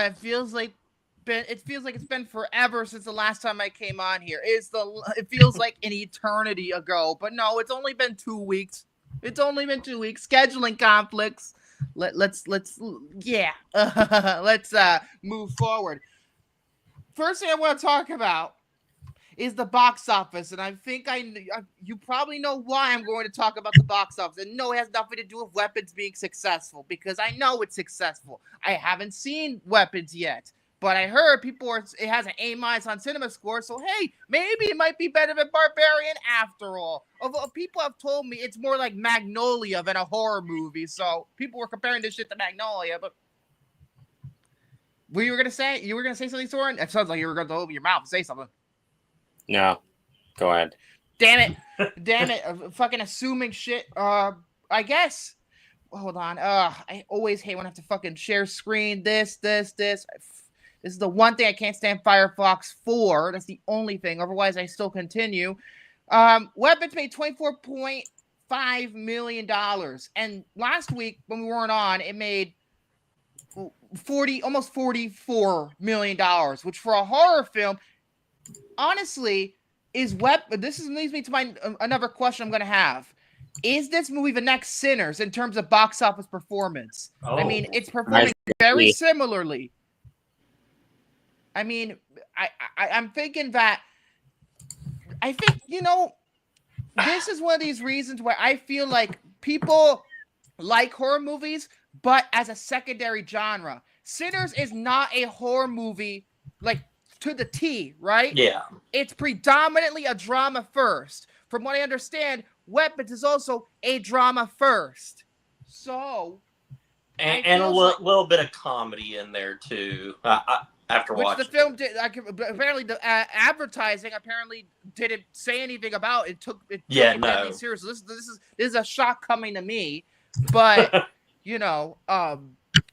It feels like it's been forever since the last time I came on here. It feels like an eternity ago, but no, it's only been 2 weeks. It's only been 2 weeks. Scheduling conflicts. Let's move forward. First thing I want to talk about is the box office, and I think you probably know why I'm going to talk about the box office. And no, it has nothing to do with Weapons being successful, because I know it's successful. I haven't seen Weapons yet, but I heard it has an A- on Cinema Score, so hey, maybe it might be better than Barbarian after all. Although people have told me it's more like Magnolia than a horror movie, so people were comparing this shit to Magnolia, but you were gonna say something, Soren? It sounds like you were going to open your mouth and say something. No, go ahead. Damn it! Fucking assuming shit. I guess. Hold on. I always hate when I have to fucking share screen. This. This is the one thing I can't stand Firefox for. That's the only thing. Otherwise, I still continue. Weapons made $24.5 million, and last week when we weren't on, it made almost $44 million, which for a horror film, honestly, leads me to another question I'm going to have. Is this movie the next Sinners in terms of box office performance? I mean, it's performing very similarly. I mean, I'm thinking that, this is one of these reasons where I feel like people like horror movies, but as a secondary genre. Sinners is not a horror movie, like, to the T, right? Yeah. It's predominantly a drama first. From what I understand, Weapons is also a drama first. So, and a little bit of comedy in there too. After watching, the film did. Apparently, the advertising didn't say anything about it. Took it very seriously. This is a shock coming to me, but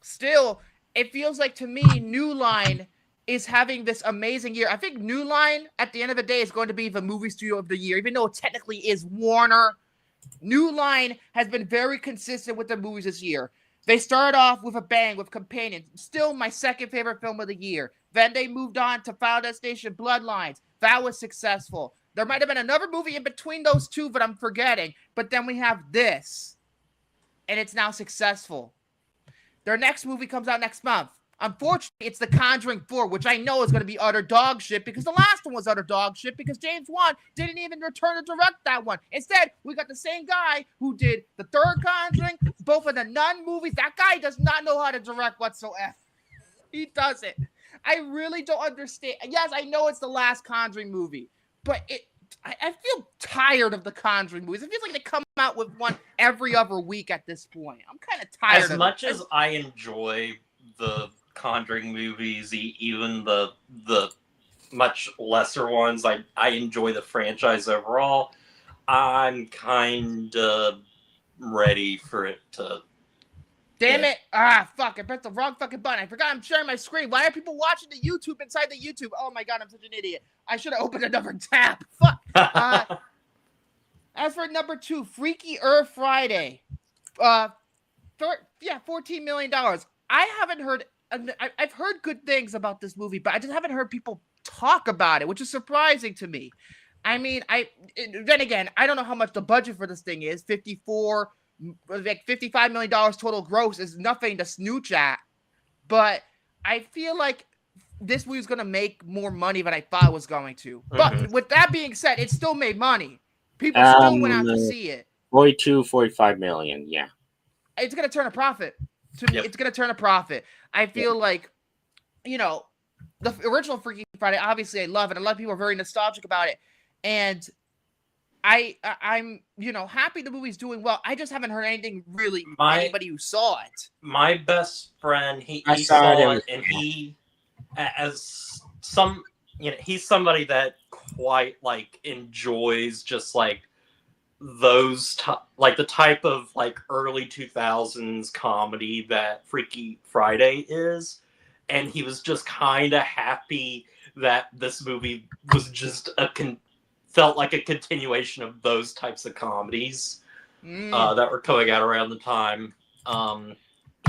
still, it feels like to me, New Line is having this amazing year. I think New Line, at the end of the day, is going to be the movie studio of the year, even though it technically is Warner. New Line has been very consistent with the movies this year. They started off with a bang with Companion, still my second favorite film of the year. Then they moved on to Final Destination Bloodlines. That was successful. There might have been another movie in between those two, but I'm forgetting. But then we have this, and it's now successful. Their next movie comes out next month. Unfortunately, it's The Conjuring 4, which I know is going to be utter dog shit, because the last one was utter dog shit, because James Wan didn't even return to direct that one. Instead, we got the same guy who did the third Conjuring, both of the Nun movies. That guy does not know how to direct whatsoever. He doesn't. I really don't understand. Yes, I know it's the last Conjuring movie, but I feel tired of the Conjuring movies. It feels like they come out with one every other week at this point. I'm kind of tired of it. As much as I enjoy the Conjuring movies, even the much lesser ones, I enjoy the franchise overall. I'm kind of ready for it to... Damn it! Fuck, I pressed the wrong fucking button. I forgot I'm sharing my screen. Why are people watching the YouTube inside the YouTube? Oh my god, I'm such an idiot. I should have opened another tab. Fuck! As for number 2, Freaky Friday. $14 million. I haven't heard... I've heard good things about this movie, but I just haven't heard people talk about it, which is surprising to me. I mean, then again, I don't know how much the budget for this thing is. $55 million total gross is nothing to snooch at. But I feel like this movie's going to make more money than I thought it was going to. But with that being said, it still made money. People still went out to see it. 45 million, yeah. It's going to turn a profit. To me, it's going to turn a profit. I feel like, the original Freaky Friday, obviously I love it. A lot of people are very nostalgic about it. And I'm happy the movie's doing well. I just haven't heard anything really from anybody who saw it. My best friend, he saw it, and he, as some, he's somebody that quite enjoys just those the type of early 2000s comedy that Freaky Friday is, and he was just kind of happy that this movie was just felt like a continuation of those types of comedies that were coming out around the time.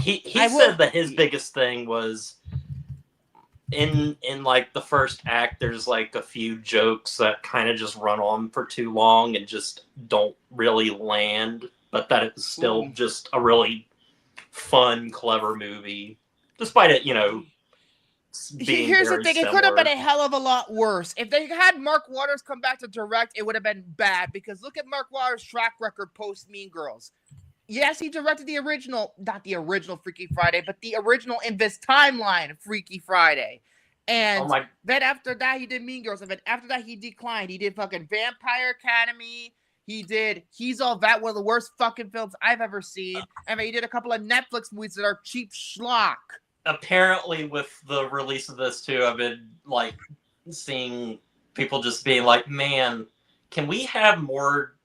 He said that his biggest thing was in like the first act, there's like a few jokes that kind of just run on for too long and just don't really land, but that it's still just a really fun, clever movie, despite it, being Here's the very thing: it could have been a hell of a lot worse. If they had Mark Waters come back to direct, it would have been bad. Because look at Mark Waters' track record post Mean Girls. Yes, he directed the original, not the original Freaky Friday, but the original in this timeline Freaky Friday. And then after that, he did Mean Girls. And then after that, he declined. He did fucking Vampire Academy. He did He's All That, one of the worst fucking films I've ever seen. And then he did a couple of Netflix movies that are cheap schlock. Apparently, with the release of this too, I've been like seeing people just being like, "Man, can we have more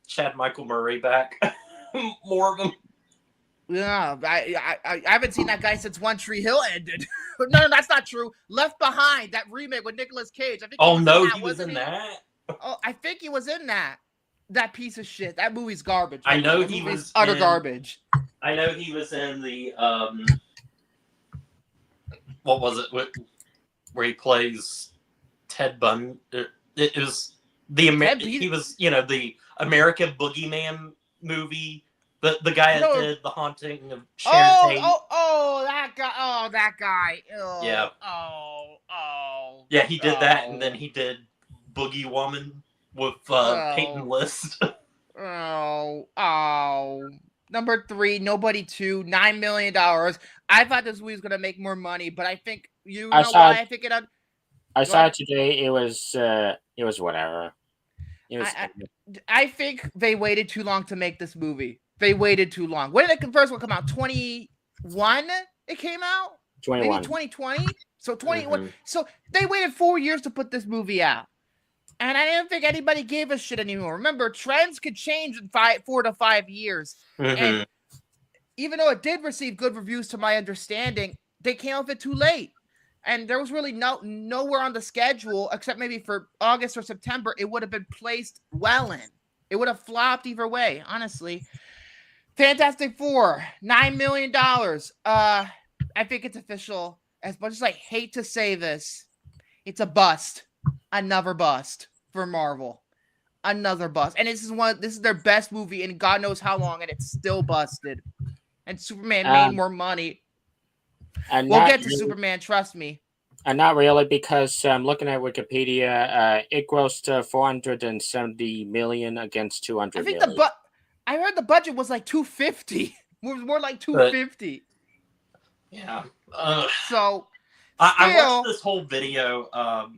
Chad Michael Murray back? More of them." Yeah, I haven't seen that guy since One Tree Hill ended. No, that's not true. Left Behind, that remake with Nicolas Cage. I think he was in that. Oh, I think he was in that. That piece of shit. That movie's garbage. I know he was utter garbage. I know he was in the what was it? Where he plays Ted Bundy. It was the he was the American Boogeyman movie. The guy that did The Haunting of Sharon Tate. That guy. Oh, yeah. Oh. Yeah, he did that, and then he did Boogie Woman with Peyton List. Number 3, Nobody 2, $9 million. I thought this movie was gonna make more money, but I think I think it. I saw it today. It was whatever. I think they waited too long to make this movie. They waited too long. When did the first one come out? 21? It came out? 21. Maybe 2020? So 21. Mm-hmm. So they waited 4 years to put this movie out. And I didn't think anybody gave a shit anymore. Remember, trends could change in 4 to 5 years. Mm-hmm. And even though it did receive good reviews to my understanding, they came out with it too late. And there was really nowhere on the schedule, except maybe for August or September, it would have been placed well in. It would have flopped either way, honestly. Fantastic Four, $9 million. I think it's official. As much as I hate to say this, it's a bust. Another bust for Marvel. Another bust. And this is their best movie in God knows how long, and it's still busted. And Superman made more money. We'll get to Superman, trust me. And not really, because looking at Wikipedia, it grossed $470 million against $200 million. I heard the budget was like $250. It was more like $250. Yeah. So I watched this whole video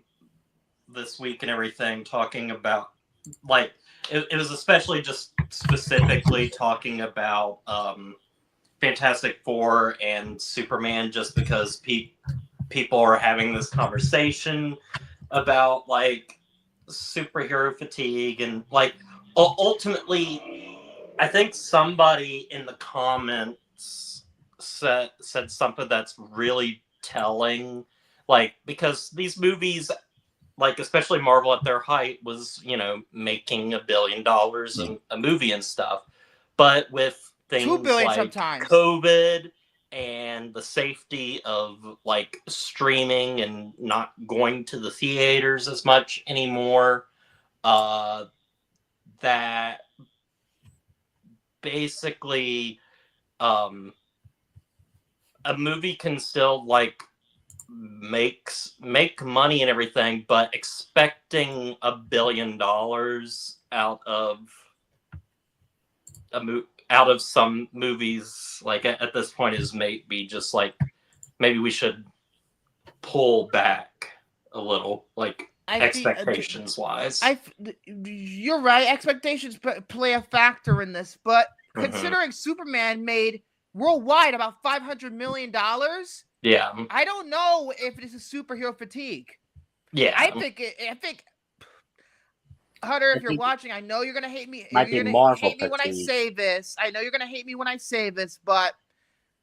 this week and everything talking about like it was especially just specifically talking about Fantastic Four and Superman, just because people are having this conversation about like superhero fatigue, and like ultimately I think somebody in the comments said something that's really telling, like, because these movies, like especially Marvel at their height, was making $1 billion in a movie and stuff, but with things $2 billion like sometimes. COVID and the safety of like streaming and not going to the theaters as much anymore, that basically a movie can still like make money and everything, but expecting $1 billion out of some movies, like at this point, is maybe just like maybe we should pull back a little, like expectations wise. You're right. Expectations play a factor in this, but considering Superman made worldwide about $500 million, yeah, I don't know if it is a superhero fatigue. Yeah, I think Hunter, if you're watching, I know you're gonna hate me. Might you're be gonna hate me fatigue. when I say this. I know you're gonna hate me when I say this, but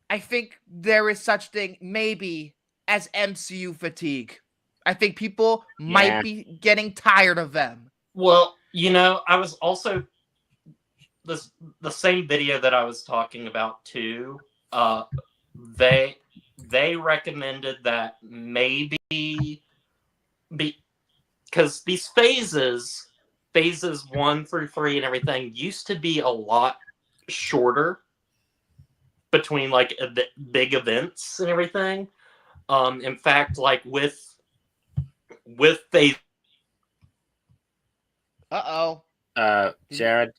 I think there is such thing maybe as MCU fatigue. I think people might be getting tired of them. Well, I was also the same video that I was talking about too. they recommended that maybe because these phases 1 through 3 and everything used to be a lot shorter between like big events and everything. In fact, like with phase. Jared.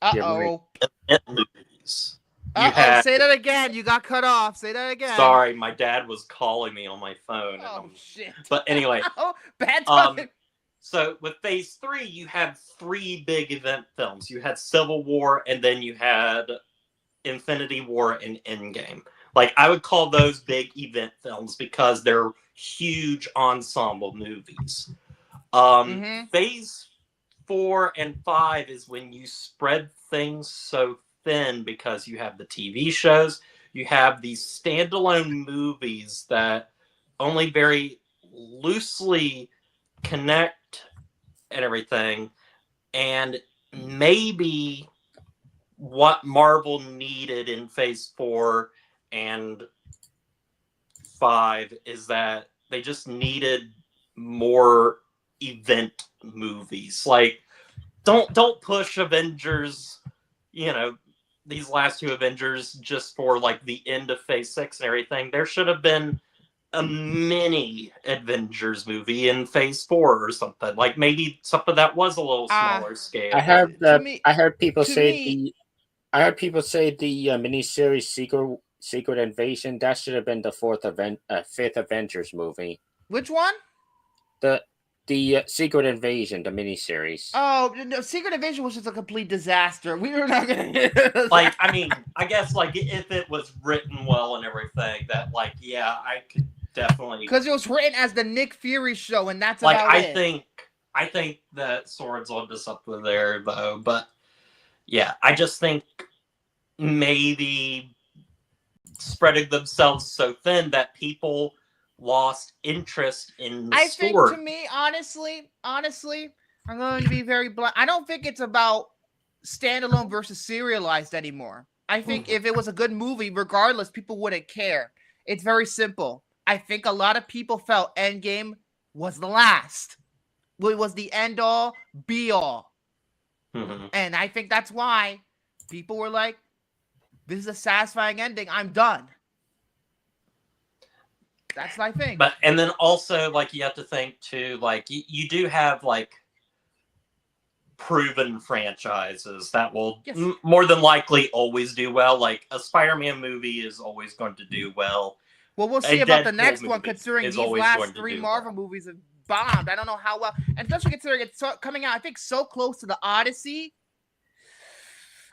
Movies. Say that again. You got cut off. Say that again. Sorry, my dad was calling me on my phone. Shit. But anyway. Bad timing. So with phase 3, you had 3 big event films. You had Civil War, and then you had Infinity War and Endgame. Like, I would call those big event films because they're huge ensemble movies. Phase 4 and 5 is when you spread things so thin because you have the TV shows, you have these standalone movies that only very loosely connect and everything, and maybe what Marvel needed in phase 4 and 5 is that they just needed more event movies. Like, don't push Avengers, these last 2 Avengers just for like the end of phase 6 and everything. There should have been a mini Avengers movie in phase 4 or something. Like maybe something that was a little smaller scale. I heard people say the miniseries Secret Invasion, that should have been the 5th Avengers movie. Which one? The Secret Invasion, the miniseries. Oh, no, Secret Invasion was just a complete disaster. We were not gonna like. I mean, I guess like if it was written well and everything, that like I could definitely, because it was written as the Nick Fury show, and that's like about it. I think that Soren's onto something there though, but yeah, I just think maybe spreading themselves so thin that people lost interest in the story. Think, to me, honestly, I'm going to be very blunt. I don't think it's about standalone versus serialized anymore. I think if it was a good movie, regardless, people wouldn't care. It's very simple. I think a lot of people felt Endgame was the last. It was the end-all, be-all. And I think that's why people were like, this is a satisfying ending. I'm done. That's my thing. But and then also like you have to think too, like you do have like proven franchises that will more than likely always do well. Like a Spider-Man movie is always going to do well. Well, we'll see about the next one, considering these last 3 Marvel movies have bombed. I don't know how well, and especially considering it's coming out, I think, so close to the Odyssey.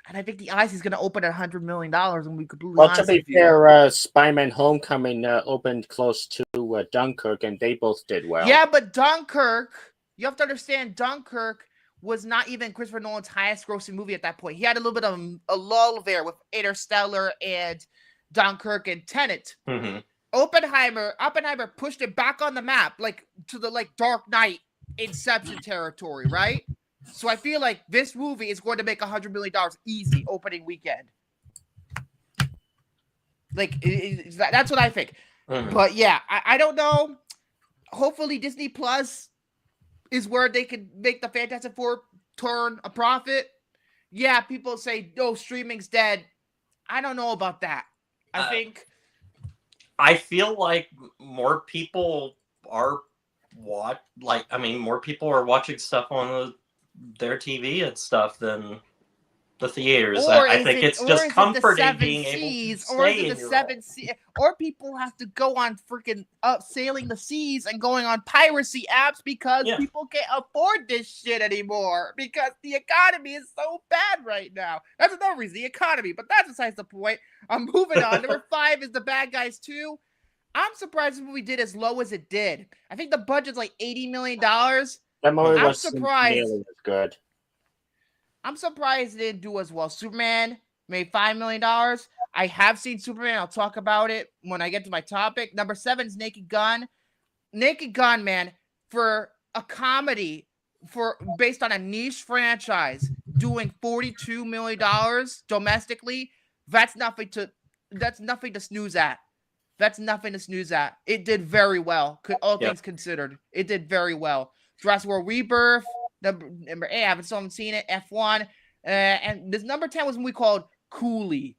And I think the Odyssey is going to open at $100 million, and we completely. Well, to be fair, Spider-Man: Homecoming opened close to Dunkirk, and they both did well. Yeah, but Dunkirk, you have to understand, Dunkirk was not even Christopher Nolan's highest-grossing movie at that point. He had a little bit of a lull there with Interstellar and Dunkirk and Tenet. Oppenheimer pushed it back on the map, like to the Dark Knight, Inception territory, right? So I feel like this movie is going to make $100 million easy opening weekend. Like, that's what I think. But yeah, I don't know. Hopefully Disney Plus is where they can make the Fantastic Four turn a profit. Yeah, people say, no, streaming's dead. I don't know about that. I feel like more people are more people are watching stuff on their TV and stuff than the theaters. I think it's just comforting being able to stay in your home. Or people have to go on freaking sailing the seas and going on piracy apps because people can't afford this shit anymore because the economy is so bad right now. That's another reason, the economy. But that's besides the point. I'm moving on. Number 5 is The Bad Guys 2. I'm surprised the movie did as low as it did. I think the budget's like $80 million. That movie was nearly as good. I'm surprised it didn't do as well. Superman made $5 million. I have seen Superman. I'll talk about it when I get to my topic. Number 7 is Naked Gun. Naked Gun, man, for a comedy based on a niche franchise, doing $42 million domestically, that's nothing to snooze at. That's nothing to snooze at. It did very well. All things considered, it did very well. Jurassic World Rebirth, number 8. I haven't seen it. F1, and this number 10 was a movie called Cooley.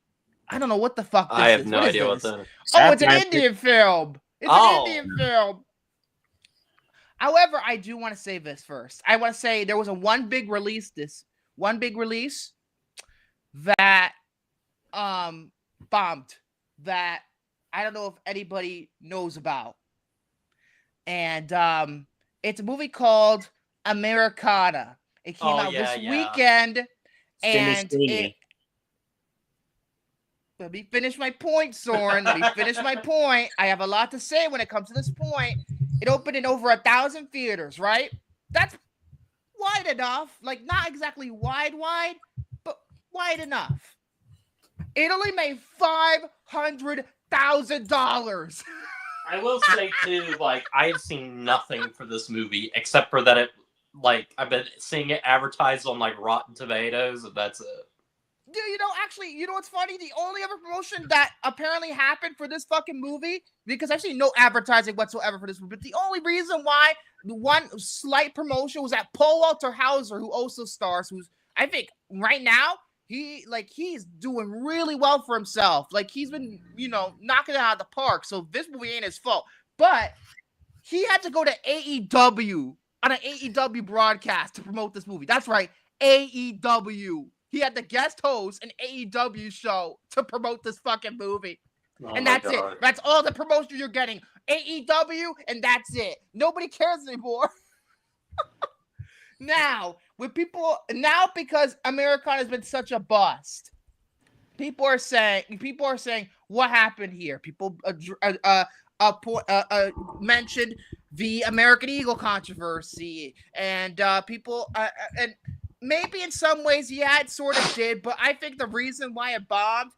I don't know what the fuck this is. I have no idea what that is. Oh, it's an Indian film. It's an Indian film. However, I do want to say this first. I want to say there was one big release that bombed, that I don't know if anybody knows about. And it's a movie called Americana. It came out this weekend. And let me finish my point, Soren. Let me finish my point. I have a lot to say when it comes to this point. It opened in over 1,000 theaters, right? That's wide enough. Like, not exactly wide, but wide enough. It only made $500,000. I will say, too, like, I've seen nothing for this movie except for that it, like, I've been seeing it advertised on, like, Rotten Tomatoes, and that's it. Dude, you know what's funny? The only other promotion that apparently happened for this fucking movie, because I've seen no advertising whatsoever for this movie, but the only reason why the one slight promotion was that Paul Walter Hauser, who also stars, who's, I think, right now, he's doing really well for himself. Like, he's been, knocking it out of the park, so this movie ain't his fault. But he had to go to AEW on an AEW broadcast to promote this movie. That's right, AEW. He had the guest host an AEW show to promote this fucking movie. And that's it. That's all the promotion you're getting. AEW, and that's it. Nobody cares anymore. Now, because Americana has been such a bust, people are saying, what happened here? People mentioned the American Eagle controversy, and people and maybe in some ways, yeah, it sort of did, but I think the reason why it bombed,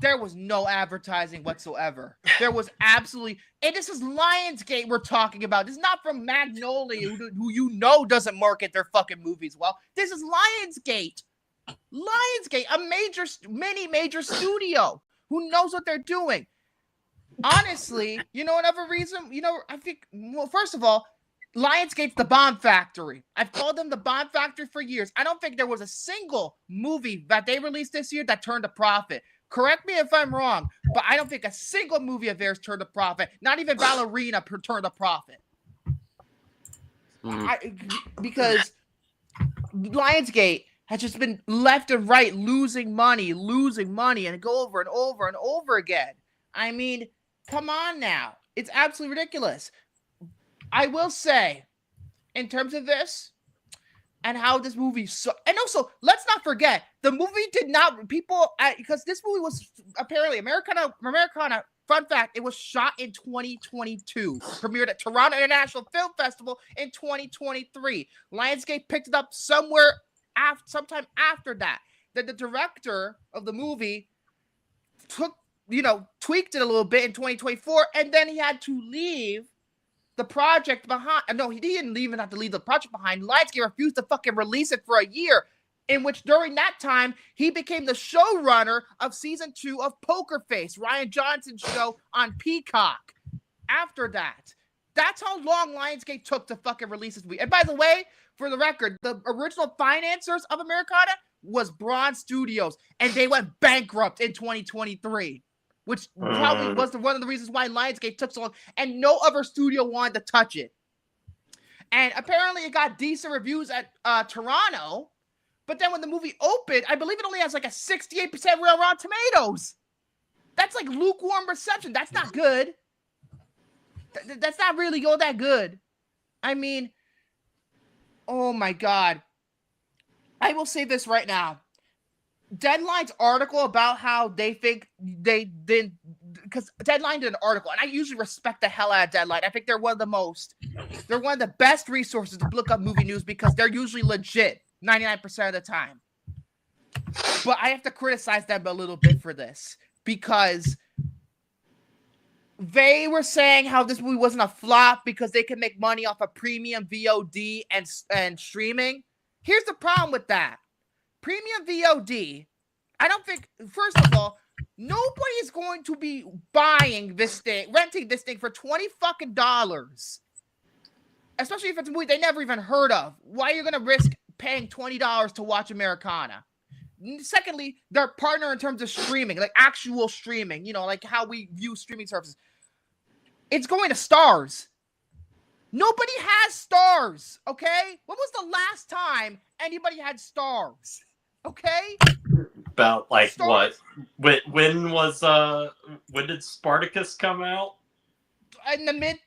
there was no advertising whatsoever. There was absolutely, and this is Lionsgate we're talking about. This is not from Magnolia, who doesn't market their fucking movies well. This is Lionsgate. A major studio who knows what they're doing. Honestly, another reason, I think, well, first of all, Lionsgate's the bomb factory. I've called them the bomb factory for years. I don't think there was a single movie that they released this year that turned a profit. Correct me if I'm wrong, but I don't think a single movie of theirs turned a profit. Not even Ballerina turned a profit. Because Lionsgate has just been left and right losing money, and go over and over and over again. I mean, come on now. It's absolutely ridiculous. I will say, in terms of this, and how this movie, and also, let's not forget, the movie did not, because this movie was apparently, Americana, fun fact, it was shot in 2022, premiered at Toronto International Film Festival in 2023. Lionsgate picked it up sometime after that. Then the director of the movie tweaked it a little bit in 2024, and then he had to leave the project behind. No, he didn't even have to leave the project behind. Lionsgate refused to fucking release it for a year, in which during that time, he became the showrunner of season 2 of Poker Face, Ryan Johnson's show on Peacock. After that, that's how long Lionsgate took to fucking release this movie. And by the way, for the record, the original financiers of Americana was Braun Studios, and they went bankrupt in 2023. Which probably was one of the reasons why Lionsgate took so long, and no other studio wanted to touch it. And apparently it got decent reviews at Toronto, but then when the movie opened, I believe it only has like a 68% real Rotten Tomatoes. That's like lukewarm reception. That's not good. That's not really all that good. I mean, oh my God. I will say this right now. Deadline's article about how they think they didn't, because Deadline did an article, and I usually respect the hell out of Deadline. I think they're one of the best resources to look up movie news because they're usually legit 99% of the time. But I have to criticize them a little bit for this because they were saying how this movie wasn't a flop because they can make money off of premium VOD and streaming. Here's the problem with that. Premium VOD, I don't think, first of all, Nobody is going to be buying this thing, renting this thing for $20 fucking dollars. Especially if it's a movie they never even heard of. Why are you going to risk paying $20 to watch Americana? Secondly, their partner in terms of streaming, like actual streaming, like how we view streaming services. It's going to Stars. Nobody has Stars, okay? When was the last time anybody had Stars? Okay? About like Stars. what? When did Spartacus come out? In the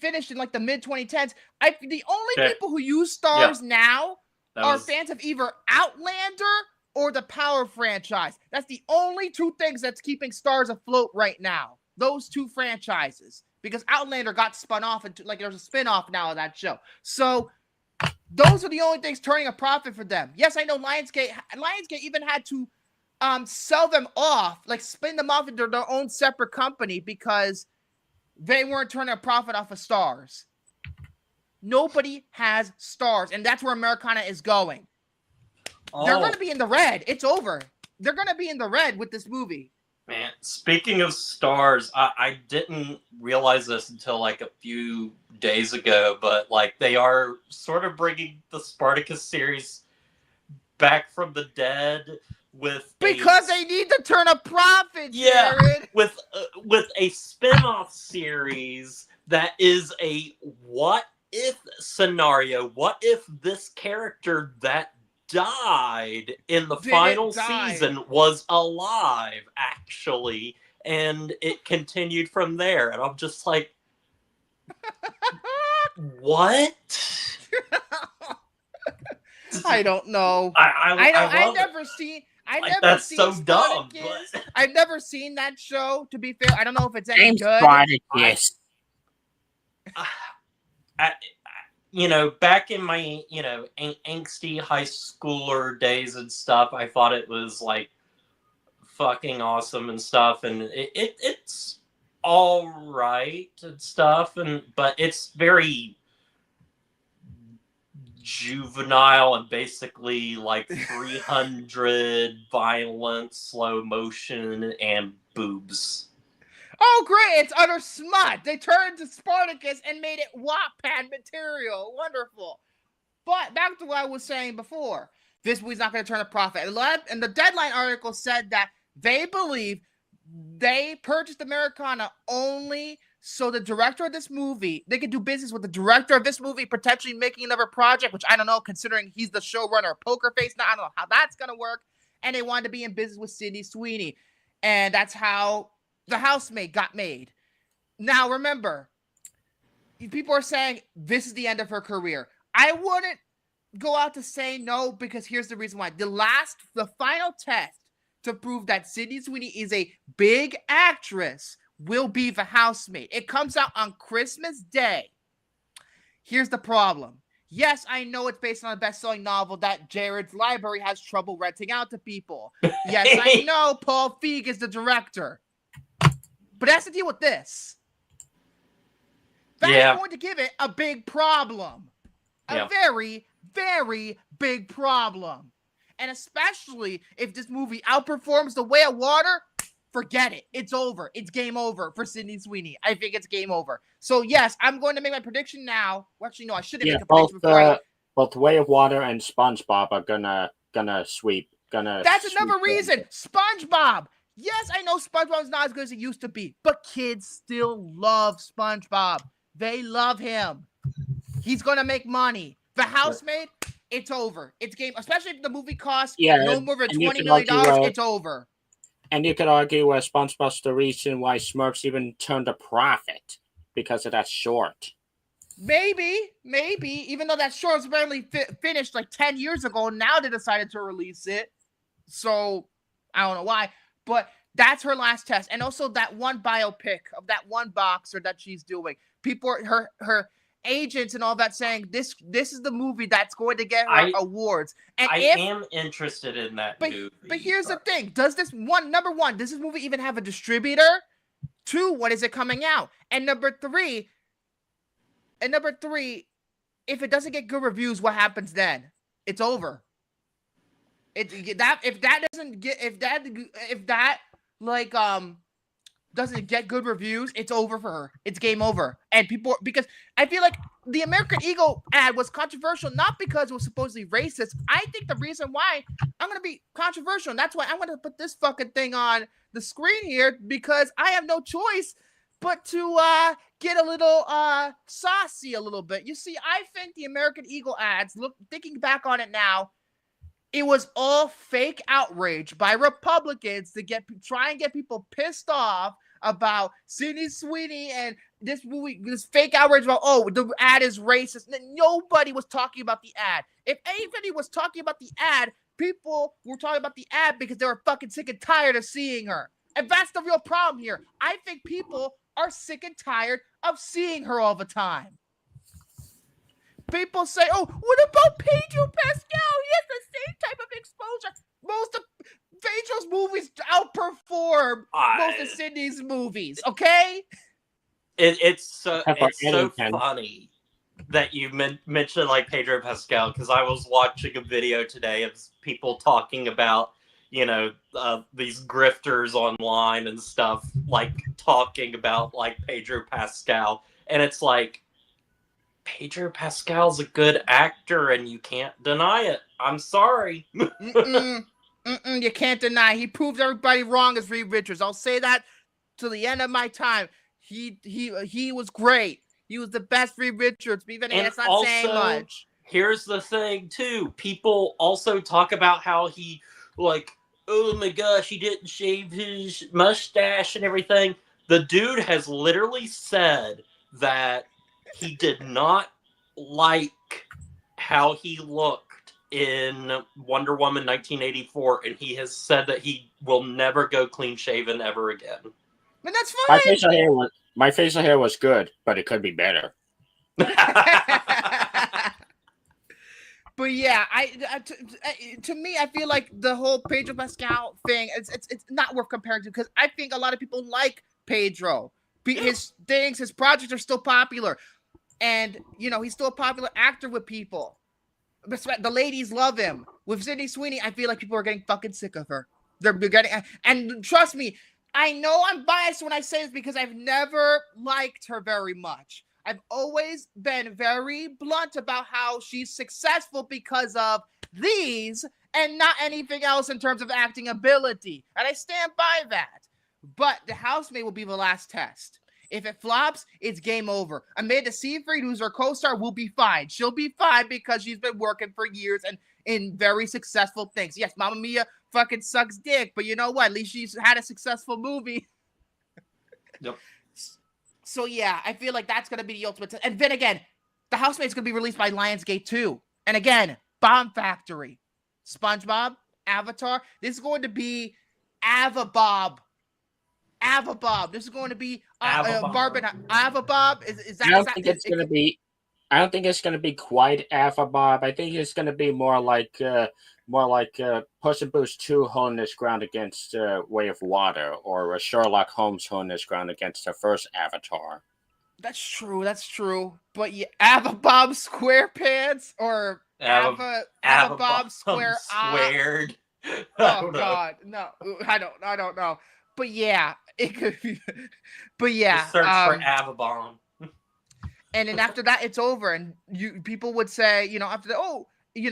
finished in like the mid 2010s. The only people who use Stars now are fans of either Outlander or the Power franchise. That's the only two things that's keeping Stars afloat right now. Those two franchises. Because Outlander got spun off into, like, there's a spin-off now of that show. So those are the only things turning a profit for them. Yes, I know Lionsgate even had to sell them off, like spin them off into their own separate company because they weren't turning a profit off of Stars. Nobody has Stars, and that's where Americana is going. Oh. They're going to be in the red. It's over. They're going to be in the red with this movie. Man, speaking of Stars, I didn't realize this until like a few days ago, but like they are sort of bringing the Spartacus series back from the dead because they need to turn a profit. Jared. with a spin-off series that is a what if scenario. What if this character that died in the final season was alive actually, and it continued from there, and I'm just like, what? I don't know. I've never seen so dumb. But... I've never seen that show, to be fair. I don't know if it's any good. Yes. Back in my, angsty high schooler days and stuff, I thought it was like fucking awesome and stuff, and it's all right and stuff, but it's very juvenile and basically like 300 violent slow motion and boobs. Oh, great. It's utter smut. They turned to Spartacus and made it Wattpad material. Wonderful. But back to what I was saying before. This movie's not going to turn a profit. And the Deadline article said that they believe they purchased Americana only so the director of this movie, they could do business with the director of this movie, potentially making another project, which I don't know, considering he's the showrunner of Poker Face. Now, I don't know how that's going to work. And they wanted to be in business with Sydney Sweeney. And that's how The Housemaid got made. Now, remember, people are saying this is the end of her career. I wouldn't go out to say no, because here's the reason why. The final test to prove that Sydney Sweeney is a big actress will be The Housemaid. It comes out on Christmas Day. Here's the problem. Yes, I know it's based on a best-selling novel that Jared's library has trouble renting out to people. Yes, I know Paul Feig is the director. But it has to deal with this. That's going to give it a big problem. A very, very big problem. And especially if this movie outperforms The Way of Water, forget it. It's over. It's game over for Sydney Sweeney. I think it's game over. So, yes, I'm going to make my prediction now. Well, actually, no, I shouldn't make a prediction before both Way of Water and SpongeBob are gonna sweep. That's another reason. SpongeBob. Yes, I know SpongeBob's not as good as it used to be, but kids still love SpongeBob. They love him. He's going to make money. The Housemaid, it's over. It's game. Especially if the movie costs no more than $20 million, it's over. And you could argue SpongeBob's the reason why Smurfs even turned a profit, because of that short. Maybe. Even though that short was apparently finished like 10 years ago, now they decided to release it. So, I don't know why. But that's her last test. And also that one biopic of that one boxer that she's doing. People, her agents and all that saying this is the movie that's going to get her awards. And I am interested in that movie. But here's the thing. Does this number one, does this movie even have a distributor? 2, when is it coming out? And number three, if it doesn't get good reviews, what happens then? It's over. If that like doesn't get good reviews, it's over for her. It's game over. And people, because I feel like the American Eagle ad was controversial not because it was supposedly racist. I think the reason why I'm going to be controversial, and that's why I'm going to put this fucking thing on the screen here, because I have no choice but to get a little saucy a little bit. You see, I think the American Eagle ads, thinking back on it now, it was all fake outrage by Republicans to try and get people pissed off about Sydney Sweeney and this movie, this fake outrage about, oh, the ad is racist. Nobody was talking about the ad. If anybody was talking about the ad, people were talking about the ad because they were fucking sick and tired of seeing her. And that's the real problem here. I think people are sick and tired of seeing her all the time. People say, oh, what about Pedro Pascal? He has the same type of exposure. Most of Pedro's movies outperform most of Sydney's movies, okay? It's so funny that you mentioned like Pedro Pascal, because I was watching a video today of people talking about, you know, these grifters online and stuff, like talking about like Pedro Pascal, and it's like, Pedro Pascal's a good actor, and you can't deny it. I'm sorry. You can't deny. He proved everybody wrong as Reed Richards. I'll say that to the end of my time. He was great. He was the best Reed Richards. Even that's not also saying much. Here's the thing, too. People also talk about how he, like, oh my gosh, he didn't shave his mustache and everything. The dude has literally said that he did not like how he looked in Wonder Woman 1984, and he has said that he will never go clean shaven ever again. And that's fine. My facial hair was good, but it could be better. But yeah, to me, I feel like the whole Pedro Pascal thing, it's not worth comparing to, because I think a lot of people like Pedro. His things, his projects are still popular. And, you know, he's still a popular actor with people. The ladies love him. With Sydney Sweeney, I feel like people are getting fucking sick of her. They're getting, and trust me, I know I'm biased when I say this because I've never liked her very much. I've always been very blunt about how she's successful because of these and not anything else in terms of acting ability. And I stand by that. But The Housemaid will be the last test. If it flops, it's game over. Amanda Seyfried, who's her co-star, will be fine. She'll be fine because she's been working for years and in very successful things. Yes, Mamma Mia fucking sucks dick, but you know what? At least she's had a successful movie. Yep. So yeah, I feel like that's going to be the ultimate test. And then again, The Housemaid's going to be released by Lionsgate too. And again, Bomb Factory, SpongeBob, Avatar. This is going to be Avabob. This is going to be Avabob. Is that? I don't think it's going to be. I don't think it's going to be quite Avabob. I think it's going to be more like Puss in Boots 2 holding its ground against Way of Water, or Sherlock Holmes holding its ground against the first Avatar. That's true. But yeah, Avabob SquarePants or Avabob Squared. Oh God, no, I don't know. But yeah, it could be. But yeah, just search for Avabomb. And then after that, it's over. And people would say, you know, if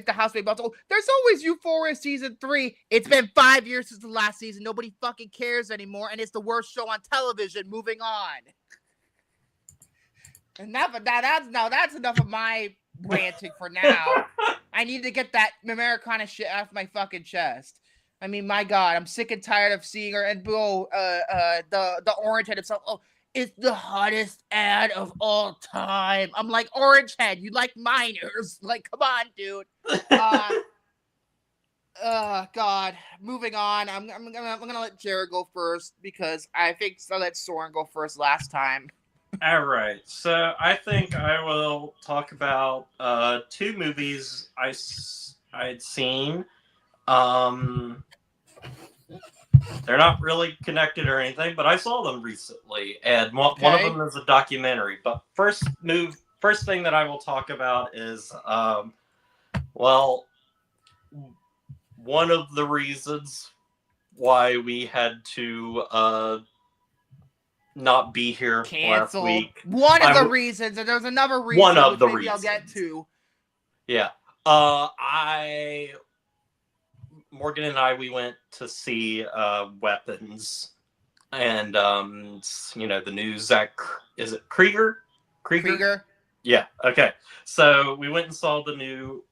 the Housemaid belts, there's always Euphoria season 3. It's been 5 years since the last season. Nobody fucking cares anymore, and it's the worst show on television. Moving on. And that's enough of my ranting for now. I need to get that Americana shit off my fucking chest. I mean, my God, I'm sick and tired of seeing her. And the Orange Head himself. Oh, it's the hottest ad of all time. I'm like, Orange Head, you like minors? Like, come on, dude. God. Moving on. I'm gonna let Jared go first because I think I let Soren go first last time. All right, so I think I will talk about 2 movies I'd seen. They're not really connected or anything, but I saw them recently, and one of them is a documentary. But first thing that I will talk about is, one of the reasons why we had to not be here last Canceled. week. One of the reasons, and there's another reason, One of which the maybe I'll get reasons. to. Yeah. Morgan and I, we went to see Weapons, and the news that is it Krieger? Yeah. Okay. So we went and saw the new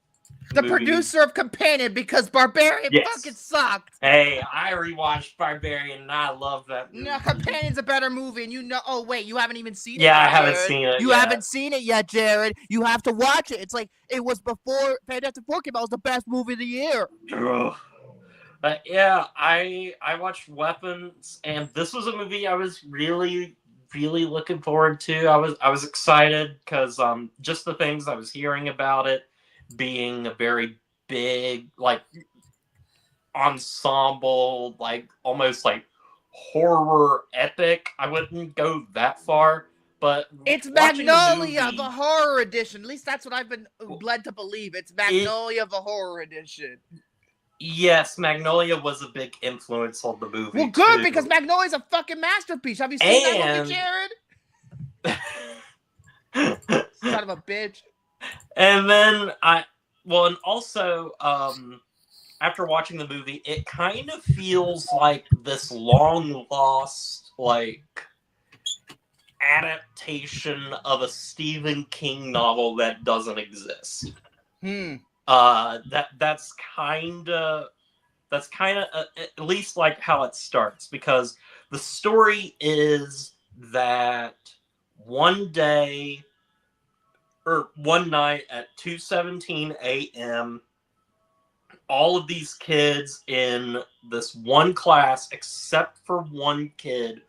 movie. Producer of Companion, because Barbarian fucking sucked. Hey, I rewatched Barbarian and I love that movie. No, Companion's a better movie, and you know. Oh wait, you haven't even seen it. Yeah, yet, I haven't Jared. seen it. You haven't seen it yet, Jared. You have to watch it. It's like it was before Fantastic Four came out. It was the best movie of the year. Yeah, I watched Weapons, and this was a movie I was really, really looking forward to. I was excited because just the things I was hearing about it being a very big like ensemble, like almost like horror epic. I wouldn't go that far, but it's Magnolia, the horror edition. At least that's what I've been led to believe. It's Magnolia, the horror edition. Yes, Magnolia was a big influence on the movie. Well, good, because Magnolia's a fucking masterpiece. Have you seen that movie, Jared? Son of a bitch. And then and also, after watching the movie, it kind of feels like this long lost, like, adaptation of a Stephen King novel that doesn't exist. That's kind of at least like how it starts, because the story is that one night at 2:17 a.m., all of these kids in this one class, except for one kid,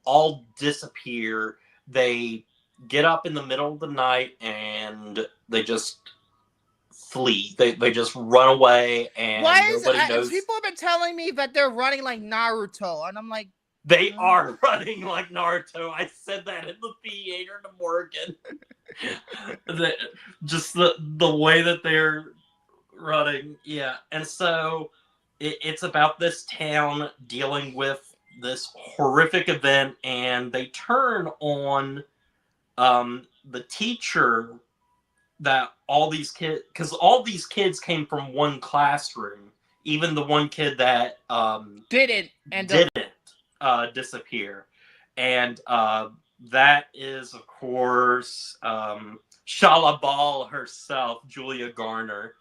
all disappear. They get up in the middle of the night and they just flee. They just run away, and nobody knows. People have been telling me that they're running like Naruto, and I'm like, they are running like Naruto. I said that in the theater to Morgan. Just the way that they're running, yeah. And so it's about this town dealing with this horrific event, and they turn on the teacher that all these kids, because all these kids came from one classroom, even the one kid that didn't disappear, and that is, of course, Shalabal herself, Julia Garner.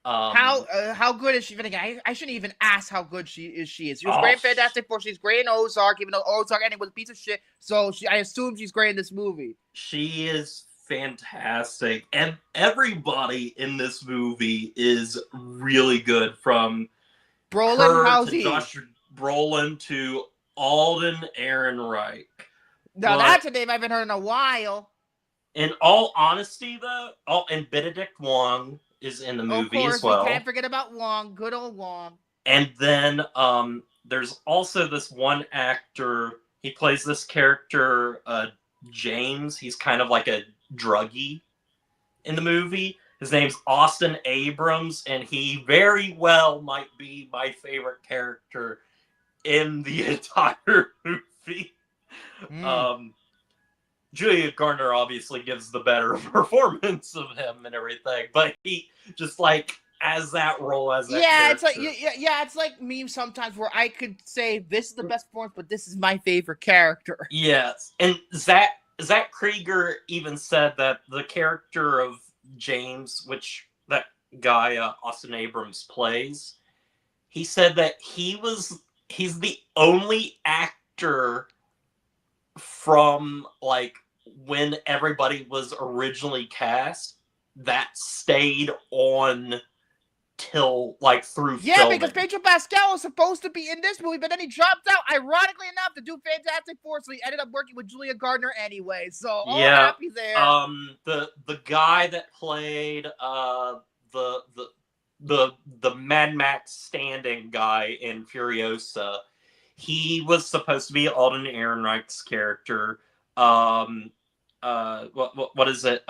How good is she? I shouldn't even ask how good she is. She was great in Fantastic Four. She's great in Ozark, even though Ozark ending was a piece of shit. So I assume she's great in this movie. She is fantastic, and everybody in this movie is really good, from Brolin, to Josh Brolin to Alden Ehrenreich. Now that's a name I haven't heard in a while. In all honesty, though, and Benedict Wong is in the movie as well. We can't forget about Wong, good old Wong. And then there's also this one actor. He plays this character, James. He's kind of like a druggie in the movie. His name's Austin Abrams, and he very well might be my favorite character in the entire movie. Julia Garner obviously gives the better performance of him and everything, but he just like as that role as that character. It's like me sometimes where I could say this is the best performance, but this is my favorite character. Yes, and Zach Krieger even said that the character of James, which that guy Austin Abrams plays, he said that he's the only actor from like when everybody was originally cast that stayed on till like through filming. Because Pedro Pascal was supposed to be in this movie, but then he dropped out, ironically enough, to do Fantastic Four, so he ended up working with Julia Gardner anyway. So happy there. The guy that played the Mad Max standing guy in Furiosa, he was supposed to be Alden Ehrenreich's character. What is it?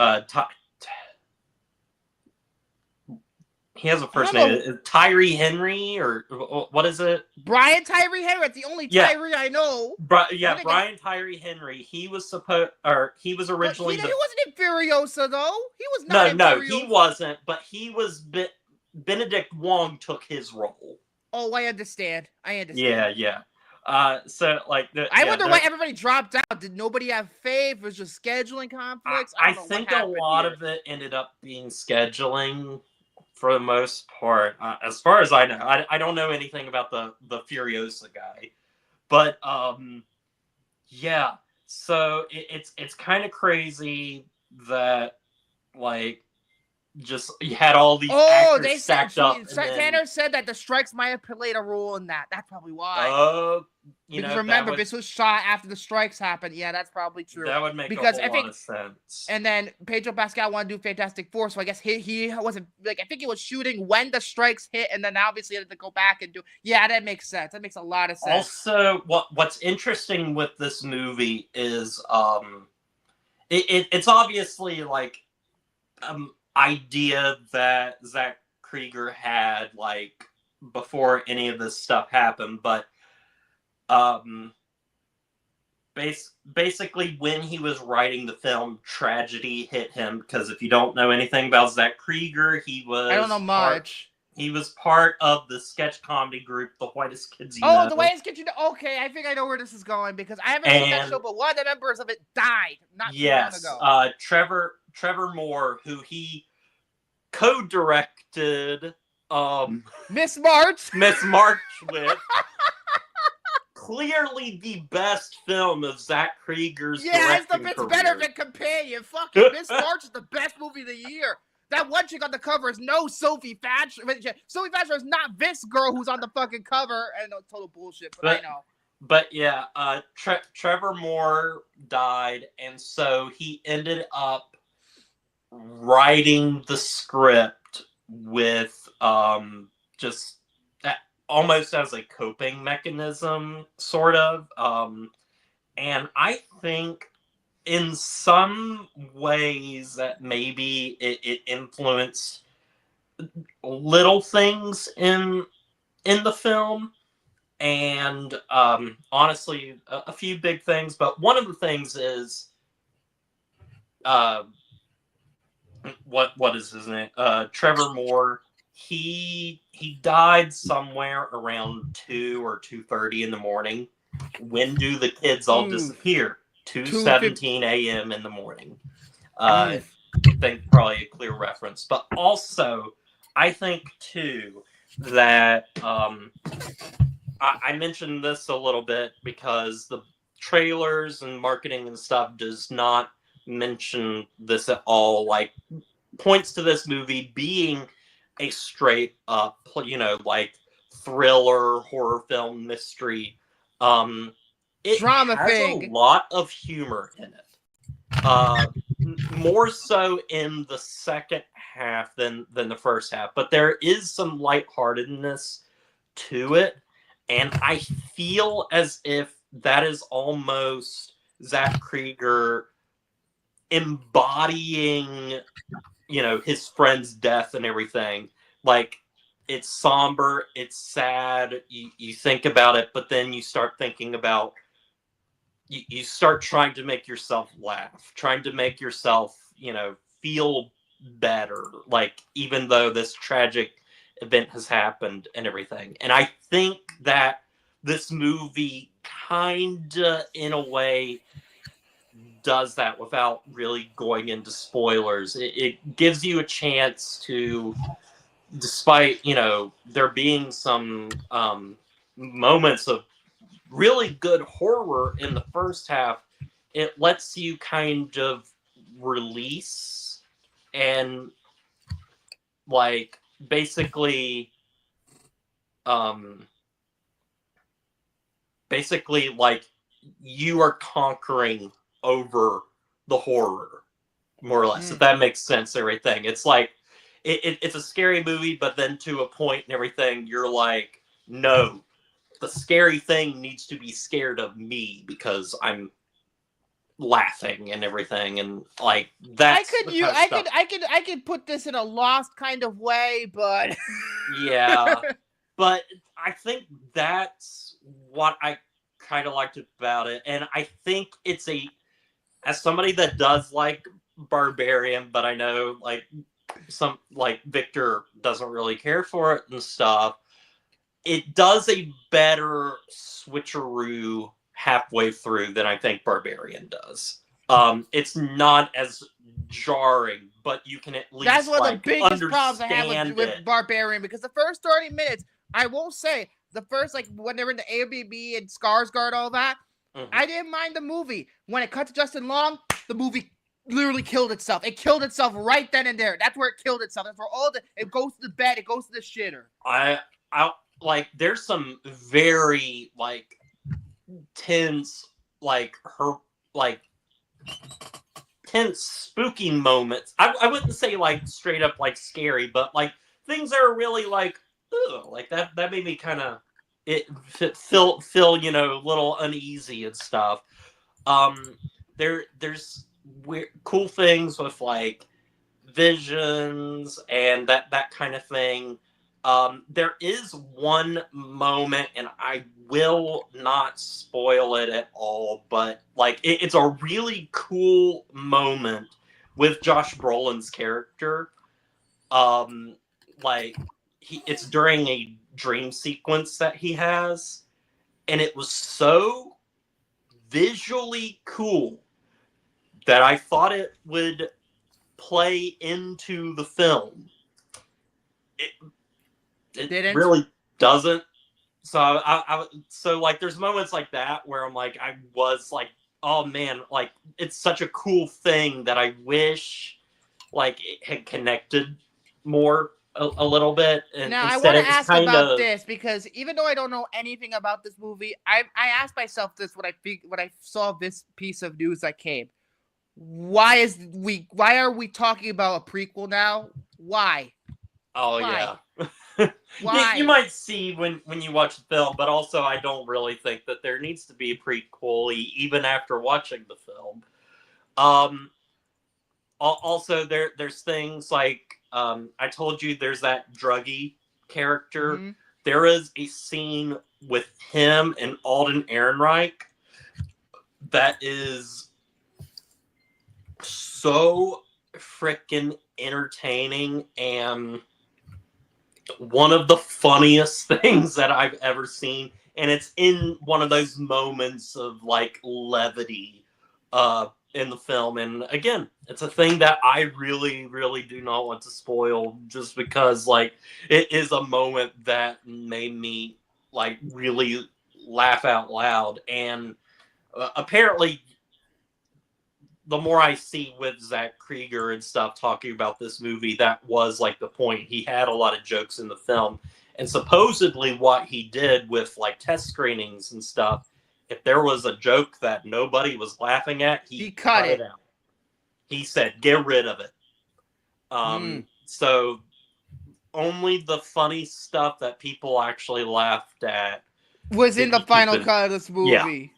he has a I first don't name. Tyree Henry, or what is it? Brian Tyree Henry. It's the only Tyree I know. Brian Tyree Henry. He was But he originally wasn't in Furiosa though. He was not no, in no, Furiosa. he wasn't. But he was Benedict Wong took his role. Oh, I understand. Yeah. So like I wonder why everybody dropped out. Did nobody have faith? Was just scheduling conflicts? I don't know think what a lot of it ended up being scheduling for the most part. As far as I know, I don't know anything about the Furiosa guy, but yeah. So it's kind of crazy that like just you had all these actors stacked up. Tanner said that the strikes might have played a role in that. That's probably why. Oh, because remember, this was shot after the strikes happened. Yeah, that's probably true. That would make a whole lot of sense. And then Pedro Pascal wanted to do Fantastic Four, so I guess he wasn't like, I think he was shooting when the strikes hit, and then obviously had to go back and do. Yeah, that makes sense. That makes a lot of sense. Also, what's interesting with this movie is it's obviously like idea that Zach Krieger had like before any of this stuff happened, but basically when he was writing the film, tragedy hit him, because if you don't know anything about Zach Krieger, I don't know much. He was part of the sketch comedy group, The Whitest Kids You Know. Oh, The Whitest Kids You Know. Okay, I think I know where this is going, because I haven't seen that show, but one of the members of it died not too long ago. Trevor Moore, who he co-directed Miss March with. Clearly the best film of Zach Krieger's directing career. It's better than Companion. Fucking Miss March is the best movie of the year. That one chick on the cover is no Sophie Thatcher. Sophie Thatcher is not this girl who's on the fucking cover. I know, total bullshit, but I know. But yeah, Trevor Moore died, and so he ended up writing the script with just almost as a coping mechanism, sort of. And I think in some ways that maybe it influenced little things in the film. And honestly, a few big things. But one of the things is, what is his name? Trevor Moore. He died somewhere around 2 or 2:30 in the morning. When do the kids all disappear? 2:17 a.m. in the morning. I think probably a clear reference. But also, I think too that I mentioned this a little bit because the trailers and marketing and stuff does not mention this at all. Like, points to this movie being a straight up, like thriller, horror film, mystery. It drama has thing. A lot of humor in it. More so in the second half than the first half, but there is some lightheartedness to it, and I feel as if that is almost Zach Krieger embodying his friend's death and everything. Like, it's somber, it's sad, you think about it, but then you start thinking about, you start trying to make yourself laugh, trying to make yourself, feel better, like, even though this tragic event has happened and everything. And I think that this movie kinda, in a way, does that without really going into spoilers. It gives you a chance to, despite there being some moments of really good horror in the first half, it lets you kind of release and like basically like you are conquering over the horror, more or less, if that makes sense. Everything, it's like it's a scary movie, but then to a point and everything, you're like, no, the scary thing needs to be scared of me because I'm laughing and everything, and like that's I could put this in a Lost kind of way, but yeah. But I think that's what I kind of liked about it, and I think it's as somebody that does like Barbarian, but I know like some like Victor doesn't really care for it and stuff. It does a better switcheroo halfway through than I think Barbarian does. It's not as jarring, but you can at least that's one of the biggest understand problems I have with Barbarian, because the first 30 minutes, I won't say the first, like when they're in the Airbnb and Skarsgård, all that, I didn't mind the movie. When it cut to Justin Long, the movie literally killed itself. It killed itself right then and there. That's where it killed itself. That's where it goes to the bed, it goes to the shitter. I like there's some very like tense tense spooky moments. I wouldn't say like straight up like scary, but like things that are really like ugh, like that made me kind of feel a little uneasy and stuff. There's weird, cool things with like visions and that kind of thing. There is one moment, and I will not spoil it at all, but like it's a really cool moment with Josh Brolin's character. Like it's during a dream sequence that he has, and it was so visually cool that I thought it would play into the film. It really doesn't. So so like there's moments like that where I'm like I was like, oh man, like it's such a cool thing that I wish like it had connected more a little bit. And now I want to ask about this, because even though I don't know anything about this movie, I asked myself this when I saw this piece of news that came. Why are we talking about a prequel now? Why? Oh Why? yeah. Why? You might see when you watch the film, but also I don't really think that there needs to be a prequel even after watching the film. Also there's things like I told you there's that druggie character. Mm-hmm. There is a scene with him and Alden Ehrenreich that is so freaking entertaining and one of the funniest things that I've ever seen, and it's in one of those moments of like levity in the film. And again, it's a thing that I really, really do not want to spoil, just because like it is a moment that made me like really laugh out loud. And apparently the more I see with Zach Krieger and stuff talking about this movie, that was like the point. He had a lot of jokes in the film. And supposedly what he did with like test screenings and stuff, if there was a joke that nobody was laughing at, he cut it out. He said, get rid of it. So only the funny stuff that people actually laughed at was in the final cut of this movie. Yeah.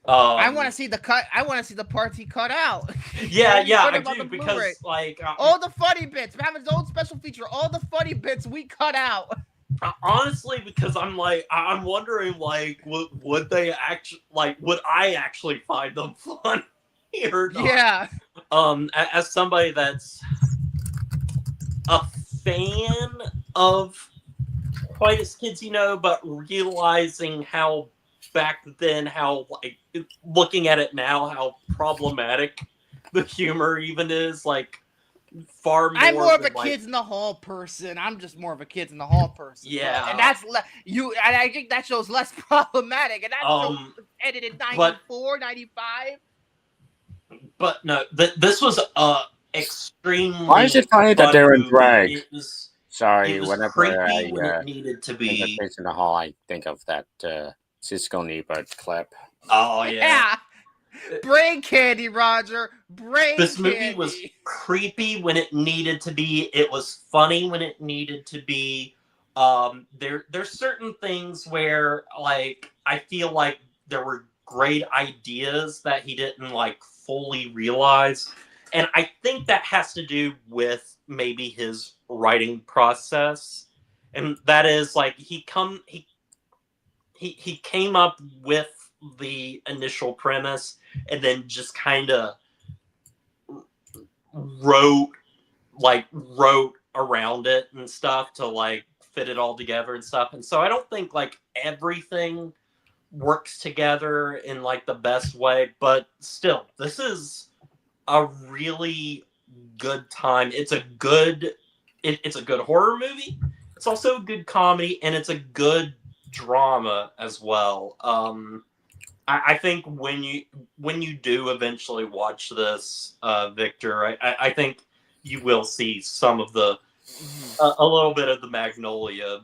I want to see the cut. I want to see the parts he cut out. Yeah, I do, because like all the funny bits, having his own special feature, all the funny bits we cut out. Honestly, because I'm wondering like, would they actually would I actually find them funny or not? Yeah. As somebody that's a fan of Quietest Kids, but realizing how back then, how like looking at it now, how problematic the humor even is, like far more. I'm more of a Kids in the Hall person. I'm just more of a Kids in the Hall person. Yeah, and that's you. And I think that show's less problematic. And that show edited 94, 95. But no, this was extremely. Why is it funny that they're in drag? It was whenever creepy when it needed to be. Kids in the Hall, I think of that Cisco Nebert clip. Oh yeah. Brain candy, Roger. This movie was creepy when it needed to be. It was funny when it needed to be. There's certain things where like I feel like there were great ideas that he didn't like fully realize. And I think that has to do with maybe his writing process. And that is like he came up with the initial premise and then just kind of wrote around it and stuff to like fit it all together and stuff. And so I don't think like everything works together in like the best way, but still, this is a really good time. It's a good horror movie. It's also a good comedy, and it's a good drama as well. I think when you do eventually watch this, Victor, I think you will see some of the a little bit of the Magnolia.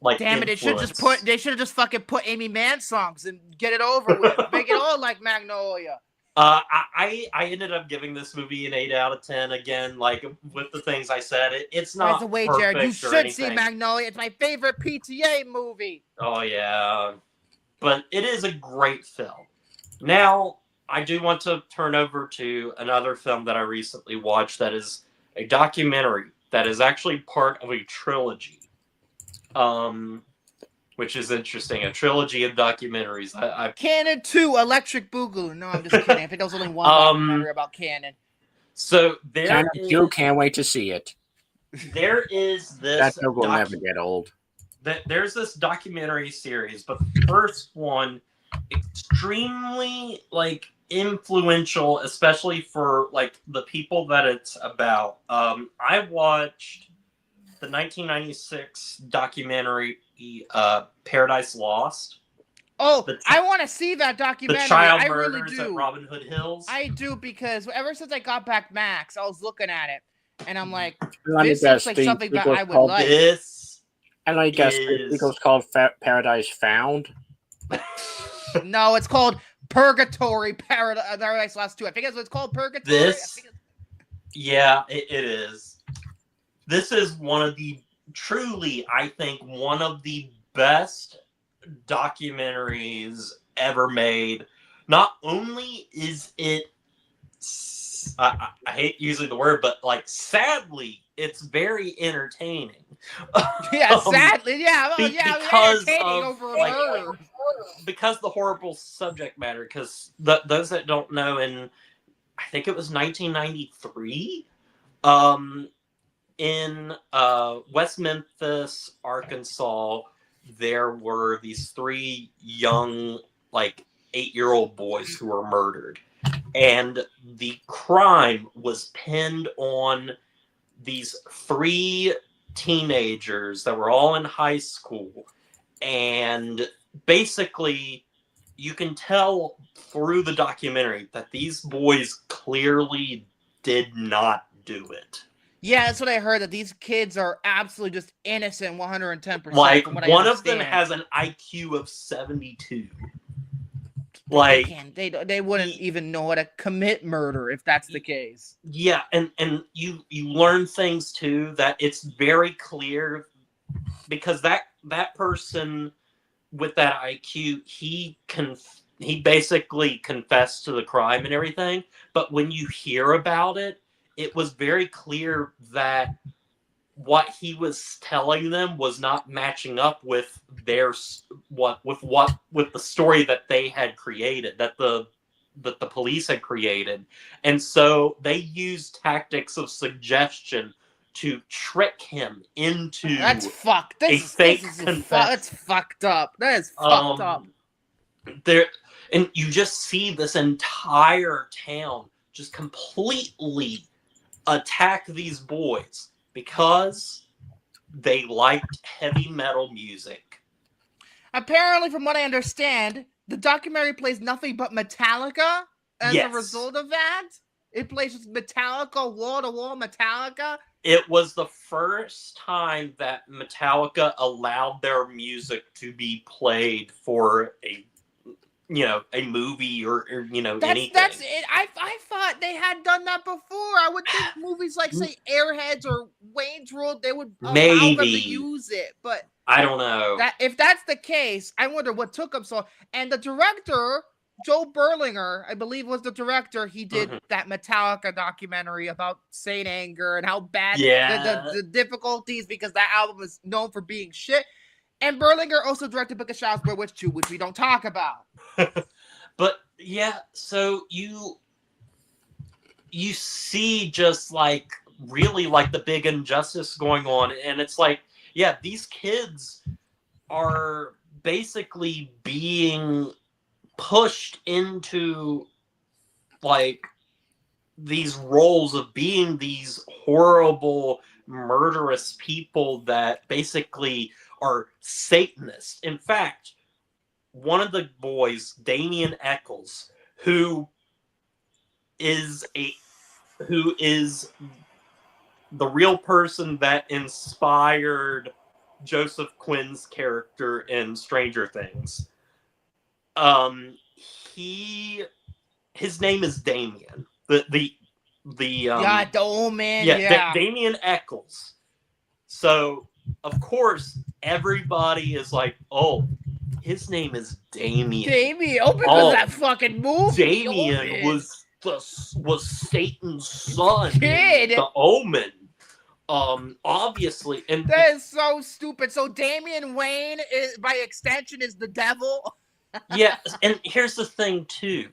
Like damn it! influence. They should have just fucking put Amy Mann songs and get it over with. Make it all like Magnolia. I ended up giving this movie an 8 out of 10. Again, like with the things I said, it's not. By the way, perfect Jared, you or should anything. see Magnolia. It's my favorite PTA movie. Oh yeah, but it is a great film. Now, I do want to turn over to another film that I recently watched. That is a documentary that is actually part of a trilogy. Which is interesting. A trilogy of documentaries. Cannon 2, Electric Boogaloo. No, I'm just kidding. I think there was only one documentary about Cannon. So you can't wait to see it. There is this. That film will never get old. There's this documentary series, but the first one, extremely like influential, especially for like the people that it's about. I watched the 1996 documentary Paradise Lost. Oh, I want to see that documentary. The child I murders really do. at Robin Hood Hills. I do, because ever since I got back Max, I was looking at it, and I'm like, Let me this guess, looks like something that I would called like. This And I guess it was called Paradise Found. No, it's called Purgatory Paradise Lost 2. I think that's what it's called, Purgatory. Yeah, it is. This is one of the truly, I think, one of the best documentaries ever made. Not only is it, I hate using the word, but like sadly, it's very entertaining. Yeah, sadly, yeah, because entertaining of, over like, murder. Because the horrible subject matter. Because those that don't know, I think it was 1993. In West Memphis, Arkansas, there were these 3 young, like 8-year-old boys who were murdered. And the crime was pinned on these 3 teenagers that were all in high school. And basically, you can tell through the documentary that these boys clearly did not do it. Yeah, that's what I heard, that these kids are absolutely just innocent 110%. Like, from what one I of them understand. has an IQ of 72. Like, they wouldn't even know how to commit murder if that's the case. Yeah, and you learn things too, that it's very clear, because that person with that IQ, he basically confessed to the crime and everything. But when you hear about it, it was very clear that what he was telling them was not matching up with the story that they had created, that the police had created. And so they used tactics of suggestion to trick him into That's fucked. That's fucked up. That is fucked up. And you just see this entire town just completely attack these boys because they liked heavy metal music. Apparently, from what I understand, the documentary plays nothing but Metallica as a result of that. It plays just Metallica, wall-to-wall Metallica. It was the first time that Metallica allowed their music to be played for a movie or anything. That's it. I thought they had done that before. I would think movies like, say, Airheads or Wayne's World, they would allow them to use it. But I don't know. That if that's the case, I wonder what took him so. And the director, Joe Berlinger, I believe was the director. He did that Metallica documentary about Saint Anger and how bad the difficulties because that album is known for being shit. And Berlinger also directed Book of Shadows, Blair Witch 2, which we don't talk about. But yeah, so you see just like really like the big injustice going on, and it's like, yeah, these kids are basically being pushed into like these roles of being these horrible murderous people that basically are Satanists. In fact, one of the boys, Damien Eccles, who is the real person that inspired Joseph Quinn's character in Stranger Things. His name is Damien. The old man. Damien Eccles. So of course everybody is like, oh, his name is Damien. Because of that fucking movie. Damien was Satan's son. Kid. The Omen. Obviously, and that is so stupid. So Damian Wayne, by extension, is the devil. Yeah, and here's the thing too.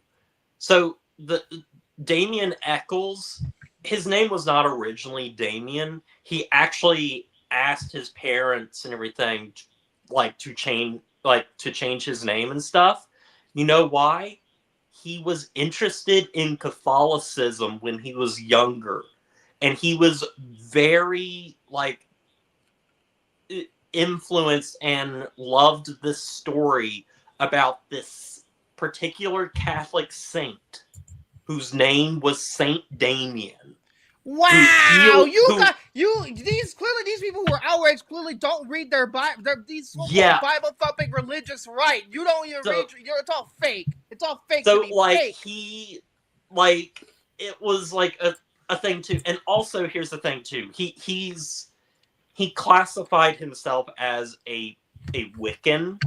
So the Damien Eccles, his name was not originally Damien. He actually asked his parents and everything, to change his name and stuff. You know why? He was interested in Catholicism when he was younger. And he was very, influenced and loved this story about this particular Catholic saint whose name was Saint Damien. Wow! These people who are outraged clearly don't read their Bible. These Bible thumping religious right. You don't even read. It's all fake. It's all fake. So fake. It was like a thing too. And also, here's the thing too. He classified himself as a Wiccan,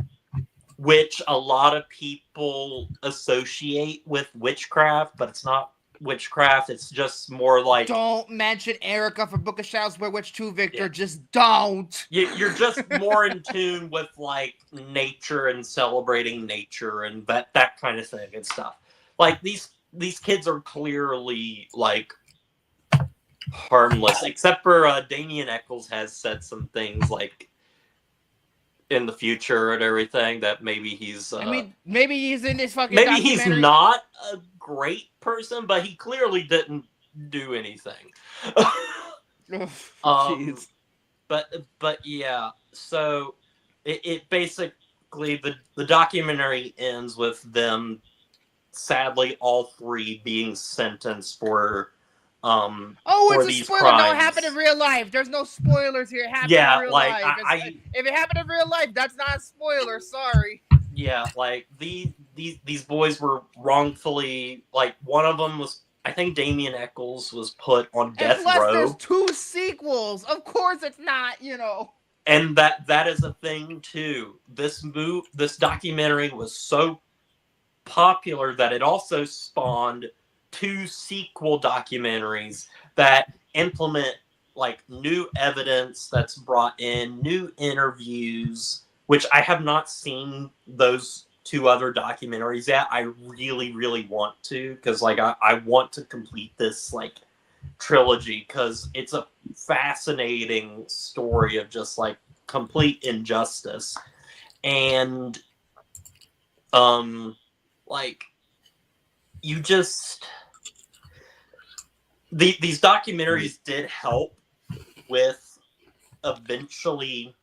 which a lot of people associate with witchcraft, but it's not witchcraft. It's just more like... Don't mention Erica from Book of Shadows, Blair Witch 2, Victor. Yeah. Just don't. You're just more in tune with, nature and celebrating nature and that kind of thing and stuff. These kids are clearly, harmless, except for Damien Eccles has said some things, in the future and everything that maybe he's maybe he's in this fucking maybe he's not a great person, but he clearly didn't do anything. Jeez. But yeah, so it basically the documentary ends with them, sadly, all three being sentenced for it's a spoiler. crimes. No, it happened in real life. There's no spoilers here. It happened in real life. If it happened in real life, that's not a spoiler. Sorry. Yeah, these boys were wrongfully, one of them was, I think Damien Eccles was put on death row. There's 2 sequels. Of course it's not, And that is a thing too. This documentary was so popular that it also spawned 2 sequel documentaries that implement new evidence that's brought in, new interviews, which I have not seen those 2 other documentaries yet. I really, really want to, because I want to complete this trilogy, because it's a fascinating story of just complete injustice. And you just... These documentaries did help with eventually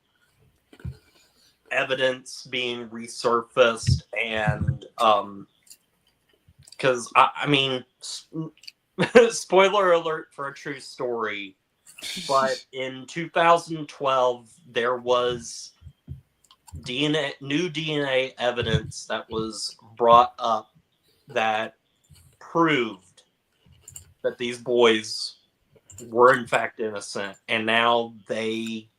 evidence being resurfaced, and because spoiler alert for a true story, but in 2012 there was new DNA evidence that was brought up that proved that these boys were in fact innocent, and now they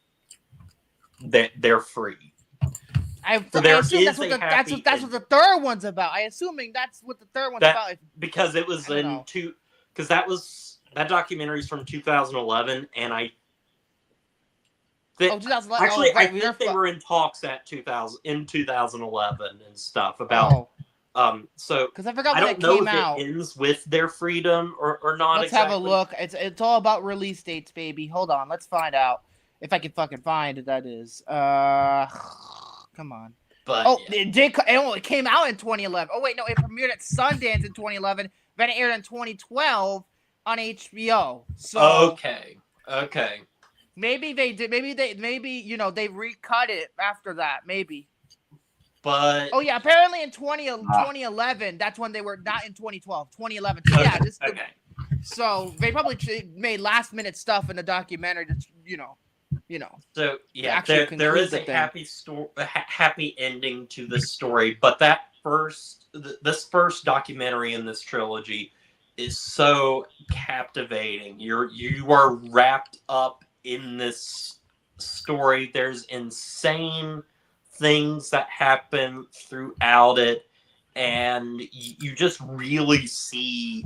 they're free. I assume that's what the third one's about. I assuming that's what the third one's about. Because it was because that documentary is from 2011, and I 2011. Actually, I think they were in talks in 2011 and stuff about. So because I forgot I when don't know came if out. it ends with their freedom or not. Let's have a look. It's all about release dates, baby. Hold on, let's find out if I can fucking find it. That is, come on. But it came out in 2011. Oh wait, no, it premiered at Sundance in 2011. Then it aired in 2012 on HBO. So okay. Maybe they did. Maybe they recut it after that. Maybe. But apparently in 2011, that's when they were not in 2012. 2011. So okay. So they probably made last minute stuff in the documentary. So there is a happy ending to this story, but this first documentary in this trilogy is so captivating. You are wrapped up in this story. There's insane things that happen throughout it, and you just really see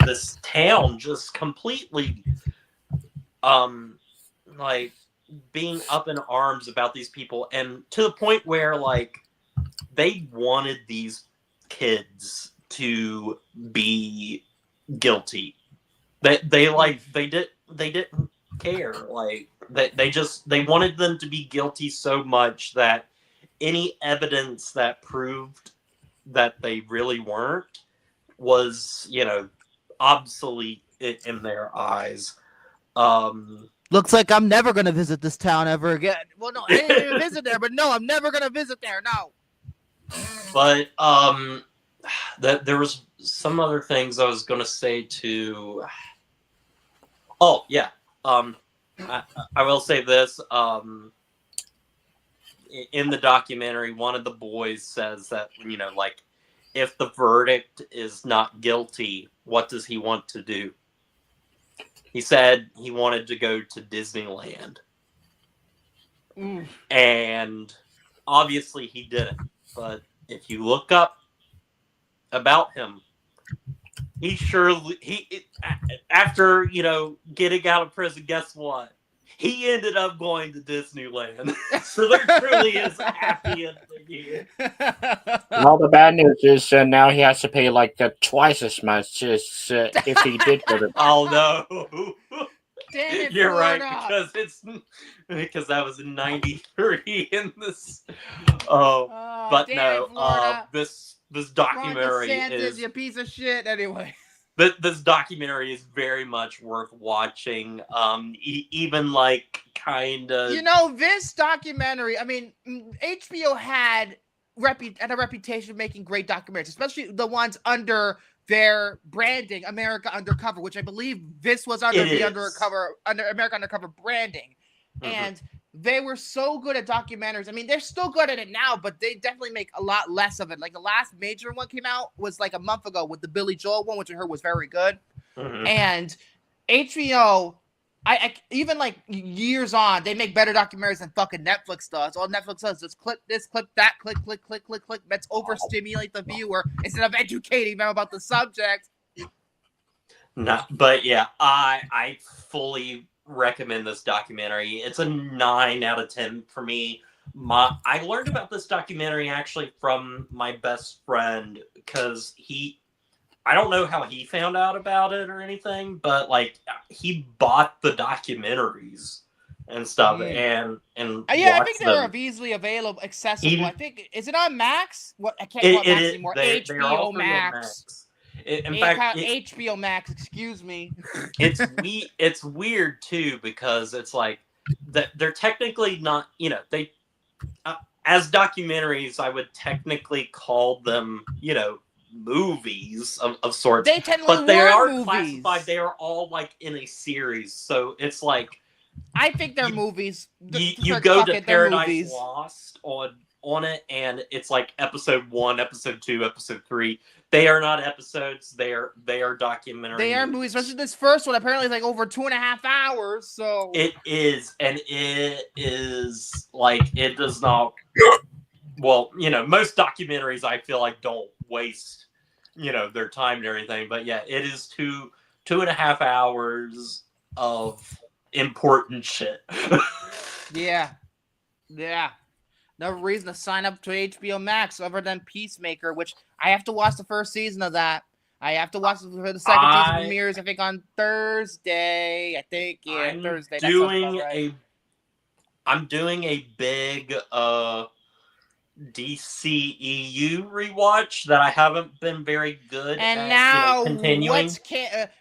this town just completely like being up in arms about these people, and to the point where like they wanted these kids to be guilty. They didn't care. Like they wanted them to be guilty so much that any evidence that proved that they really weren't was, obsolete in their eyes. Looks like I'm never gonna visit this town ever again. Well, no, I didn't even visit there, but no, I'm never gonna visit there. No. But there was some other things I was gonna say too. Oh yeah. I will say this. In the documentary, one of the boys says that, like, if the verdict is not guilty, what does he want to do? He said he wanted to go to Disneyland. And obviously he didn't. But if you look up about him, after, getting out of prison, guess what? He ended up going to Disneyland. So there truly is a happy ending here. Well, the bad news is now he has to pay like twice as much as if he did go to. Oh no! Damn it, You're Florida. right because that was in '93 in this. But no, this documentary is you piece of shit. Anyway. This documentary is very much worth watching. Even like kind of. This documentary. I mean, HBO had a reputation of making great documentaries, especially the ones under their branding, America Undercover, which I believe this was under America Undercover branding, and they were so good at documentaries. I mean, they're still good at it now, but they definitely make a lot less of it. Like the last major one came out was like a month ago with the Billy Joel one, which I heard was very good. And HBO, I even like years on, they make better documentaries than fucking Netflix does. All Netflix does is clip this, clip that, click. That's overstimulate the viewer instead of educating them about the subject. No, but yeah, I fully recommend this documentary. It's a 9 out of 10 for me. I learned about this documentary actually from my best friend because I don't know how he found out about it or anything, but like he bought the documentaries and stuff and I think they're easily available, accessible. I think is it on Max? What I can't call it Max anymore. HBO Max. In fact, HBO Max. Excuse me. It's weird too because it's like that they're technically not. They as documentaries, I would technically call them movies of sorts. But they are movies. Classified. They are all like in a series, so it's like I think they're movies. You go to Paradise Lost on on it, and it's like episode 1, episode 2, episode 3. They are not episodes. They are documentary. They are movies. Especially this first one. Apparently, it's like over 2.5 hours. So it is, and it is like it does not. Well, most documentaries I feel like don't waste, their time and everything. But yeah, it is 2.5 hours of important shit. yeah. No reason to sign up to HBO Max other than Peacemaker, which I have to watch the first season of that. I have to watch the second season premieres, I think, on Thursday. I think, yeah, Thursday. I'm doing a big DCEU rewatch that I haven't been very good and at now continuing.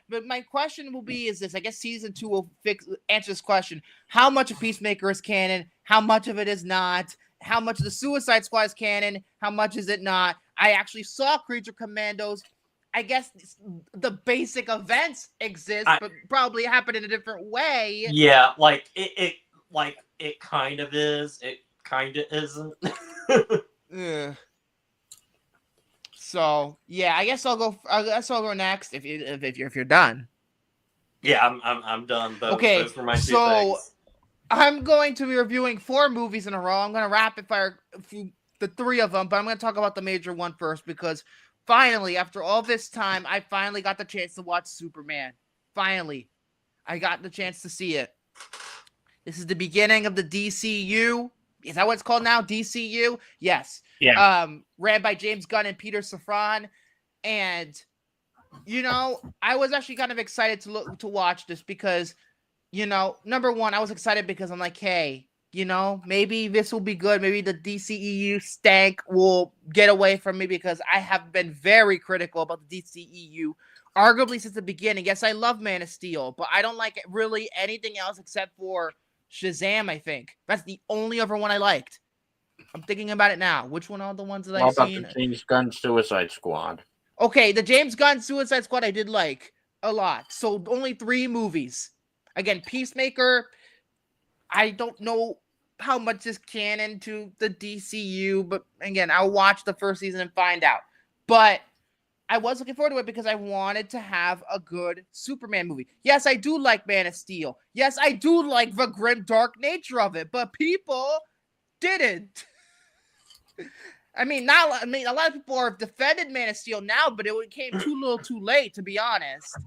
But my question will be is this. I guess season 2 will answer this question. How much of Peacemaker is canon? How much of it is not? How much of the Suicide Squad is canon? How much is it not? I actually saw Creature Commandos. I guess the basic events exist, but probably happen in a different way. Yeah, like it kind of is. It kind of isn't. So yeah, I guess I'll go next if you're done. Yeah, I'm done. Those were my two things. I'm going to be reviewing 4 movies in a row. I'm going to rapid fire the 3 of them, but I'm going to talk about the major one first because finally, after all this time, I finally got the chance to watch Superman. Finally, I got the chance to see it. This is the beginning of the DCU. Is that what it's called now? DCU? Yes. Yeah. Ran by James Gunn and Peter Safran. And, I was actually kind of excited to watch this because, number one, I was excited because I'm like, hey, maybe this will be good. Maybe the DCEU stank will get away from me because I have been very critical about the DCEU, arguably since the beginning. Yes, I love Man of Steel, but I don't like really anything else except for Shazam, I think. That's the only other one I liked. I'm thinking about it now. Which one are the ones that I've seen? The James Gunn Suicide Squad. Okay, the James Gunn Suicide Squad I did like a lot. So only 3 movies. Again, Peacemaker, I don't know how much is canon to the DCU, but again, I'll watch the first season and find out. But I was looking forward to it because I wanted to have a good Superman movie. Yes, I do like Man of Steel. Yes, I do like the grim, dark nature of it, but people didn't. a lot of people have defended Man of Steel now, but it came too little too late, to be honest.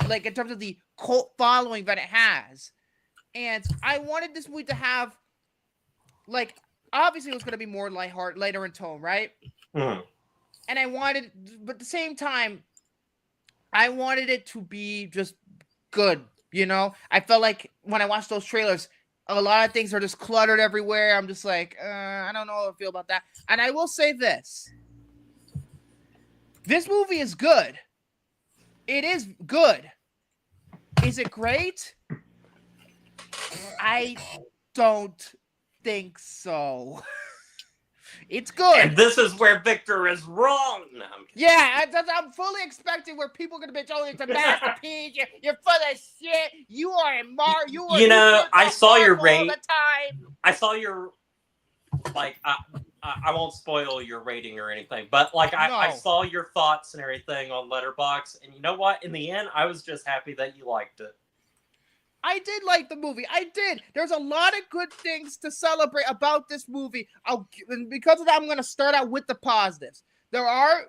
Like, in terms of the cult following that it has. And I wanted this movie to have, like, obviously it was going to be more lighthearted, later in tone, right? Mm-hmm. And but at the same time, I wanted it to be just good, I felt like when I watched those trailers, a lot of things are just cluttered everywhere. I'm just like, I don't know how I feel about that. And I will say this. This movie is good. It is good. Is it great? I don't think so. It's good. And this is where Victor is wrong. No, I'm fully expecting where people are going to be telling it's a masterpiece. You're full of shit. You are a I saw your rate. All the time. I saw your, like, I won't spoil your rating or anything, but like I saw your thoughts and everything on Letterboxd, and you know what? In the end, I was just happy that you liked it. I did like the movie. I did. There's a lot of good things to celebrate about this movie. And because of that, I'm going to start out with the positives. There are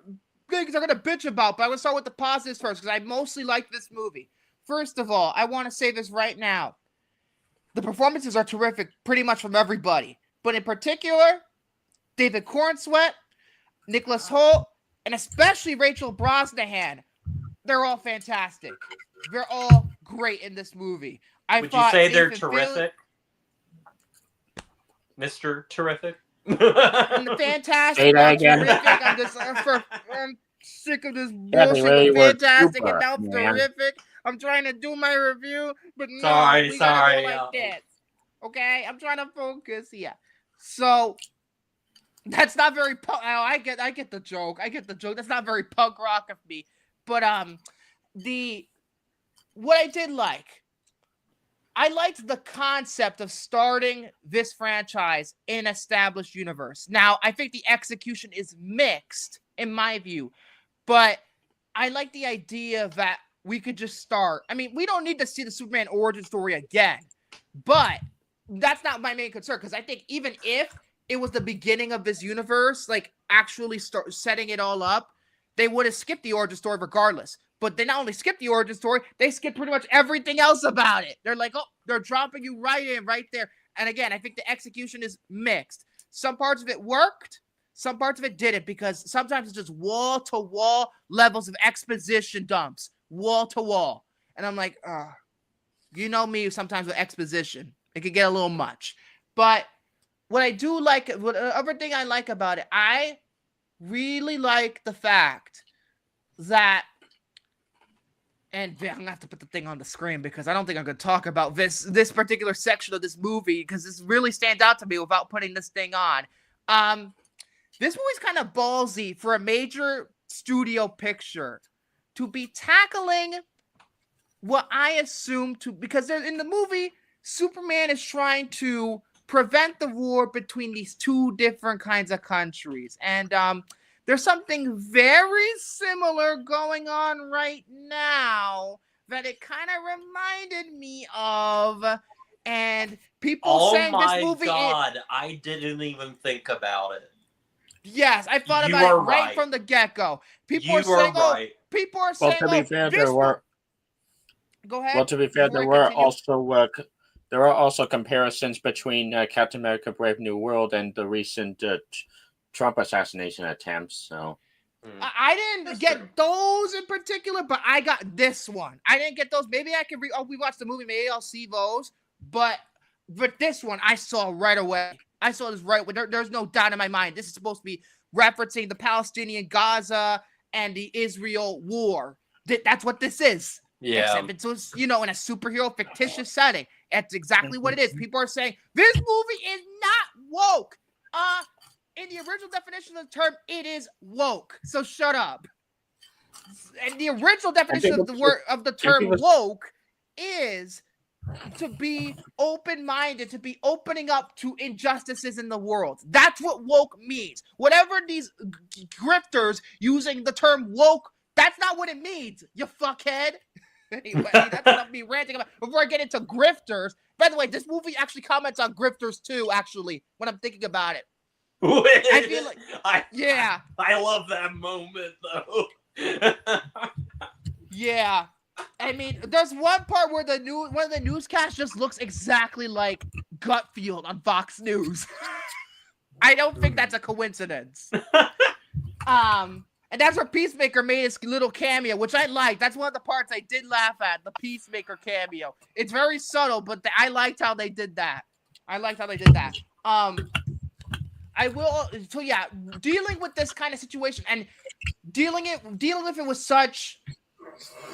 things I'm going to bitch about, but I'm going to start with the positives first because I mostly like this movie. First of all, I want to say this right now. The performances are terrific pretty much from everybody. But in particular, David Cornsweet, Nicholas Hoult, and especially Rachel Brosnahan. They're all fantastic. They're all great in this movie. Would you say they're terrific? Mr. Terrific? Fantastic. Say that again. Terrific. I'm sick of this bullshit. Fantastic and now terrific. I'm trying to do my review, but no, we gotta go like this. Okay? I'm trying to focus. Yeah. So that's not very I get the joke. That's not very punk rock of me. But what I did like, I liked the concept of starting this franchise in an established universe. Now, I think the execution is mixed, in my view, but I like the idea that we could just start. I mean, we don't need to see the Superman origin story again, but that's not my main concern, because I think even if it was the beginning of this universe, like actually start setting it all up, they would have skipped the origin story regardless. But they not only skipped the origin story, they skipped pretty much everything else about it. They're like, oh, they're dropping you right in, right there. And again, I think the execution is mixed. Some parts of it worked, some parts of it didn't, because sometimes it's just wall-to-wall levels of exposition dumps. Wall-to-wall. And I'm like, you know me sometimes with exposition. It could get a little much. But what I do like, what other thing I like about it, I really like the fact that, and I'm gonna have to put the thing on the screen because I don't think I'm gonna talk about this particular section of this movie, because this really stands out to me without putting this thing on. This movie's kind of ballsy for a major studio picture to be tackling what I assume to, because in the movie, Superman is trying to prevent the war between these two different kinds of countries. And there's something very similar going on right now that it kind of reminded me of. And people saying this movie I didn't even think about it. Yes, I thought about it right from the get-go. People are saying, people are saying, to be fair, there were... Go ahead. Well, to be fair, there are also comparisons between Captain America: Brave New World and the recent Trump assassination attempts. So I didn't get those in particular, but I got this one. I didn't get those. Maybe I can we watched the movie. Maybe I'll see those. But this one, I saw right away. I saw this right away. There's no doubt in my mind. This is supposed to be referencing the Palestinian Gaza and the Israel war. That's what this is. Yeah. Except it's, in a superhero fictitious setting. That's exactly what it is. People are saying this movie is not woke. In the original definition of the term, it is woke. So shut up. And the original definition of the term woke is to be open-minded, to be opening up to injustices in the world. That's what woke means. Whatever these grifters using the term woke, that's not what it means, you fuckhead. Anyway, that's what I'll be ranting about. Before I get into grifters, by the way, this movie actually comments on grifters too, actually, when I'm thinking about it. I feel like, I love that moment, though. Yeah. I mean, there's one part where one of the newscasts just looks exactly like Gutfield on Fox News. I don't think that's a coincidence. And that's where Peacemaker made his little cameo, which I liked. That's one of the parts I did laugh at, the Peacemaker cameo. It's very subtle, but I liked how they did that. Dealing with this kind of situation and dealing with it with such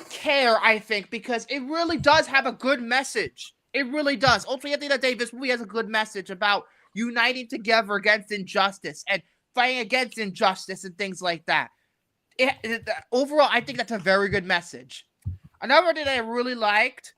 care, I think, because it really does have a good message. It really does. Ultimately, at the end of the day, this movie has a good message about uniting together against injustice and fighting against injustice and things like that. Overall, I think that's a very good message. Another thing I really liked,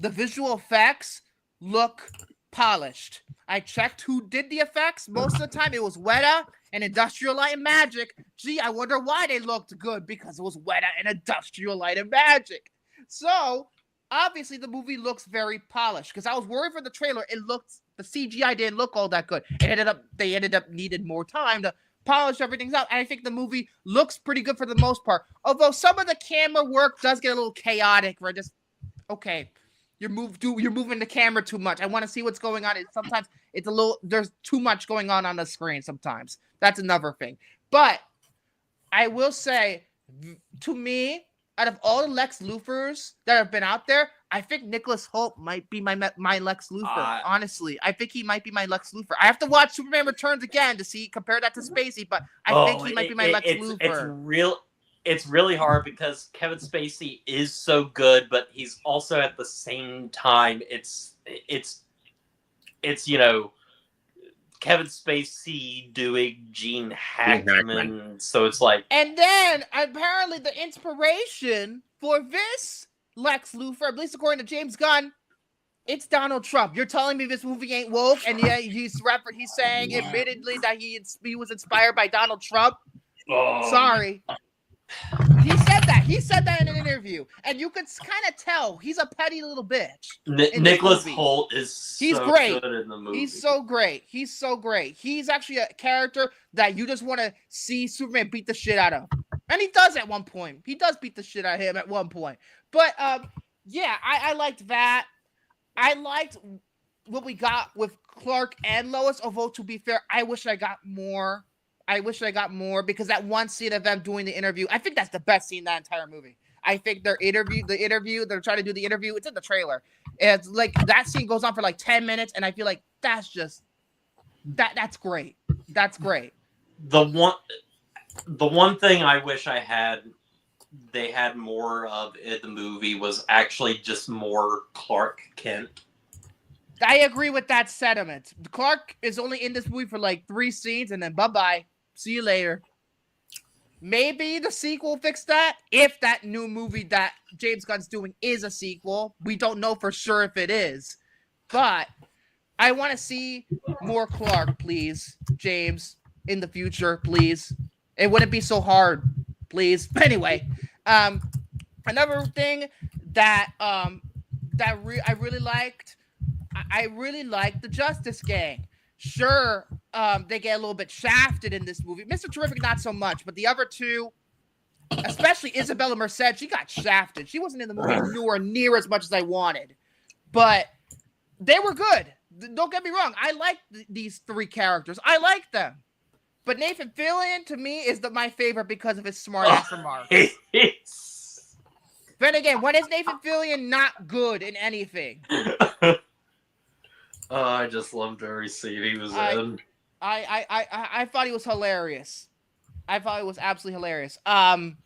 the visual effects look polished. I checked who did the effects. Most of the time, it was Weta and Industrial Light and Magic. Gee, I wonder why they looked good, because it was Weta and Industrial Light and Magic. So, obviously, the movie looks very polished, because I was worried for the trailer. The CGI didn't look all that good. They ended up needing more time to polish everything out. And I think the movie looks pretty good for the most part. Although some of the camera work does get a little chaotic, where you're moving the camera too much. I want to see what's going on. Sometimes there's too much going on the screen sometimes. That's another thing. But I will say, to me, out of all the Lex Luthors that have been out there, I think Nicholas Hoult might be my Lex Luthor. Honestly, I think he might be my Lex Luthor. I have to watch Superman Returns again to compare that to Spacey, but I think he might be my Lex Luthor. It's really hard because Kevin Spacey is so good, but he's also at the same time it's Kevin Spacey doing Gene Hackman, so it's like. And then apparently the inspiration for this Lex Luthor, at least according to James Gunn, It's Donald Trump. You're telling me this movie ain't woke, and yeah, he's saying admittedly that he was inspired by Donald Trump. Sorry. He said that. He said that in an interview, and you could kind of tell he's a petty little bitch. Nicholas Hoult is he's so great. good in the movie. He's so great. He's so great. He's actually a character that you just want to see Superman beat the shit out of, and he does at one point. He does beat the shit out of him at one point. But yeah, I liked that. I liked what we got with Clark and Lois. Although to be fair, I wish I got more. Because that one scene of them doing the interview, I think that's the best scene in that entire movie. I think they're trying to do the interview. It's in the trailer. It's like that scene goes on for like 10 minutes, and I feel like that's just that's great. That's great. The one thing I wish they had more of in the movie was actually just more Clark Kent. I agree with that sentiment. Clark is only in this movie for like 3 scenes, and then bye-bye. See you later. Maybe the sequel fix that. If that new movie that James Gunn's doing is a sequel. We don't know for sure if it is. But I want to see more Clark, please, James, in the future, please. It wouldn't be so hard, please. But anyway, another thing that I really liked, I really liked the Justice Gang. Sure, they get a little bit shafted in this movie. Mr. Terrific, not so much, but the other two, especially Isabella Merced, she got shafted. She wasn't in the movie nowhere near as much as I wanted, but they were good. Don't get me wrong. I like these 3 characters. I like them, but Nathan Fillion to me is my favorite because of his smart ass remarks. Then again, when is Nathan Fillion not good in anything? Oh, I just loved every scene he was in. I thought he was hilarious. I thought it was absolutely hilarious. And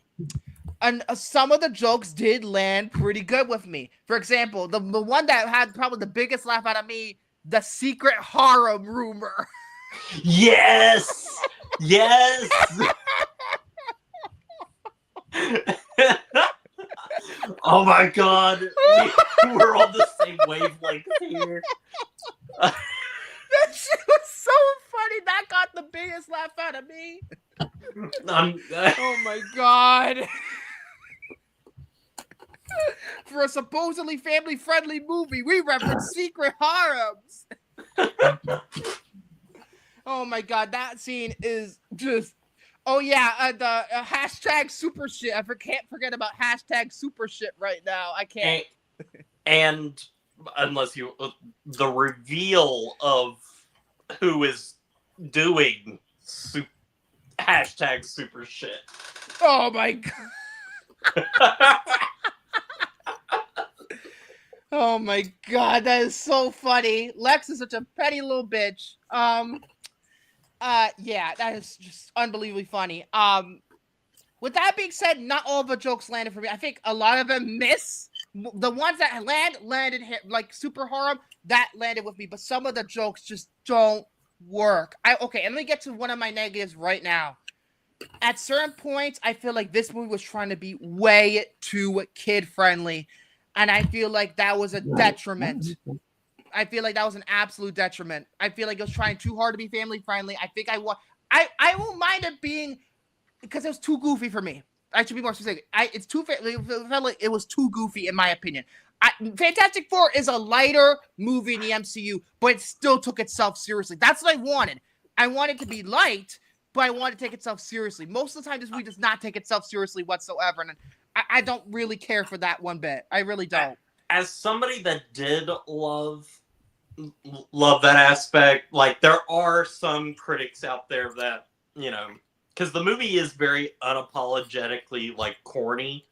some of the jokes did land pretty good with me. For example, the one that had probably the biggest laugh out of me, the secret harem rumor. Yes! Yes! Oh my god. We're on the same wavelength here. That shit was so funny. That got the biggest laugh out of me. Oh my god. For a supposedly family-friendly movie, we reference secret harems. Oh my god, that scene is just... Oh yeah, the hashtag super shit. I can't forget about hashtag super shit right now. I can't. And unless you... The reveal of who is doing hashtag super shit. Oh my god. Oh my god, that is so funny. Lex is such a petty little bitch. Yeah, that is just unbelievably funny. With that being said, not all the jokes landed for me. I think a lot of them miss. The ones that landed like super harem, that landed with me, but some of the jokes just don't work. Okay, and let me get to one of my negatives right now. At certain points, I feel like this movie was trying to be way too kid-friendly, and I feel like that was a detriment. I feel like that was an absolute detriment. I feel like it was trying too hard to be family-friendly. I think I won't mind it being, because it was too goofy for me. I should be more specific. It was too goofy, in my opinion. Fantastic Four is a lighter movie in the MCU, but it still took itself seriously. That's what I wanted. I wanted to be light, but I wanted to take itself seriously. Most of the time, this movie does not take itself seriously whatsoever, and I don't really care for that one bit. I really don't. As somebody that did love that aspect, like, there are some critics out there that, you know, because the movie is very unapologetically, like, corny.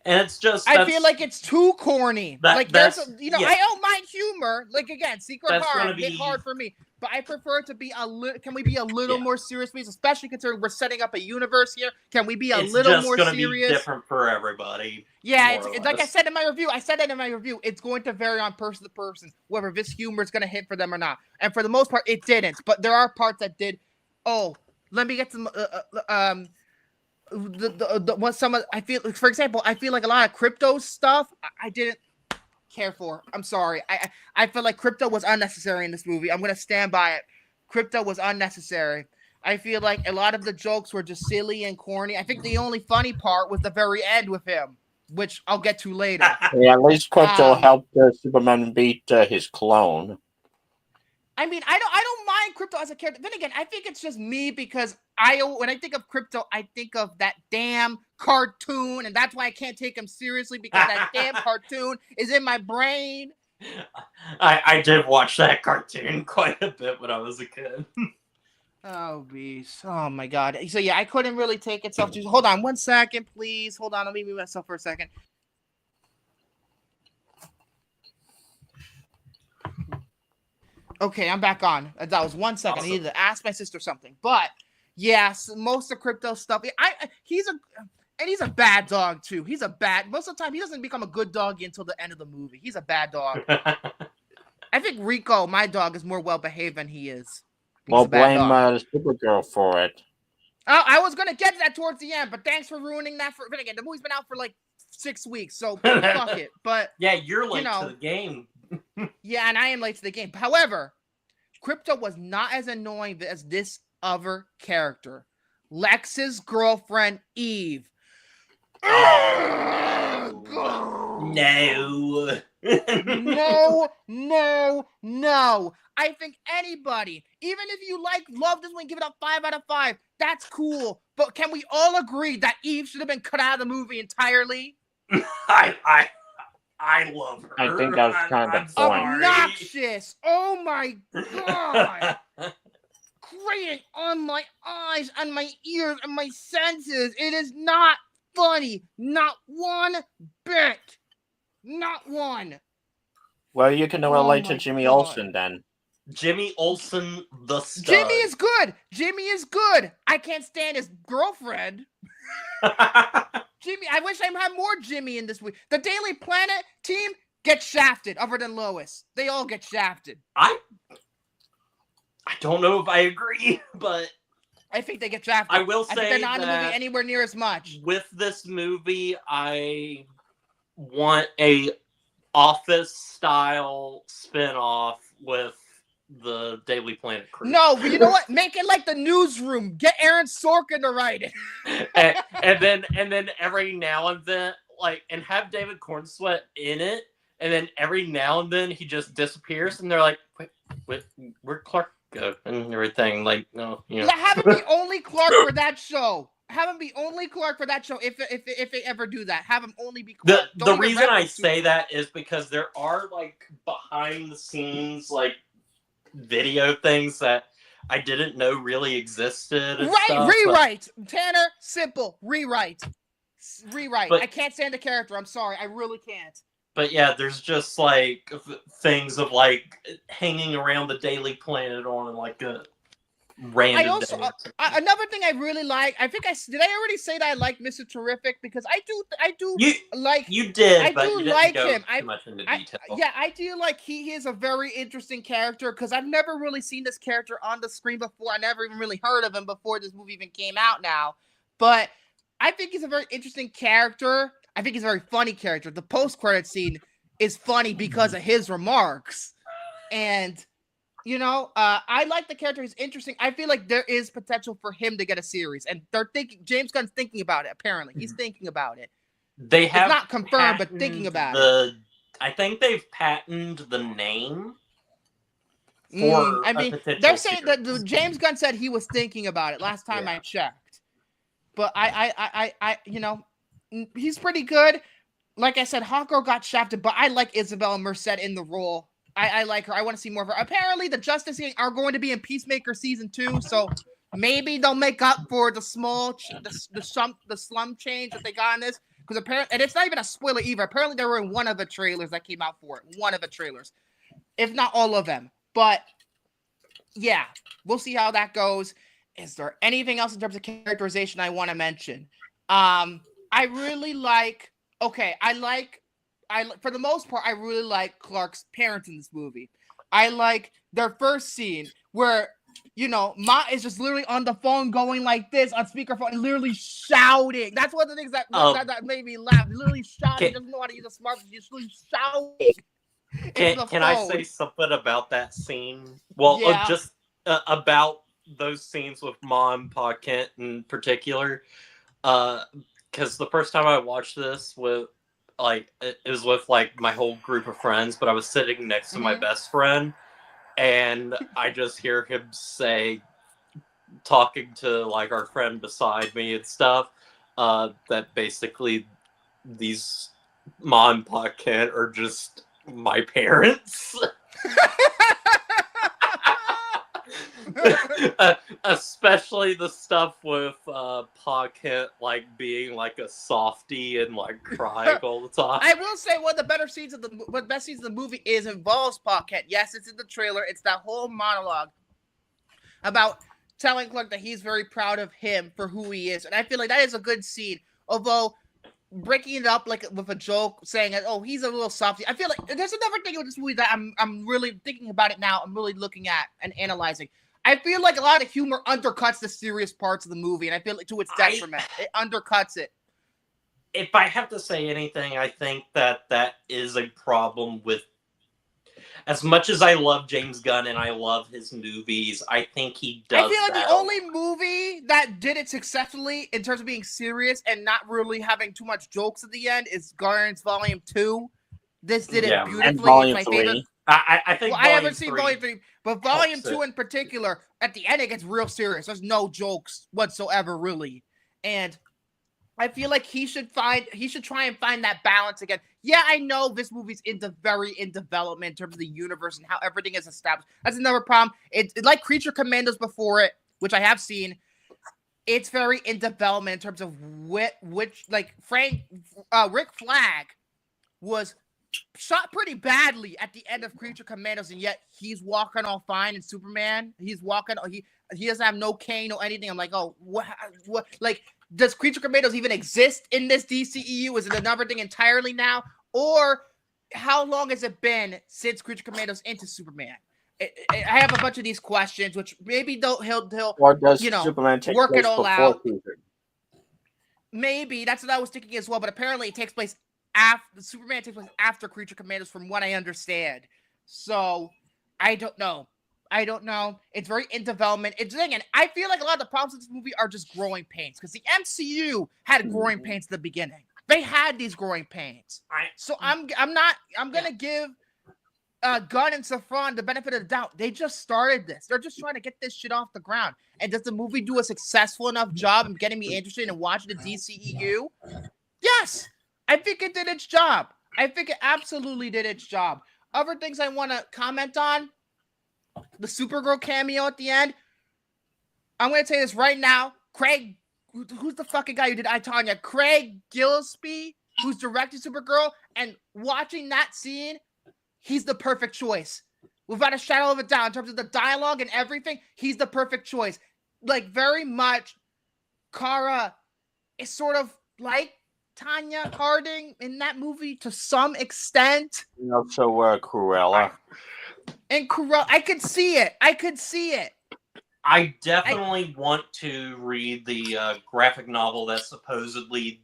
And it's just... I feel like it's too corny. I don't mind humor. Like, again, Secret Hard hit hard for me. But I prefer it to be can we be a little more serious, please? Especially considering we're setting up a universe here. Can we be a little more serious? It's just going to be different for everybody. Yeah, it's like I said in my review. It's going to vary on person to person, whether this humor is going to hit for them or not. And for the most part, it didn't. But there are parts that did. Oh, let me get some... I feel, for example, I feel like a lot of crypto stuff, I didn't care for. I'm sorry. I feel like Crypto was unnecessary in this movie. I'm gonna stand by it. Crypto was unnecessary. I feel like a lot of the jokes were just silly and corny. I think the only funny part was the very end with him, which I'll get to later. Yeah, at least Crypto helped Superman beat his clone. I mean, I don't mind Crypto as a character. Then again, I think it's just me because when I think of Crypto, I think of that damn cartoon, and that's why I can't take him seriously because that damn cartoon is in my brain. I did watch that cartoon quite a bit when I was a kid. Oh, beast. Oh, my God. So, yeah, I couldn't really take it self. Hold on 1 second, please. Hold on. Let me mute myself for a second. Okay, I'm back on. That was 1 second. Awesome. I needed to ask my sister something. But, yes, most of Crypto stuff. He's a bad dog, too. Most of the time, he doesn't become a good dog until the end of the movie. He's a bad dog. I think Rico, my dog, is more well-behaved than he is. Well, blame Supergirl for it. Oh, I was going to get to that towards the end, but thanks for ruining that. But again, the movie's been out for like 6 weeks, so fuck it. But yeah, you're late to the game. Yeah, and I am late to the game. However, Crypto was not as annoying as this other character. Lex's girlfriend, Eve. No. No. I think anybody, even if you love this one, give it a 5 out of 5. That's cool. But can we all agree that Eve should have been cut out of the movie entirely? I love her. I think that was kind of the point. Obnoxious. Oh my God. Grating on my eyes, on my ears, and my senses. It is not funny. Not one bit. Not one. Well, you can relate to Jimmy Olsen then. Jimmy Olsen, the stud. Jimmy is good. I can't stand his girlfriend. Jimmy, I wish I had more Jimmy in this week. The Daily Planet team gets shafted, other than Lois. They all get shafted. I don't know if I agree, but I think they get shafted. I will say I think they're not in the movie anywhere near as much. With this movie, I want a Office-style spin-off with the Daily Planet crew. No, but you know what? Make it like the Newsroom. Get Aaron Sorkin to write it. and then every now and then, and have David Cornsweet in it, and then every now and then he just disappears, and they're like, wait, where'd Clark go? And everything, no, Have him be only Clark for that show. Have him be only Clark for that show if they ever do that. Have him only be Clark. The reason I say that is because there are behind the scenes video things that I didn't know really existed. Rewrite. Tanner, simple. Rewrite. But, I can't stand the character. I'm sorry. I really can't. But yeah, there's just things of hanging around the Daily Planet on a random. I also another thing I really like. I think did I already say that I like Mr. Terrific because I do like you did. I but do you didn't like go him. Too much into detail. I do like he is a very interesting character because I've never really seen this character on the screen before. I never even really heard of him before this movie even came out now. But I think he's a very interesting character. I think he's a very funny character. The post-credit scene is funny because of his remarks. And I like the character. He's interesting. I feel like there is potential for him to get a series, and they're thinking. James Gunn's thinking about it. Apparently, he's thinking about it. They have it's not confirmed, but thinking about it. I think they've patented the name. They're saying that James Gunn said he was thinking about it last time I checked. But I he's pretty good. Like I said, Hawkgirl got shafted, but I like Isabella Merced in the role. I like her. I want to see more of her. Apparently, the Justice League are going to be in Peacemaker season 2, so maybe they'll make up for the slum change that they got in this. Because apparently, and it's not even a spoiler either. Apparently, they were in one of the trailers that came out for it. One of the trailers, if not all of them. But yeah, we'll see how that goes. Is there anything else in terms of characterization I want to mention? I really like. Okay, for the most part, I really like Clark's parents in this movie. I like their first scene where Ma is just literally on the phone going like this on speakerphone and literally shouting. That's one of the things that made me laugh. Literally shouting. He doesn't know how to use a smartphone. He's literally shouting. Can I say something about that scene? Well, just about those scenes with Ma and Pa Kent in particular. Because the first time I watched this with it was with my whole group of friends, but I was sitting next to my best friend, and I just hear him say, talking to our friend beside me and stuff, that basically these Ma and Pa Kent are just my parents. Especially the stuff with Pa Kent being a softie and crying all the time. I will say one of the best scenes of the movie involves Pa Kent. Yes, it's in the trailer. It's that whole monologue about telling Clark that he's very proud of him for who he is, and I feel like that is a good scene. Although breaking it up with a joke, saying, "Oh, he's a little softie," I feel like there's another thing with this movie that I'm really thinking about it now. I'm really looking at and analyzing. I feel like a lot of humor undercuts the serious parts of the movie, and I feel like to its detriment. It undercuts it. If I have to say anything, I think that is a problem with. As much as I love James Gunn and I love his movies, I think he does. I feel like the only movie that did it successfully in terms of being serious and not really having too much jokes at the end is Guardians Volume 2. This did it beautifully. And Volume it's my 3. favorite. I think I haven't seen Volume 3, but Volume 2 in particular, at the end it gets real serious. There's no jokes whatsoever, really. And I feel like he should try and find that balance again. Yeah, I know this movie's in development in terms of the universe and how everything is established. That's another problem. It's like Creature Commandos before it, which I have seen. It's very in development in terms of which Rick Flag was shot pretty badly at the end of Creature Commandos, and yet he's walking all fine in Superman. He's walking. He doesn't have no cane or anything. I'm like, oh, what? Does Creature Commandos even exist in this DCEU? Is it another thing entirely now? Or how long has it been since Creature Commandos into Superman? I have a bunch of these questions, which maybe he'll or does Superman take work place it all before out. Creature? Maybe that's what I was thinking as well, but apparently it takes place after Superman takes place after Creature Commandos, from what I understand. So I don't know. It's very in development. And I feel like a lot of the problems with this movie are just growing pains, because the MCU had growing pains at the beginning. They had these growing pains. So I'm gonna give Gunn and Safran the benefit of the doubt. They just started this. They're just trying to get this shit off the ground. And does the movie do a successful enough job in getting me interested in watching the DCEU? Yes, I think it did its job. I think it absolutely did its job. Other things I want to comment on. The Supergirl cameo at the end. I'm going to say this right now. Craig, who's the fucking guy who did I, Tonya? Craig Gillespie, who's directed Supergirl, and watching that scene, he's the perfect choice. Without a shadow of a doubt, in terms of the dialogue and everything, he's the perfect choice. Very much, Kara is sort of like Tanya Harding in that movie to some extent. So Cruella. And Cruella, I could see it. I definitely want to read the graphic novel that supposedly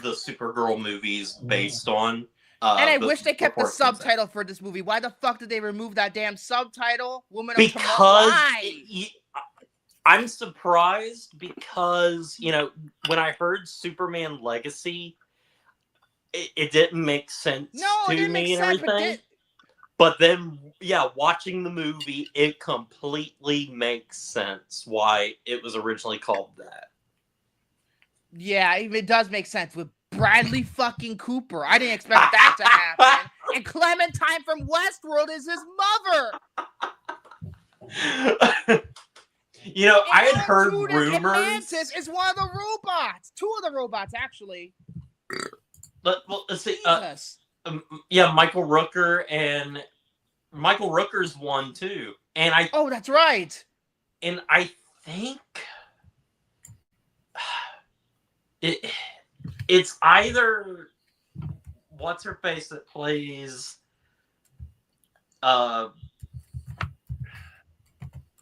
the Supergirl movie's based on. And I wish they kept the subtitle for this movie. Why the fuck did they remove that damn subtitle? Woman of Tomorrow. Why? I'm surprised because, when I heard Superman Legacy, it didn't make sense to me and everything. But then, watching the movie, it completely makes sense why it was originally called that. Yeah, it does make sense with Bradley fucking Cooper. I didn't expect that to happen. And Clementine from Westworld is his mother. I had heard rumors. Atlantis is one of the robots. Two of the robots, actually. Let's see. Michael Rooker's one too, and oh, that's right. And I think it's either what's her face that plays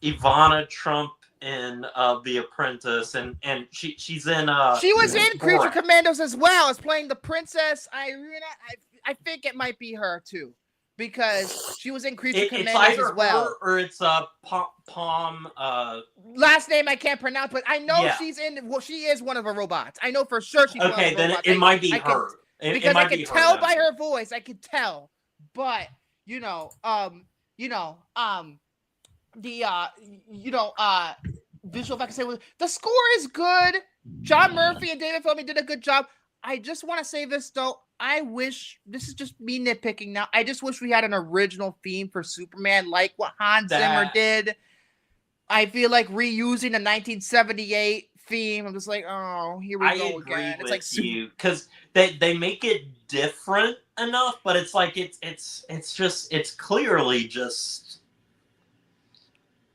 Ivana Trump in The Apprentice, and she's in she was in Creature Borat. Commandos as well as playing the princess Irina. I think it might be her too, because she was in Creature It's Commandos either as well. her or it's Palm. Last name I can't pronounce, but I know Yeah. she's in. Well, she is one of the robots. I know for sure she's one of Okay, the then robots. it might be I her. Because I can tell by her voice. I can tell, but visual effects. The score is good. John Murphy and David Filoni did a good job. I just want to say this though. I wish, this is just me nitpicking now, I just wish we had an original theme for Superman like what Hans Zimmer did. I feel like reusing the 1978 theme. I'm just like, oh, here we go again. It's like you because they make it different enough, but it's like it's clearly just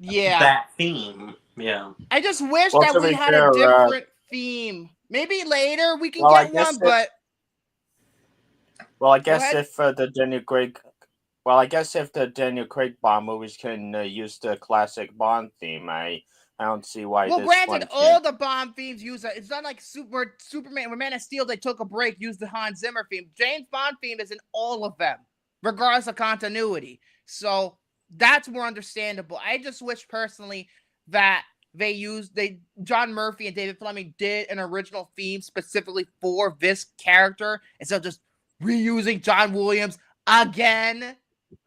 that theme. Yeah. I just wish that we had a different theme. Maybe later we can get one, but I guess if the Daniel Craig Bond movies can use the classic Bond theme, I don't see why. Well, granted, all the Bond themes use it. It's not like Superman, when Man of Steel, they took a break, used the Hans Zimmer theme. James Bond theme is in all of them, regardless of continuity. So that's more understandable. I just wish personally that John Murphy and David Filoni did an original theme specifically for this character instead of just reusing John Williams again.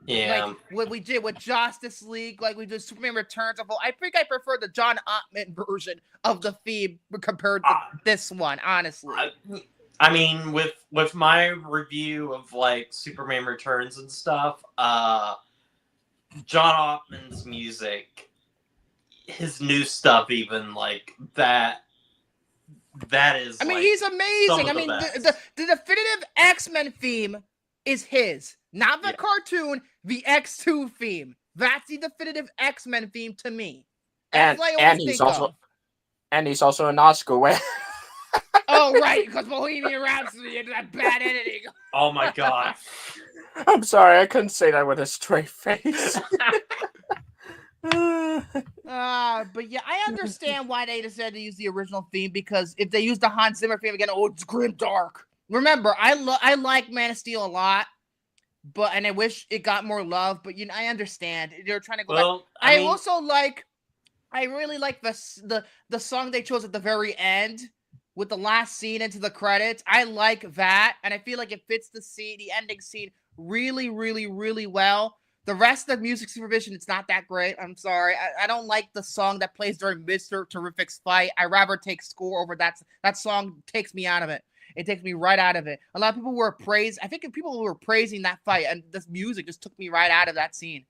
Yeah. Like what we did with Justice League, like we did Superman Returns. I think I prefer the John Ottman version of the theme compared to this one, honestly. I mean, with my review of like Superman Returns and stuff, John Ottman's music, his new stuff, even like that is. I mean, he's amazing. I mean, the definitive X-Men theme is his, not the cartoon, the X2 theme. That's the definitive X-Men theme to me. And he's also an Oscar winner. Oh, right, because Bohemian Rhapsody and that bad editing. Oh my god. I'm sorry, I couldn't say that with a straight face. But yeah, I understand why they decided to use the original theme, because if they use the Hans Zimmer theme again, it's grim dark. Remember, I like Man of Steel a lot, and I wish it got more love. But I understand they're trying to go back. I really like the song they chose at the very end with the last scene into the credits. I like that, and I feel like it fits the ending scene really, really, really well. The rest of the music supervision, it's not that great. I'm sorry. I don't like the song that plays during Mr. Terrific's fight. I rather take score over that. That song takes me out of it. It takes me right out of it. A lot of people were people were praising that fight, and this music just took me right out of that scene.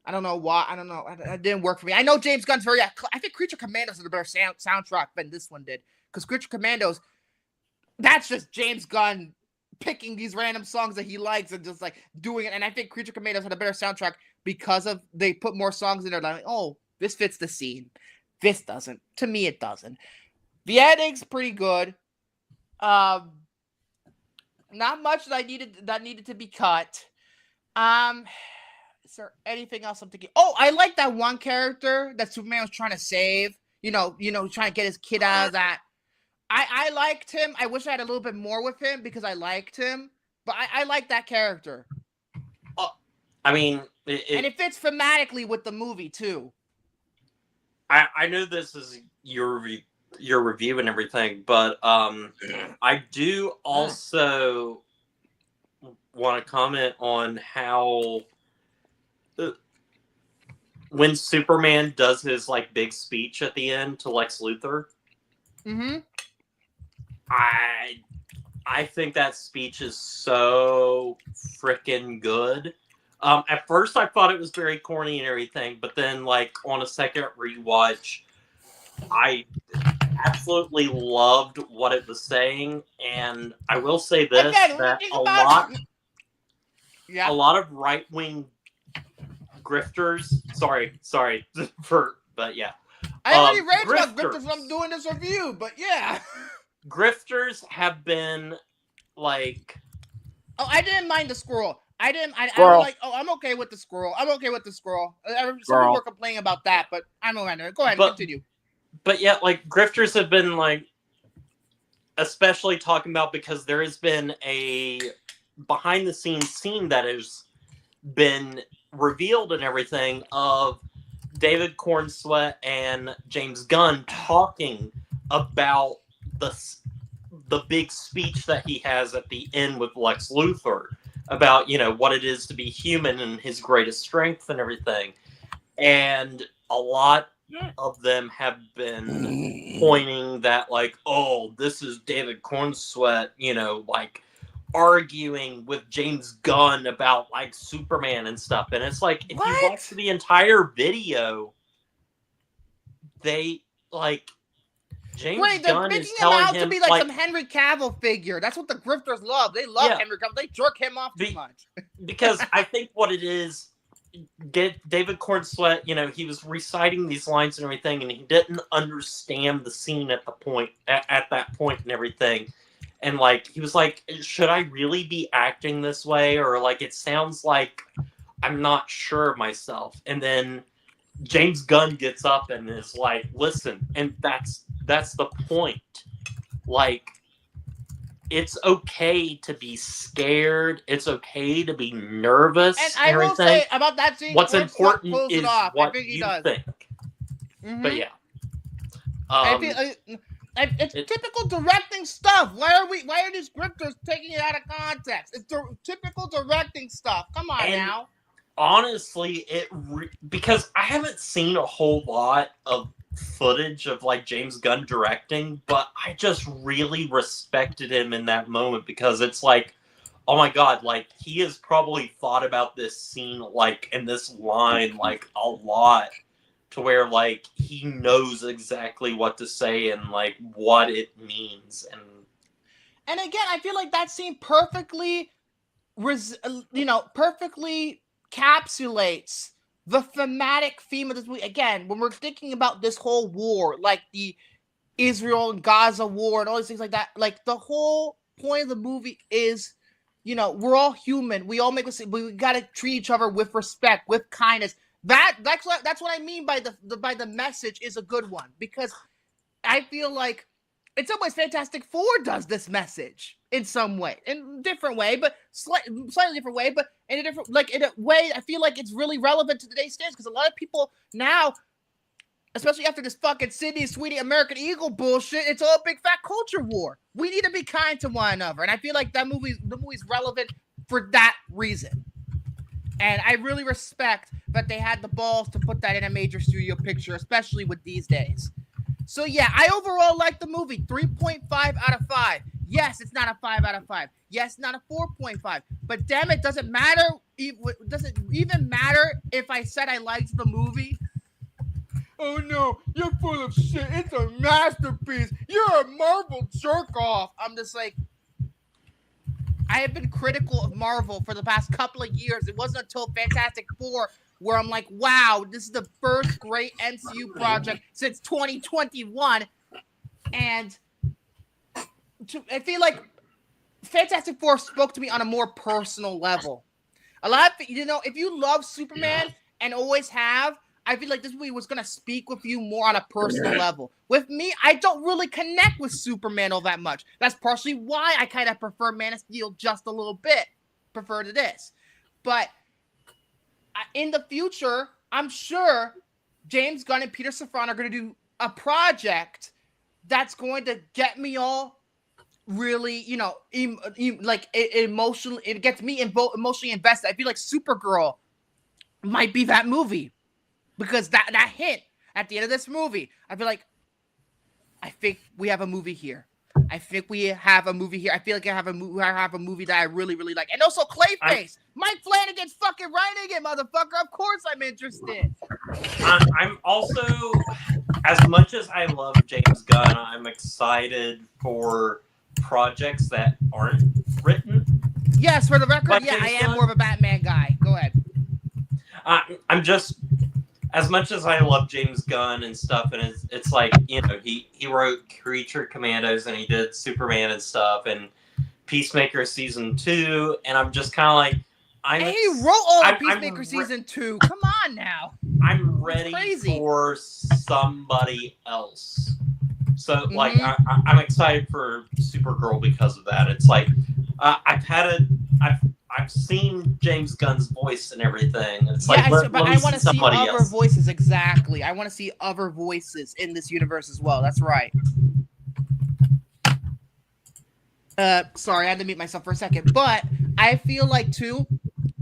I don't know why. I don't know. It didn't work for me. I know James Gunn's I think Creature Commandos is a better soundtrack than this one did. Because Creature Commandos, that's just James Gunn picking these random songs that he likes and just like doing it. And I think Creature Commandos had a better soundtrack because they put more songs in there. Like, oh, this fits the scene. This doesn't. To me, it doesn't. The ending's pretty good. Not much that needed to be cut. Is there anything else I'm thinking? Oh, I like that one character that Superman was trying to save. Trying to get his kid out of that. I liked him. I wish I had a little bit more with him because I liked him. But I like that character. I mean, and it fits thematically with the movie too. I know this is your review and everything, but I do also want to comment on how when Superman does his like big speech at the end to Lex Luthor. Mm-hmm. I think that speech is so freaking good. At first I thought it was very corny and everything, but then like on a second rewatch, I absolutely loved what it was saying. And I will say this, that a lot of right-wing grifters, sorry but yeah. I already raged about grifters when I'm doing this review, but yeah. Grifters have been like... Oh, I didn't mind the squirrel. I didn't. I was Squirrel. like, oh, I'm okay with the squirrel. I'm okay with the squirrel. Some people Squirrel. were complaining about that, but I'm okay. Go ahead, But- continue. But yeah, like grifters have been like, especially talking about, because there has been a behind the scenes scene that has been revealed and everything of David Cornsweet and James Gunn talking about the big speech that he has at the end with Lex Luthor about, you know, what it is to be human and his greatest strength and everything. And a lot of them have been pointing that, like, oh, this is David Cornsweet, you know, like arguing with James Gunn about like Superman and stuff. And it's like, if you watch the entire video, they like James they're Gunn making is him telling out him to be like some Henry Cavill figure. That's what the grifters love. They love Henry Cavill. They jerk him off too much. Because I think what it is, David Cornsweet, you know, he was reciting these lines and everything, and he didn't understand the scene at the point at that point and everything. And like he was like, should I really be acting this way? Or like it sounds like I'm not sure of myself. And then James Gunn gets up and is like, listen, and that's the point. Like, it's okay to be scared. It's okay to be nervous. And I will say about that scene, what's important is what you think. Mm-hmm. But yeah, it's typical directing stuff. Why are these grifters taking it out of context? It's typical directing stuff. Come on now. Honestly, because I haven't seen a whole lot of footage of like James Gunn directing, but I just really respected him in that moment, because it's like, oh my god, like he has probably thought about this scene like in this line like a lot, to where like he knows exactly what to say and like what it means. And again, I feel like that scene perfectly perfectly encapsulates the thematic theme of this movie. Again, when we're thinking about this whole war, like the Israel and Gaza war and all these things like that, like the whole point of the movie is, you know, we're all human. We all make mistakes, but we got to treat each other with respect, with kindness. That's what I mean by the message is a good one, because I feel like in some ways Fantastic Four does this message in some way, in a different way, but slightly different way, but in a way I feel like it's really relevant to today's standards, because a lot of people now, especially after this fucking Sydney Sweeney American Eagle bullshit, it's all a big fat culture war. We need to be kind to one another, and I feel like the movie's relevant for that reason. And I really respect that they had the balls to put that in a major studio picture, especially with these days. So yeah, I overall like the movie. 3.5 out of 5. Yes, it's not a 5 out of 5. Yes, not a 4.5. But damn it, does it matter? Does it even matter if I said I liked the movie? Oh no, you're full of shit. It's a masterpiece. You're a Marvel jerk off. I'm just like, I have been critical of Marvel for the past couple of years. It wasn't until Fantastic Four where I'm like, wow, this is the first great MCU project since 2021. And I feel like Fantastic Four spoke to me on a more personal level. A lot of, if you love Superman and always have, I feel like this movie was going to speak with you more on a personal level. With me, I don't really connect with Superman all that much. That's partially why I kind of prefer Man of Steel just a little bit. Prefer to this. But in the future, I'm sure James Gunn and Peter Safran are going to do a project that's going to get me all really, emotional. It gets me emotionally invested. I feel like Supergirl might be that movie. Because that hint at the end of this movie, I feel like, I think we have a movie here. I think we have a movie here. I feel like I have a movie that I really, really like. And also Clayface. Mike Flanagan's fucking writing it, motherfucker. Of course I'm interested. I'm also, as much as I love James Gunn, I'm excited for projects that aren't written. Yes, for the record, I am more of a Batman guy. Go ahead. I'm just... As much as I love James Gunn and stuff, and it's like, he wrote Creature Commandos and he did Superman and stuff, and Peacemaker season 2, and I'm just kind of like, And he wrote all of Peacemaker season 2. Come on now. I'm ready for somebody else. So like I'm excited for Supergirl because of that. It's like I've seen James Gunn's voice and everything. It's like but I want to see other voices. Exactly. I want to see other voices in this universe as well. That's right. Sorry, I had to mute myself for a second. But I feel like too,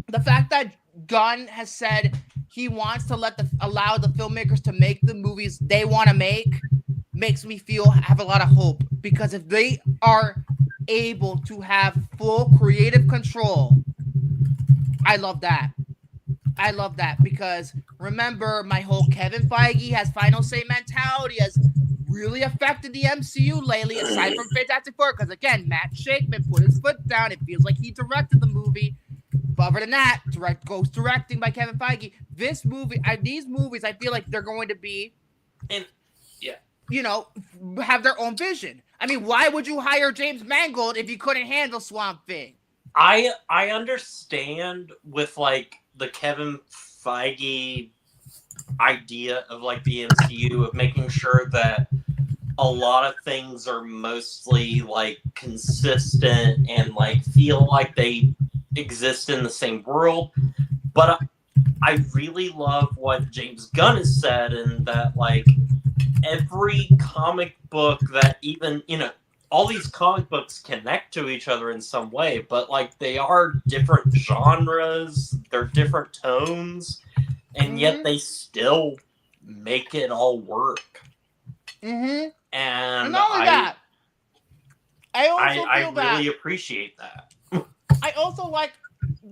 the fact that Gunn has said he wants to allow the filmmakers to make the movies they want to make makes me have a lot of hope, because if they are able to have full creative control, I love that. I love that, because remember, my whole Kevin Feige has final say mentality has really affected the MCU lately, aside from Fantastic Four, because again, Matt Shackman put his foot down. It feels like he directed the movie. But other than that, ghost directing by Kevin Feige. These movies, I feel like they're going to be, have their own vision. I mean, why would you hire James Mangold if you couldn't handle Swamp Thing? I understand with like the Kevin Feige idea of like the MCU of making sure that a lot of things are mostly like consistent and like feel like they exist in the same world, but I really love what James Gunn has said, and that like every comic book that even all these comic books connect to each other in some way, but like they are different genres, they're different tones, and yet they still make it all work. And not only that, I really appreciate that. I also like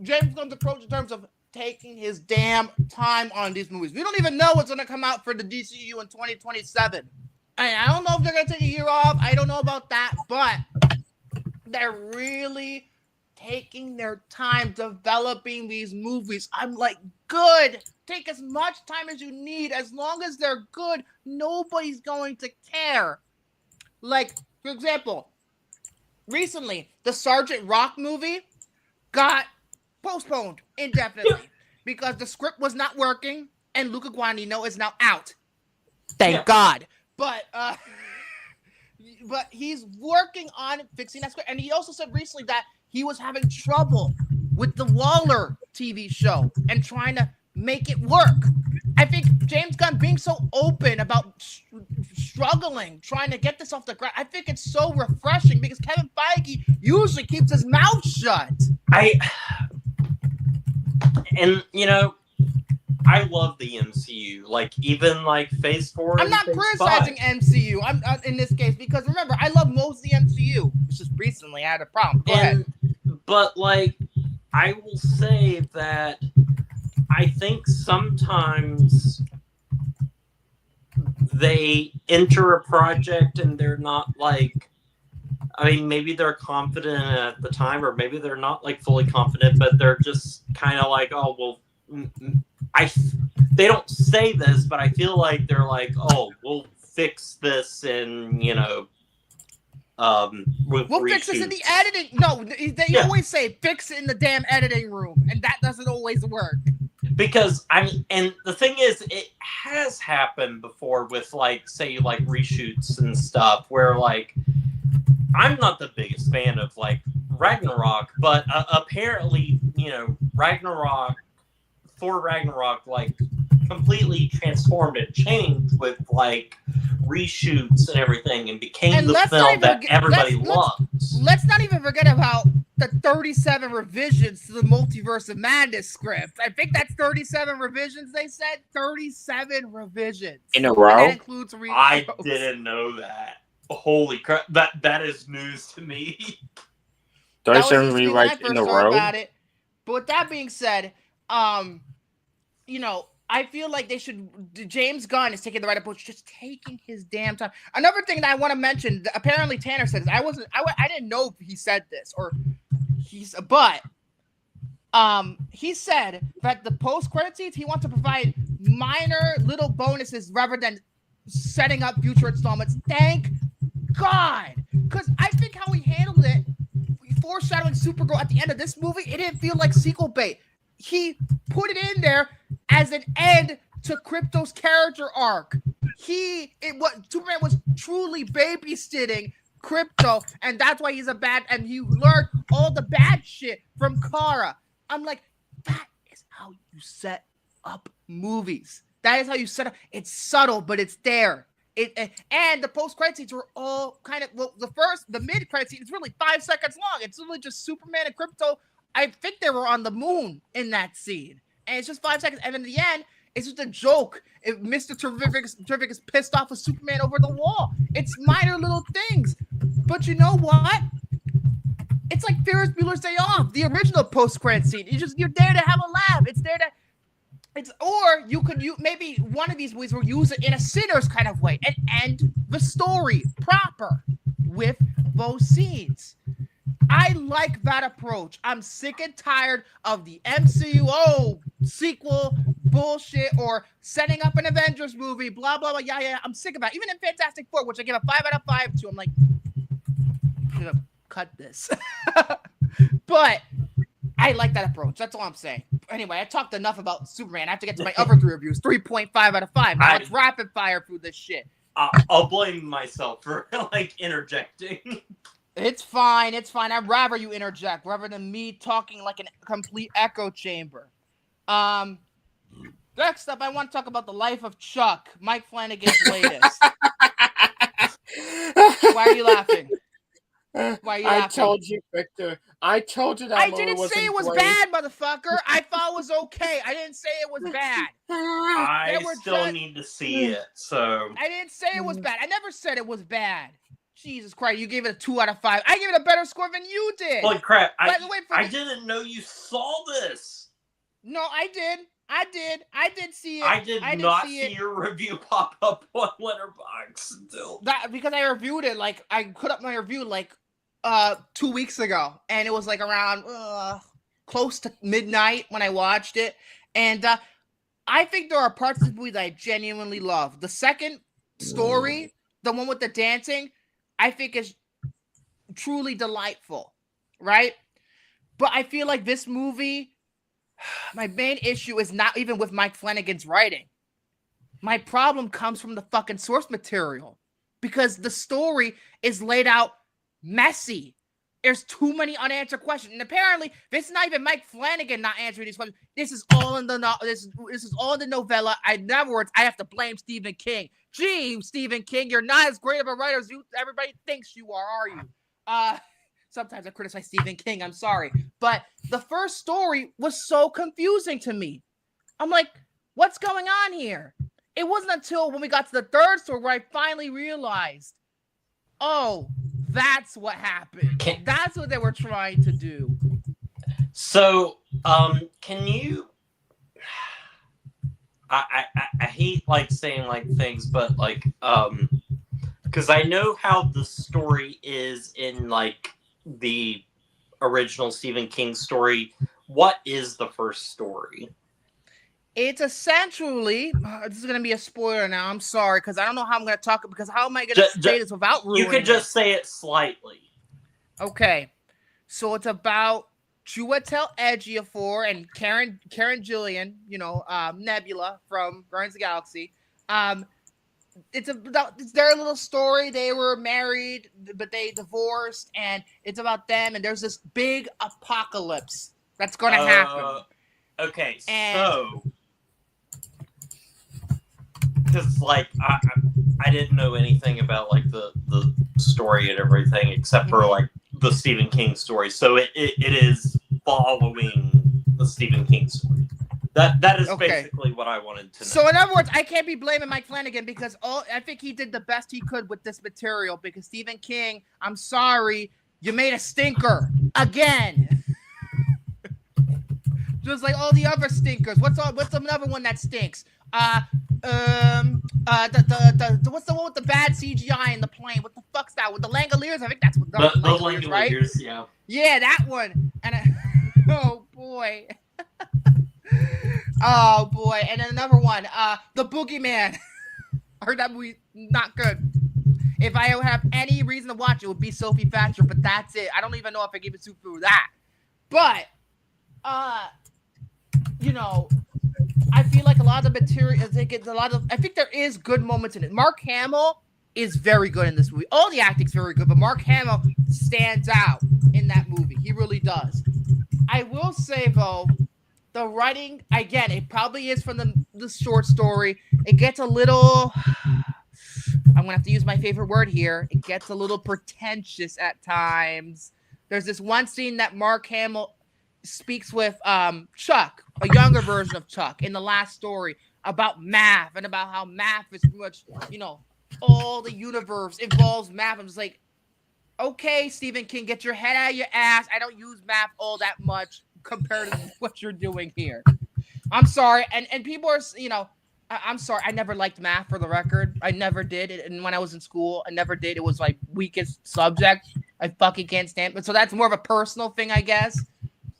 James Gunn's approach in terms of taking his damn time on these movies. We don't even know what's going to come out for the DCU in 2027. I don't know if they're going to take a year off. I don't know about that, but they're really taking their time developing these movies. I'm like, good. Take as much time as you need. As long as they're good, nobody's going to care. Like, for example, recently, the Sergeant Rock movie got postponed indefinitely because the script was not working and Luca Guadagnino is now out. Thank God. But he's working on fixing that script. And he also said recently that he was having trouble with the Waller TV show and trying to make it work. I think James Gunn being so open about struggling, trying to get this off the ground, I think it's so refreshing, because Kevin Feige usually keeps his mouth shut. I love the MCU. Like, even like Phase 4. I'm not criticizing MCU. I'm in this case, because remember, I love most of the MCU. It's just recently I had a problem. Go ahead. But like, I will say that I think sometimes they enter a project and they're not like, I mean, maybe they're confident at the time, or maybe they're not like fully confident, but they're just kind of like, oh, well, they don't say this, but I feel like they're like, oh, we'll fix this in, we'll fix this in the editing. No, they always say fix it in the damn editing room, and that doesn't always work. Because and the thing is, it has happened before with like, say, like reshoots and stuff, where like, I'm not the biggest fan of like Ragnarok, but apparently, Thor Ragnarok like completely transformed and changed with like reshoots and everything, and became the film that everybody loves. Let's not even forget about the 37 revisions to the Multiverse of Madness script. I think that's 37 revisions. They said 37 revisions in a row. That includes I didn't know that. Holy crap! That is news to me. 37 rewrites in a row. About it. But with that being said, I feel like James Gunn is taking the right approach, just taking his damn time. Another thing that I want to mention, apparently Tanner said this. I didn't know if he said this but he said that the post-credit scenes, he wants to provide minor little bonuses rather than setting up future installments. Thank God, because I think how he handled it, foreshadowing Supergirl at the end of this movie, it didn't feel like sequel bait. He put it in there as an end to Krypto's character arc. Superman was truly babysitting Krypto, and that's why he's a bad, and he learned all the bad shit from Kara. I'm like, that is how you set up movies. That is how you set up. It's subtle, but it's there. And the post-credit scenes were all kind of, well, the mid-credit scene is really 5 seconds long. It's really just Superman and Krypto. I think they were on the moon in that scene. And it's just 5 seconds. And in the end, it's just a joke. If Mr. Terrific is pissed off with Superman over the wall. It's minor little things. But you know what? It's like Ferris Bueller's Day Off, the original post-credit scene. You're there to have a laugh. It's there to... Or you could maybe one of these movies will use it in a Sinners kind of way and end the story proper with those scenes. I like that approach. I'm sick and tired of the MCU sequel bullshit or setting up an Avengers movie, blah blah blah. Yeah. I'm sick of that. Even in Fantastic Four, which I give a 5 out of 5 to, I'm like, I'm gonna cut this. But I like that approach. That's all I'm saying. Anyway, I talked enough about Superman. I have to get to my other 3 reviews. 3.5 out of 5. Now let's rapid fire through this shit. I'll blame myself for interjecting. It's fine. I'd rather you interject rather than me talking like a complete echo chamber. Next up, I want to talk about the life of Chuck, Mike Flanagan's latest. Why are you laughing? I told you, Victor. I told you that I didn't say it was bad, motherfucker. I thought it was okay. I didn't say it was bad. I still need to see it, so... I didn't say it was bad. I never said it was bad. Jesus Christ, you gave it a 2 out of 5. I gave it a better score than you did. Holy crap, I didn't know you saw this. No, I did. I did see it. I did not see your review pop up on Letterboxd still. Because I reviewed it, I put up my review 2 weeks ago, and it was around close to midnight when I watched it, and I think there are parts of the movie that I genuinely love. The second story, the one with the dancing, I think is truly delightful, right? But I feel like this movie, my main issue is not even with Mike Flanagan's writing. My problem comes from the fucking source material, because the story is laid out messy. There's too many unanswered questions, and apparently this is not even Mike Flanagan not answering these questions. This is all in the this is all in the novella. In other words, I have to blame Stephen King. Gee, Stephen King, you're not as great of a writer as everybody thinks you are you? Sometimes I criticize Stephen King. I'm sorry, but the first story was so confusing to me. I'm like, what's going on here? It wasn't until when we got to the third story where I finally realized, oh, that's what happened. That's what they were trying to do. So, can you... I hate, saying, things, but, because I know how the story is in, the original Stephen King story. What is the first story? It's essentially, this is going to be a spoiler now. I'm sorry, because I don't know how I'm going to talk, because how am I going to say this without ruining You could just say it slightly. Okay. So it's about Chiwetel Ejiofor and Karen Gillian, Nebula from Guardians of the Galaxy. It's their little story. They were married, but they divorced, and it's about them, and there's this big apocalypse that's going to happen. Okay, so... Because, I didn't know anything about, the story and everything, except for, the Stephen King story. So it is following the Stephen King story. That is basically what I wanted to know. So, in other words, I can't be blaming Mike Flanagan, because I think he did the best he could with this material, because Stephen King, I'm sorry, you made a stinker. Again. Just like all the other stinkers. What's another one that stinks? What's the one with the bad CGI in the plane? What the fuck's that? With the Langoliers? I think that's what the Langoliers, right? Yeah. Yeah, that one. And oh boy. Oh boy. And then another one. The Boogeyman. I heard that movie not good. If I would have any reason to watch it, would be Sophie Thatcher, but that's it. I don't even know if I give it super for that. But, you know, I feel like a lot of the material, I think there is good moments in it. Mark Hamill is very good in this movie. All the acting's very good, but Mark Hamill stands out in that movie. He really does. I will say, though, the writing, again, it probably is from the short story. It gets a little, I'm going to have to use my favorite word here. It gets a little pretentious at times. There's this one scene that Mark Hamill speaks with Chuck, a younger version of Chuck, in the last story about math and about how math is pretty much, you know, all the universe involves math. I'm just like, okay, Stephen King, get your head out of your ass. I don't use math all that much compared to what you're doing here. I'm sorry. And people are, you know, I'm sorry. I never liked math, for the record. I never did. And when I was in school, I never did. It was my weakest subject. I fucking can't stand it. So that's more of a personal thing, I guess.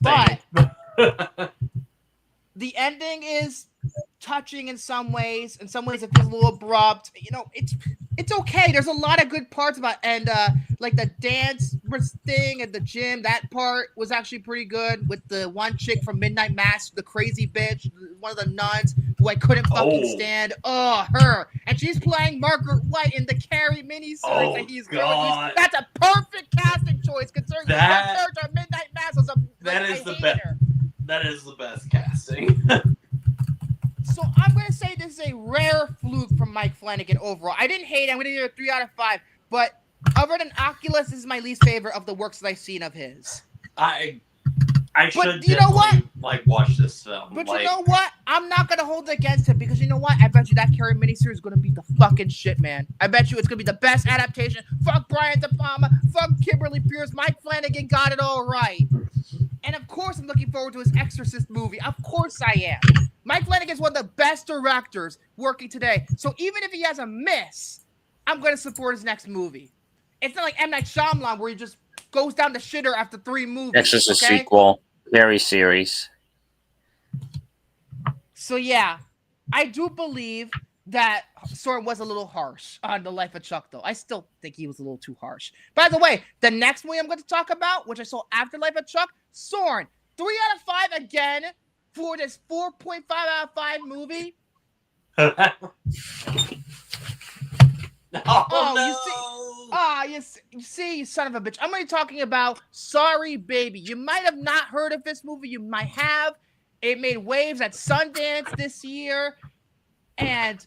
But the ending is touching in some ways. In some ways, it feels a little abrupt. You know, it's okay. There's a lot of good parts about it. And like the dance thing at the gym, that part was actually pretty good with the one chick from Midnight Mass, the crazy bitch, one of the nuns who I couldn't fucking stand. Oh, her. And she's playing Margaret White in the Carrie miniseries that he's doing. That's a perfect casting choice considering the character of Midnight Mass was that is the best. That is the best casting. So I'm going to say this is a rare fluke from Mike Flanagan overall. I didn't hate it. I'm going to give it a 3 out of 5. But other than Oculus, this is my least favorite of the works that I've seen of his. I should definitely watch this film. But you know what? I'm not going to hold it against him because you know what? I bet you that Carrie miniseries is going to be the fucking shit, man. I bet you it's going to be the best adaptation. Fuck Brian De Palma. Fuck Kimberly Pierce. Mike Flanagan got it all right. And of course, I'm looking forward to his Exorcist movie. Of course I am. Mike Flanagan is one of the best directors working today. So even if he has a miss, I'm going to support his next movie. It's not like M. Night Shyamalan where he just goes down the shitter after 3 movies. Exorcist sequel. Very series. So yeah, I do believe that Soren was a little harsh on The Life of Chuck, though. I still think he was a little too harsh. By the way, the next movie I'm going to talk about, which I saw after Life of Chuck, Soren. 3 out of 5 again for this 4.5 out of 5 movie. You see, you son of a bitch. I'm going to be talking about Sorry Baby. You might have not heard of this movie. You might have. It made waves at Sundance this year. And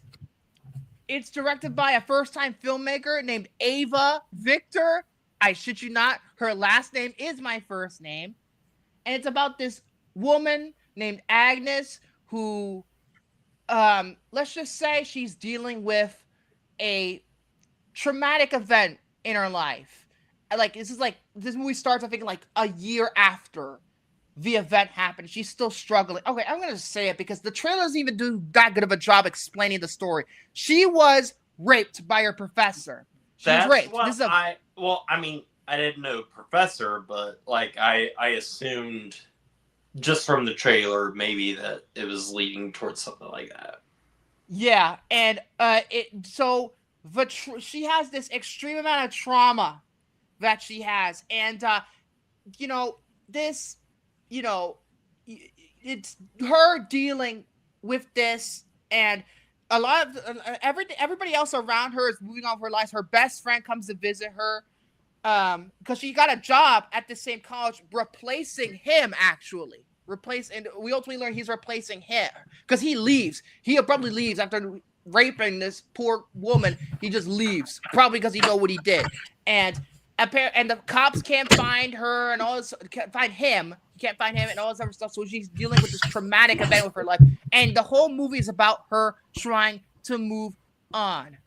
it's directed by a first-time filmmaker named Ava Victor. I shit you not. Her last name is my first name. And it's about this woman named Agnes who, let's just say she's dealing with a traumatic event in her life. This movie starts, I think, like a year after the event happened. She's still struggling. Okay, I'm going to say it because the trailer doesn't even do that good of a job explaining the story. She was raped by her professor. She was raped. I didn't know professor, but like I assumed just from the trailer maybe that it was leading towards something like that. Yeah, and she has this extreme amount of trauma that she has, and it's her dealing with this, and a lot of everybody else around her is moving on with her lives. Her best friend comes to visit her because she got a job at the same college replacing him, actually. And we ultimately learn he's replacing him because he leaves. He abruptly leaves after raping this poor woman. He just leaves, probably because he know what he did. And the cops can't find her and all this, can't find him and all this other stuff. So she's dealing with this traumatic event with her life. And the whole movie is about her trying to move on.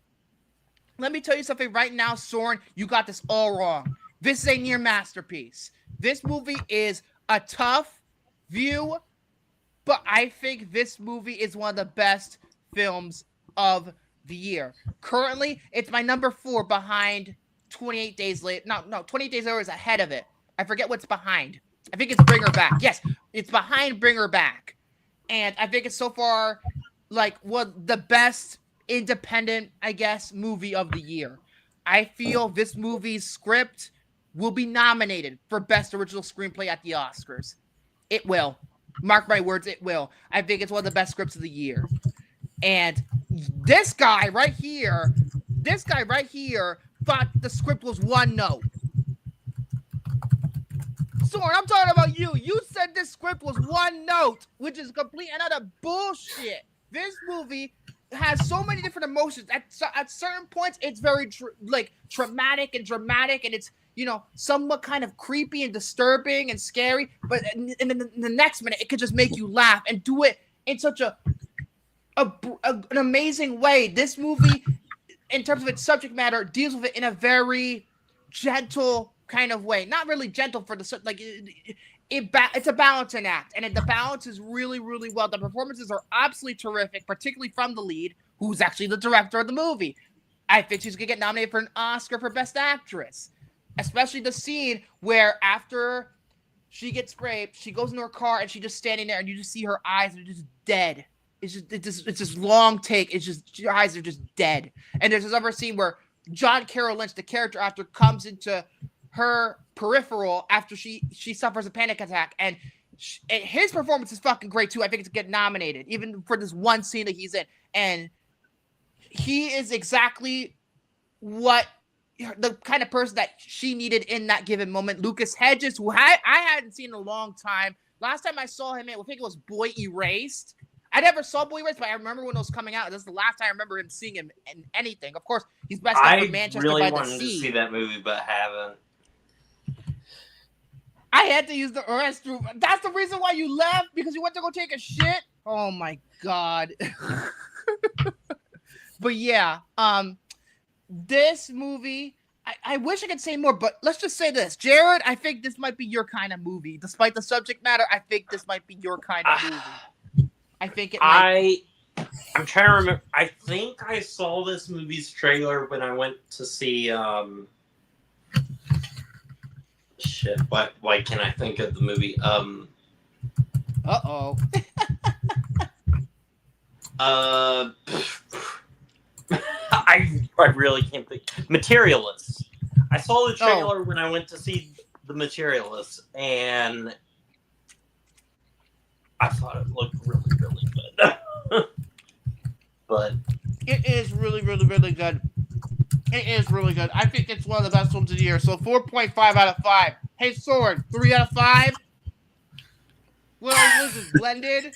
Let me tell you something right now, Soren. You got this all wrong. This is a near masterpiece. This movie is a tough view, but I think this movie is one of the best films of the year. Currently, it's my number 4 behind 28 Days Later. No, 28 Days Later is ahead of it. I forget what's behind. I think it's Bring Her Back. Yes, it's behind Bring Her Back. And I think it's so far like the best independent, I guess, movie of the year. I feel this movie's script will be nominated for Best Original Screenplay at the Oscars. It will. Mark my words, it will. I think it's one of the best scripts of the year. And this guy right here thought the script was one note. Soren, I'm talking about you. You said this script was one note, which is complete and utter bullshit. This movie has so many different emotions. At certain points, it's very traumatic and dramatic, and it's, somewhat kind of creepy and disturbing and scary. But in the next minute, it could just make you laugh and do it in such an amazing way. This movie, in terms of its subject matter, deals with it in a very gentle kind of way. Not really gentle for it's a balancing act, and the balance is really, really well. The performances are absolutely terrific, particularly from the lead, who's actually the director of the movie. I think she's gonna get nominated for an Oscar for Best Actress, especially the scene where after she gets raped, she goes into her car and she's just standing there, and you just see her eyes are just dead. It's just long take. It's just your eyes are just dead. And there's this other scene where John Carroll Lynch, the character actor, comes into her peripheral after she suffers a panic attack, and his performance is fucking great too. I think it's get nominated even for this one scene that he's in, and he is exactly what the kind of person that she needed in that given moment. Lucas Hedges, who I hadn't seen in a long time. Last time I saw him in, I think it was Boy Erased. I never saw Boy Erased, but I remember when it was coming out. This is the last time I remember him seeing him in anything. Of course, he's best known for Manchester by the Sea. I really wanted to see that movie, but haven't. I had to use the restroom. That's the reason why you left? Because you went to go take a shit? Oh my god. But yeah, this movie, I wish I could say more, but let's just say this. Jared, I think this might be your kind of movie. Despite the subject matter, I think this might be your kind of movie. I think it might. I'm trying to remember. I think I saw this movie's trailer when I went to see shit, why can't I think of the movie? Uh-oh. I really can't think. Materialists. I saw the trailer when I went to see The Materialists, and I thought it looked really, really good. But it is really, really, really good. It is really good. I think it's one of the best films of the year. So 4.5 out of 5. Hey, Soren, 3 out of 5? Well, this is blended.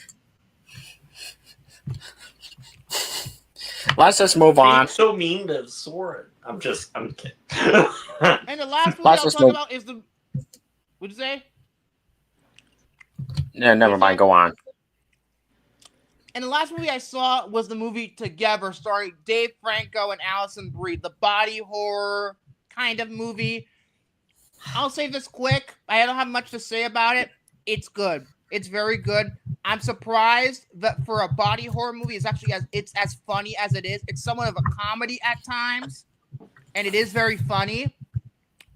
Let's just move on. So mean to Soren. I'm kidding. And the last movie I'll talk about is the... What'd you say? Yeah, never mind. Go on. And the last movie I saw was the movie Together, starring Dave Franco and Alison Brie, the body horror kind of movie. I'll say this quick. I don't have much to say about it. It's good. It's very good. I'm surprised that for a body horror movie, it's as funny as it is. It's somewhat of a comedy at times, and it is very funny.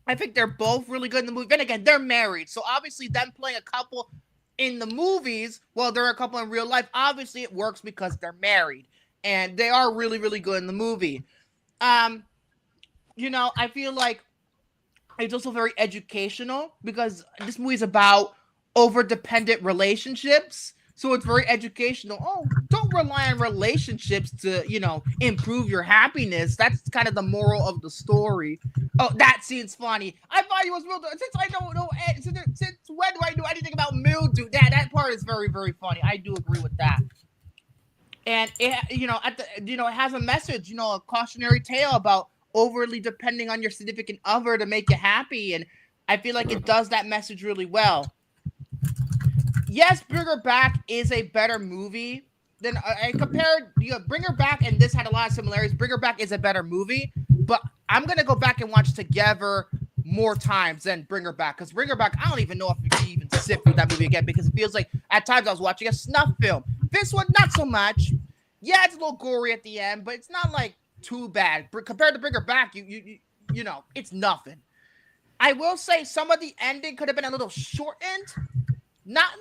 I think they're both really good in the movie. Then again, they're married, so obviously them playing a couple in the movies, well, they're a couple in real life. Obviously, it works because they're married, and they are really, really good in the movie. I feel like it's also very educational because this movie is about over-dependent relationships. So it's very educational. Oh, don't rely on relationships to, improve your happiness. That's kind of the moral of the story. Oh, that scene's funny. I thought it was real. Since I don't know, since when do I know anything about mildew? That part is very, very funny. I do agree with that. And it, it has a message, a cautionary tale about overly depending on your significant other to make you happy. And I feel like it does that message really well. Yes, Bring Her Back is a better movie than I compared. Bring Her Back and this had a lot of similarities. Bring Her Back is a better movie, but I'm gonna go back and watch Together more times than Bring Her Back, because Bring Her Back, I don't even know if you can even sit through that movie again, because it feels like at times I was watching a snuff film. This one, not so much. Yeah, it's a little gory at the end, but it's not like too bad compared to Bring Her Back. It's nothing. I will say some of the ending could have been a little shortened. Not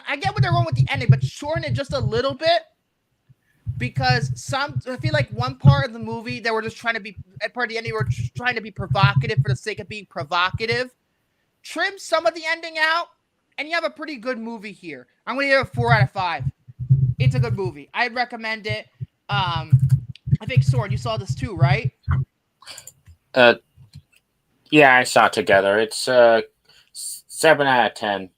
I get what they're wrong with the ending, but shorten it just a little bit. because I feel like one part of the movie they were just trying to be part of the ending were just trying to be provocative for the sake of being provocative. Trim some of the ending out, and you have a pretty good movie here. I'm gonna give it a 4 out of 5. It's a good movie. I'd recommend it. I think Soren, you saw this too, right? Yeah, I saw it together. It's 7 out of 10.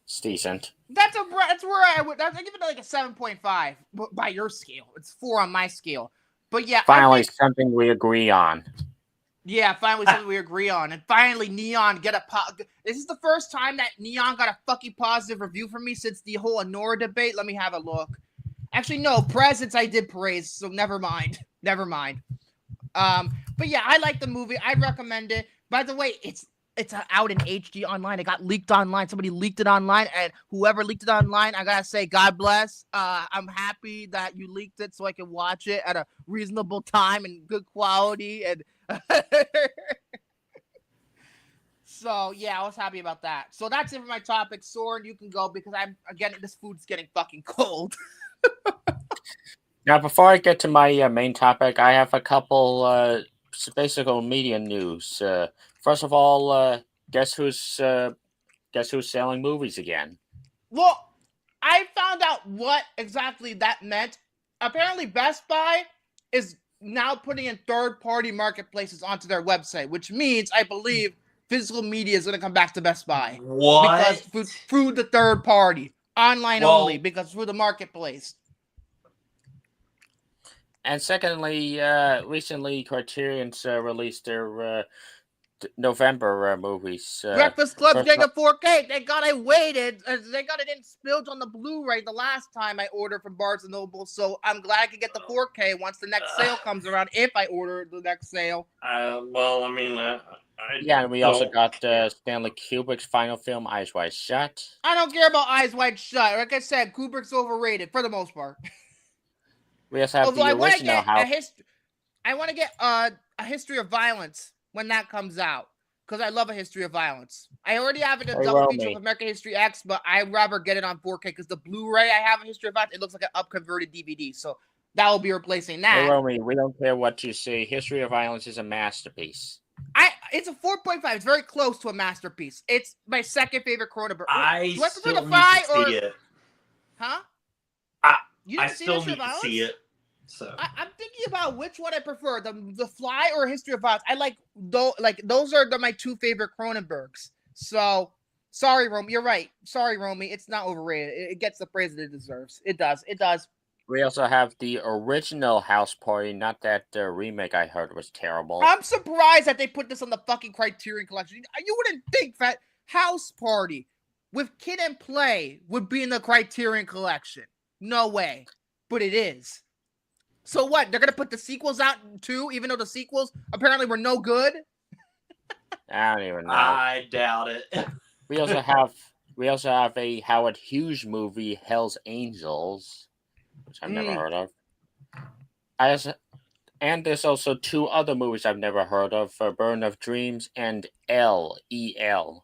It's decent. That's where I give it like a 7.5 by your scale. It's 4 on my scale. But yeah, finally something we agree on. Yeah, finally something we agree on, and finally Neon get a. This is the first time that Neon got a fucking positive review from me since the whole Honora debate. Let me have a look. Actually, no, Presents I did praise, so never mind. But yeah, I like the movie. I recommend it. By the way, it's out in HD online. It got leaked online. Somebody leaked it online, and whoever leaked it online, I gotta say, God bless. I'm happy that you leaked it so I can watch it at a reasonable time and good quality. And so yeah, I was happy about that. So that's it for my topic. Soren, you can go because this food's getting fucking cold. Now, before I get to my main topic, I have a couple basic media news. First of all, guess who's selling movies again? Well, I found out what exactly that meant. Apparently, Best Buy is now putting in third-party marketplaces onto their website, which means I believe physical media is going to come back to Best Buy. What? Because through the third party, online only, because through the marketplace. And secondly, recently Criterion's released their November movies. Breakfast Club's getting a 4K. Thank God I waited. Thank God it didn't spilge on the Blu-ray the last time I ordered from Barnes & Noble. So I'm glad I can get the 4K once the next sale comes around, if I order the next sale. Well, I mean, and we also got Stanley Kubrick's final film, Eyes Wide Shut. I don't care about Eyes Wide Shut. Like I said, Kubrick's overrated for the most part. We also have the original house. I want to get a History of Violence when that comes out, because I love A History of Violence. I already have it in a double feature of American History X, but I'd rather get it on 4K because the Blu-ray I have A History of Violence, it looks like an up-converted DVD, so that will be replacing that. Hey, Romy, we don't care what you say. History of Violence is a masterpiece. It's a 4.5. It's very close to a masterpiece. It's my second favorite Cronenberg. Do I prefer the Fly or? Huh? I still need to see it. So I'm thinking about which one I prefer, the Fly or History of Violence. I like those are my two favorite Cronenbergs. So sorry, Romy, you're right. Sorry, Romy, it's not overrated. It gets the praise that it deserves. It does. We also have the original House Party, not that remake I heard was terrible. I'm surprised that they put this on the fucking Criterion Collection. You wouldn't think that House Party with Kid and Play would be in the Criterion Collection. No way. But it is. So what? They're gonna put the sequels out too, even though the sequels apparently were no good. I don't even know. I doubt it. We also have a Howard Hughes movie, Hell's Angels, which I've never heard of. And there's also two other movies I've never heard of: Burn of Dreams and L.E.L.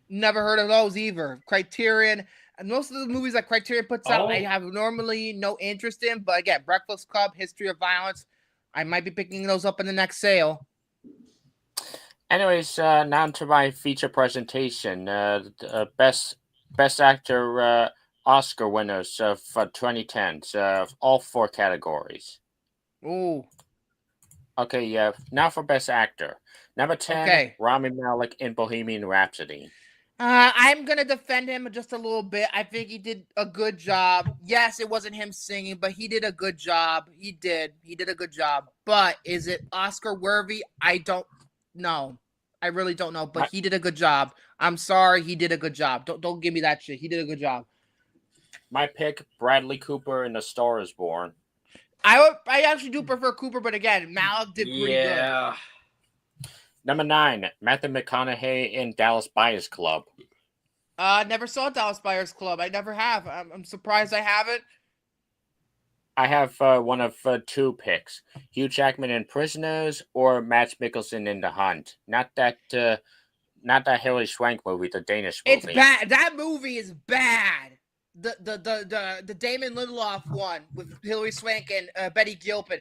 Never heard of those either. Criterion. And most of the movies that Criterion puts out, I have normally no interest in. But again, Breakfast Club, History of Violence, I might be picking those up in the next sale. Anyways, now to my feature presentation. Best Actor Oscar winners for 2010. All four categories. Ooh. Okay, now for Best Actor. Number 10, Rami Malek in Bohemian Rhapsody. I'm going to defend him just a little bit. I think he did a good job. Yes, it wasn't him singing, but he did a good job. He did a good job. But is it Oscar worthy? I don't know. I really don't know, but he did a good job. I'm sorry, he did a good job. Don't give me that shit. He did a good job. My pick, Bradley Cooper in A Star Is Born. I actually do prefer Cooper, but again, Malek did pretty good. Number 9, Matthew McConaughey in Dallas Buyers Club. Never saw Dallas Buyers Club. I never have. I'm surprised I haven't. I have one of two picks: Hugh Jackman in Prisoners or Mads Mikkelsen in The Hunt. Not that Hilary Swank movie, the Danish movie. It's bad. That movie is bad. the Damon Lindelof one with Hilary Swank and Betty Gilpin.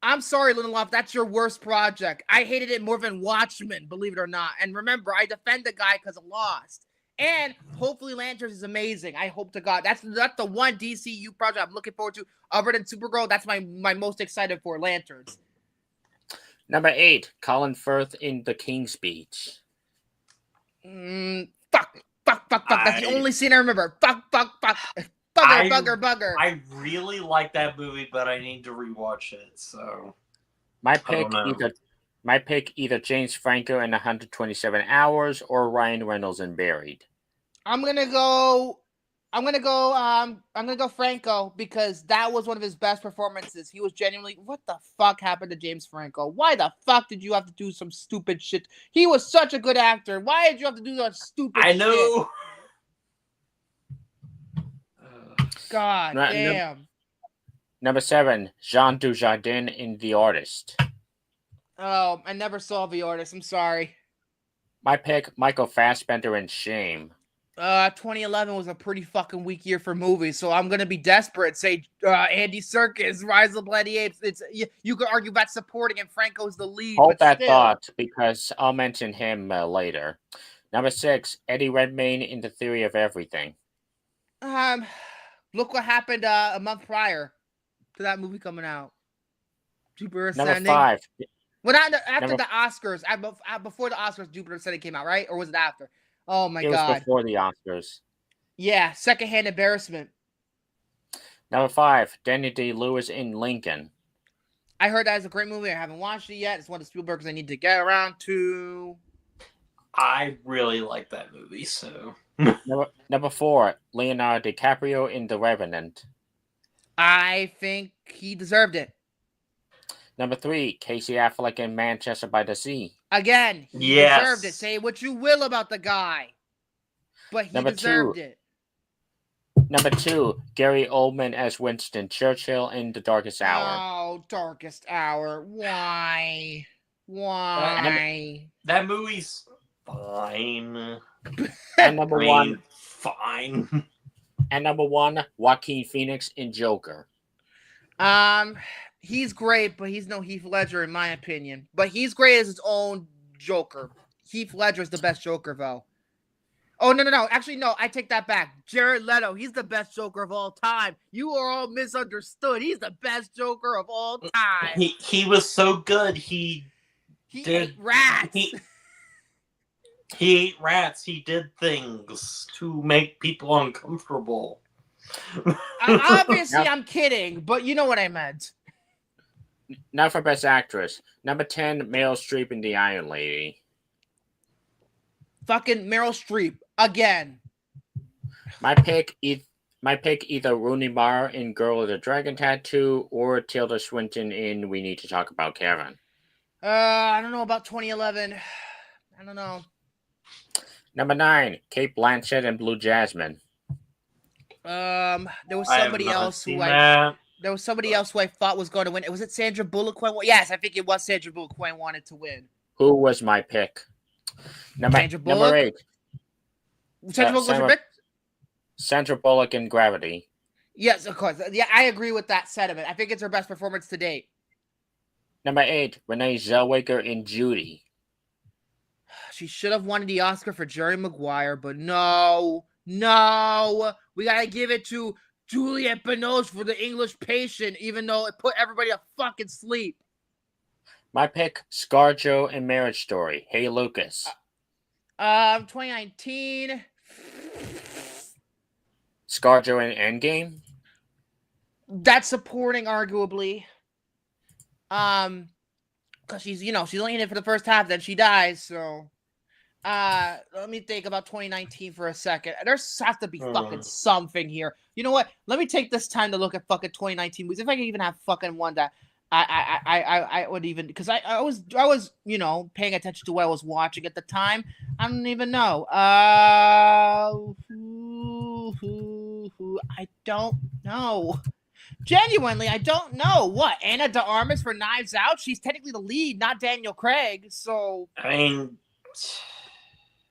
I'm sorry, Lindelof, that's your worst project. I hated it more than Watchmen, believe it or not. And remember, I defend the guy because of Lost. And hopefully Lanterns is amazing. I hope to God. That's the one DCU project I'm looking forward to. Other than Supergirl, that's my most excited for, Lanterns. Number 8, Colin Firth in The King's Speech. Fuck. That's the only scene I remember. Fuck. Bugger. I really like that movie, but I need to rewatch it. So my pick either James Franco in 127 Hours or Ryan Reynolds in Buried. I'm gonna go Franco because that was one of his best performances. He was genuinely. What the fuck happened to James Franco? Why the fuck did you have to do some stupid shit? He was such a good actor. Why did you have to do that stupid shit? I know. God damn. Number 7, Jean Dujardin in The Artist. Oh, I never saw The Artist. I'm sorry. My pick, Michael Fassbender in Shame. 2011 was a pretty fucking weak year for movies, so I'm gonna be desperate. Say Andy Serkis, Rise of the Bloody Apes. It's you could argue about supporting, and Franco's the lead. Hold that thought, because I'll mention him later. Number 6, Eddie Redmayne in The Theory of Everything. Look what happened a month prior to that movie coming out. Jupiter Ascending. Number 5. Well, not after the Oscars. Before the Oscars, Jupiter Ascending came out, right? Or was it after? Oh my God! It was before the Oscars. Yeah, secondhand embarrassment. Number 5, Daniel Day-Lewis in Lincoln. I heard that is a great movie. I haven't watched it yet. It's one of the Spielbergs I need to get around to. I really like that movie, so. Number 4, Leonardo DiCaprio in The Revenant. I think he deserved it. Number 3, Casey Affleck in Manchester by the Sea. Again, he deserved it. Say what you will about the guy, but he deserved it. Number 2, Gary Oldman as Winston Churchill in The Darkest Hour. Oh, Darkest Hour. Why? That movie's fine. And number 1, fine. And number 1, Joaquin Phoenix in Joker. He's great, but he's no Heath Ledger in my opinion. But he's great as his own Joker. Heath Ledger is the best Joker, though. Oh, no. Actually, no, I take that back. Jared Leto, he's the best Joker of all time. You are all misunderstood. He's the best Joker of all time. He was so good. He ate rats. He ate rats. He did things to make people uncomfortable. Obviously, I'm kidding, but you know what I meant. Now for Best Actress. Number 10, Meryl Streep in The Iron Lady. Fucking Meryl Streep again. My pick either Rooney Mara in Girl with a Dragon Tattoo or Tilda Swinton in We Need to Talk About Kevin. I don't know about 2011. I don't know. Number 9, Cate Blanchett in Blue Jasmine. There was somebody else who I thought was going to win. Was it Sandra Bullock? Yes, I think it was Sandra Bullock who I wanted to win. Who was my pick? Number 8. Sandra Bullock was your pick? Sandra Bullock in Gravity. Yes, of course. Yeah, I agree with that sentiment. I think it's her best performance to date. Number 8, Renee Zellweger in Judy. She should have won the Oscar for Jerry Maguire, but no. We gotta give it to Juliette Binoche for The English Patient, even though it put everybody to fucking sleep. My pick, ScarJo in Marriage Story. Hey, Lucas. 2019. ScarJo in Endgame. That's supporting, arguably. Because she's only in it for the first half, then she dies. So, let me think about 2019 for a second. There's has to be fucking something here. You know what? Let me take this time to look at fucking 2019 movies. If I can even have fucking one that I would even, because I was paying attention to what I was watching at the time. I don't even know. I don't know. Genuinely, I don't know. What? Anna de Armas for Knives Out? She's technically the lead, not Daniel Craig. So I mean,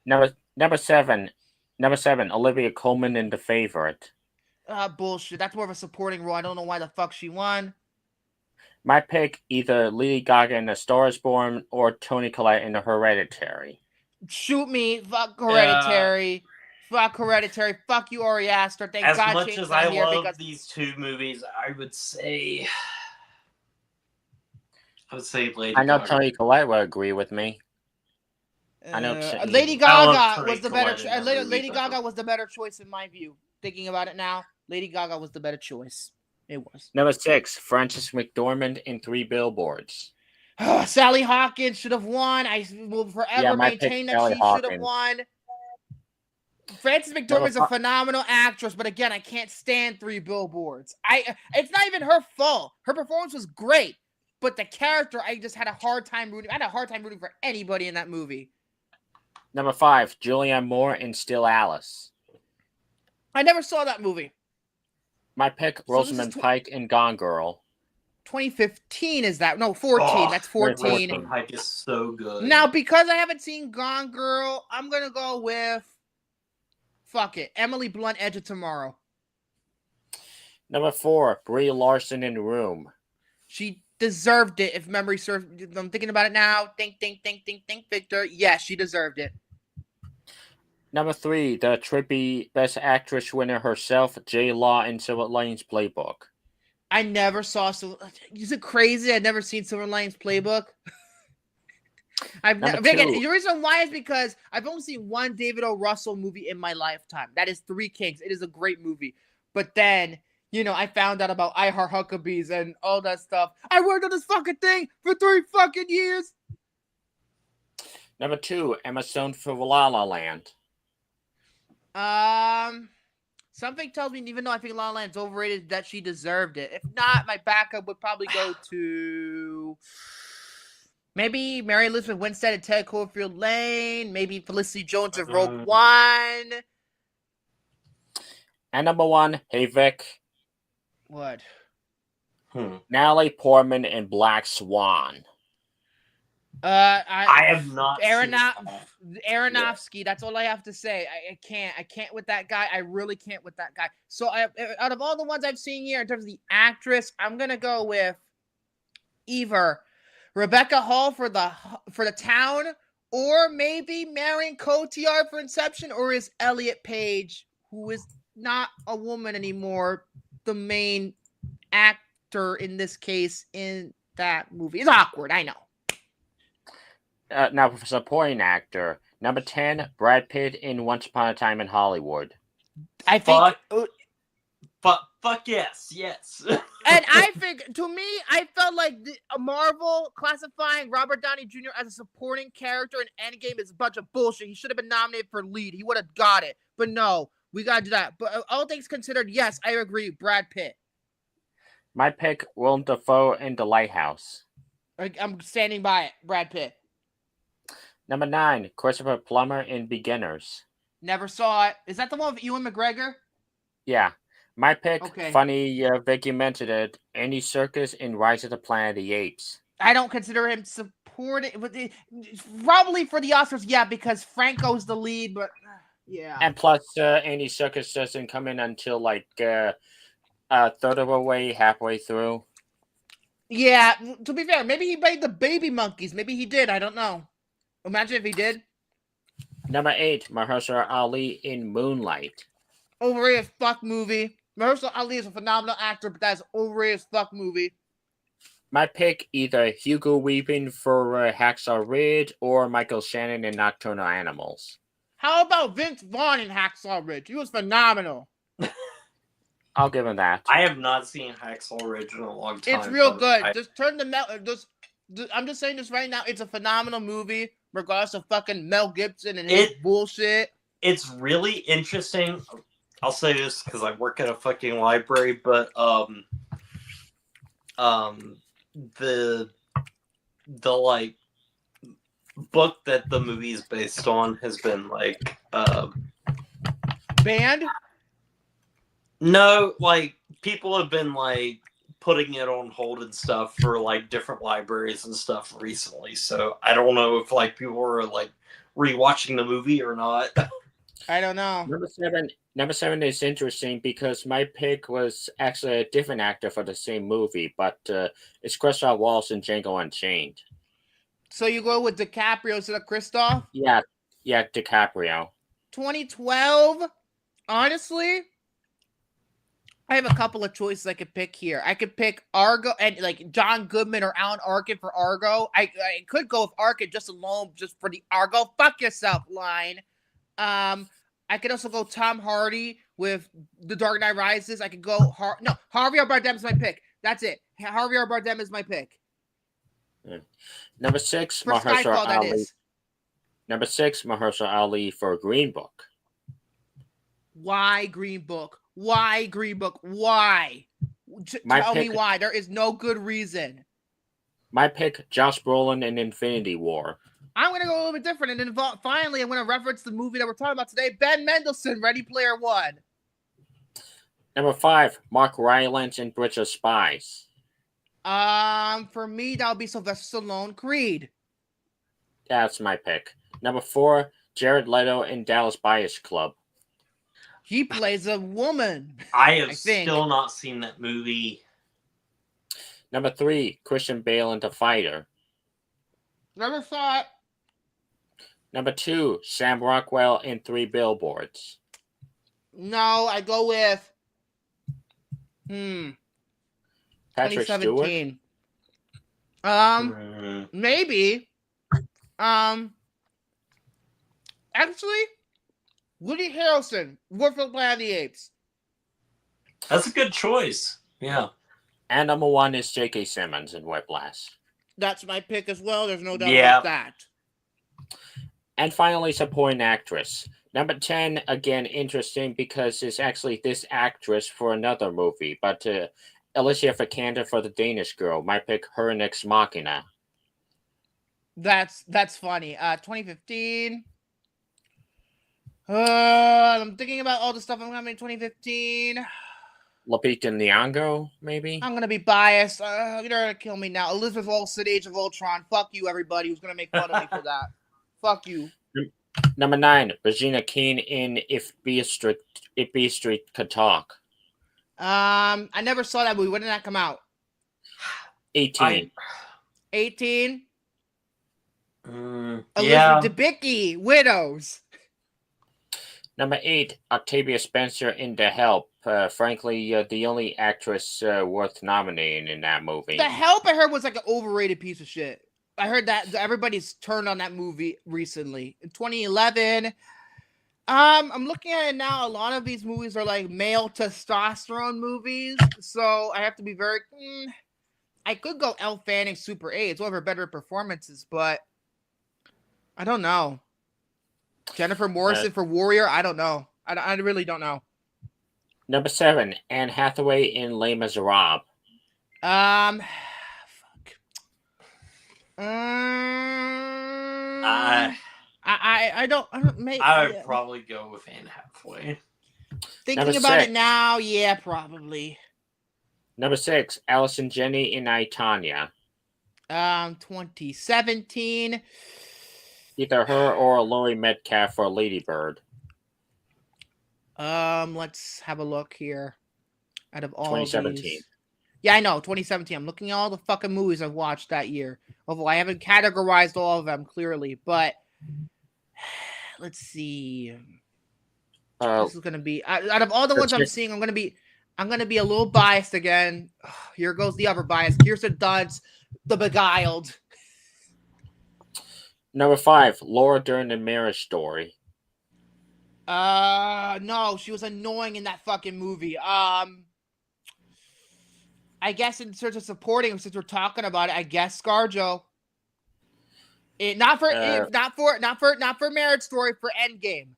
number seven, Olivia Colman in The Favorite. Bullshit. That's more of a supporting role. I don't know why the fuck she won. My pick, either Lady Gaga in A Star Is Born or Toni Collette in The Hereditary. Shoot me. Fuck Hereditary. Fuck Hereditary. Fuck you, Ari Aster. Thank As God much Shane's as not I here love because these two movies, I would say Lady I know Gaga. Toni Collette would agree with me. I know. Lady I love Gaga Toni was the better. Collette in that movie, Lady though. Gaga was the better choice in my view. Thinking about it now, Lady Gaga was the better choice. It was. Number 6, Frances McDormand in 3 Billboards. Sally Hawkins should have won. I will forever my pick, maintain that Sally she should have Hawkins. won. Frances McDormand is a phenomenal actress, but again, I can't stand 3 Billboards. It's not even her fault. Her performance was great, but the character, I just had a hard time rooting. I had a hard time rooting for anybody in that movie. Number 5, Julianne Moore in Still Alice. I never saw that movie. My pick, Rosamund Pike in Gone Girl. 2015 is that? No, 14. Oh, That's 14. Rosamund Pike is so good. Now, because I haven't seen Gone Girl, I'm gonna go with fuck it, Emily Blunt, Edge of Tomorrow. Number 4, Brie Larson in Room. She deserved it. If memory serves, I'm thinking about it now. Think, Victor. Yes, she deserved it. Number 3, the trippy Best Actress winner herself, J. Law in Silver Linings Playbook. I never saw. Is it crazy? I've never seen Silver Linings Playbook. The reason why is because I've only seen one David O. Russell movie in my lifetime. That is Three Kings. It is a great movie. But then, I found out about I Heart Huckabees and all that stuff. I worked on this fucking thing for 3 fucking years. Number 2, Emma Stone for La La Land. Something tells me, even though I think La La Land's overrated, that she deserved it. If not, my backup would probably go to maybe Mary Elizabeth Winstead and Ted Cloverfield Lane. Maybe Felicity Jones of Rogue One. And number 1, hey Vic. What? Natalie Portman in Black Swan. I have not Aronofsky, that's all I have to say. I can't with that guy. I really can't with that guy. So out of all the ones I've seen here in terms of the actress, I'm gonna go with either Rebecca Hall for the Town, or maybe Marion Cotillard for Inception, or is Elliot Page, who is not a woman anymore, the main actor in this case in that movie. It's awkward, I know. Now, for supporting actor, number 10, Brad Pitt in Once Upon a Time in Hollywood. I think... Fuck yes. And I think, to me, I felt like Marvel classifying Robert Downey Jr. as a supporting character in Endgame is a bunch of bullshit. He should have been nominated for lead. He would have got it. But no, we got to do that. But all things considered, yes, I agree, Brad Pitt. My pick, Willem Dafoe in The Lighthouse. I'm standing by it, Brad Pitt. Number 9, Christopher Plummer in Beginners. Never saw it. Is that the one with Ewan McGregor? Yeah. My pick, okay. Funny Vicky mentioned it, Andy Serkis in Rise of the Planet of the Apes. I don't consider him supporting, probably for the Oscars, yeah, because Franco's the lead, but yeah. And plus, Andy Serkis doesn't come in until like a third of the way, halfway through. Yeah, to be fair, maybe he made the Baby Monkeys. Maybe he did. I don't know. Imagine if he did. Number 8, Mahershala Ali in Moonlight. Overrated fuck movie. Mahershala Ali is a phenomenal actor, but that's overrated fuck movie. My pick, either Hugo Weaving for Hacksaw Ridge or Michael Shannon in Nocturnal Animals. How about Vince Vaughn in Hacksaw Ridge? He was phenomenal. I'll give him that. I have not seen Hacksaw Ridge in a long time. It's real good. Just turn the I'm just saying this right now. It's a phenomenal movie, regardless of fucking Mel Gibson and his bullshit. It's really interesting. I'll say this because I work at a fucking library, but the like book that the movie is based on has been like banned. No, like people have been like putting it on hold and stuff for like different libraries and stuff recently. So I don't know if like people are like rewatching the movie or not. I don't know. Number seven is interesting because my pick was actually a different actor for the same movie, but it's Christoph Waltz in Django Unchained. So you go with DiCaprio instead of Christoph? Yeah, DiCaprio. 2012. Honestly, I have a couple of choices I could pick here. I could pick Argo and like John Goodman or Alan Arkin for Argo. I could go with Arkin just alone, just for the Argo fuck yourself line. I could also go Tom Hardy with The Dark Knight Rises. I could go Javier Bardem is my pick. That's it. Javier Bardem is my pick. Number six, For Mahershala Skyfall, that Ali. is. Number six, Mahershala Ali for Green Book. Why Green Book? Why Green Book? Why? Tell me why. There is no good reason. My pick, Josh Brolin in Infinity War. I'm going to go a little bit different. And then finally, I'm going to reference the movie that we're talking about today, Ben Mendelsohn, Ready Player One. Number five, Mark Rylance in Bridge of Spies. For me, that'll be Sylvester Stallone, Creed. That's my pick. Number four, Jared Leto in Dallas Buyers Club. He plays a woman. I have still not seen that movie. Number three, Christian Bale in The Fighter. Never saw it. Number two, Sam Rockwell in Three Billboards. No, I go with Patrick 2017. Stewart. Maybe. Actually, Woody Harrelson, Wolf of Planet of the Apes. That's a good choice. Yeah. And number one is J.K. Simmons in Whiplash. That's my pick as well. There's no doubt about that. And finally, supporting actress. Number 10, again, interesting because it's actually this actress for another movie, but Alicia Vikander for The Danish Girl. My pick, her in Ex Machina. That's funny. 2015. I'm thinking about all the stuff I'm having in 2015. Lupita Nyong'o, maybe? I'm gonna be biased. You're gonna kill me now. Elizabeth Olsen, Age of Ultron. Fuck you, everybody who's gonna make fun of me for that. Fuck you. Number 9, Regina King in If Beale Street Could Talk. I never saw that movie. When did that come out? 18. 18. Yeah. Elizabeth Debicki, Widows. Number 8, Octavia Spencer in The Help. Frankly, the only actress worth nominating in that movie. The Help, I heard, was like an overrated piece of shit. I heard that everybody's turned on that movie recently. In 2011, I'm looking at it now. A lot of these movies are like male testosterone movies, so I have to be very. I could go Elle Fanning, Super 8. It's one of her better performances, but I don't know. Jennifer Morrison for Warrior. I don't know. I really don't know. Number 7, Anne Hathaway in Les Miserables. Fuck. I don't make. I would probably go with Anne Hathaway. Thinking Number about 6. it now, yeah, probably. Number 6, Allison Janney in I, Tonya. 2017. Either her or Laurie Metcalf for Lady Bird. Let's have a look here. Out of all 2017. These. Yeah, I know, 2017. I'm looking at all the fucking movies I've watched that year. Although I haven't categorized all of them clearly, but let's see. This is gonna be out of all the ones I'm seeing. I'm gonna be a little biased again. Here goes the other bias. Kirsten Dunst, The Beguiled. Number 5, Laura Dern in Marriage Story. No, she was annoying in that fucking movie. I guess in terms of supporting, since we're talking about it, I guess ScarJo. Not for Marriage Story, for Endgame.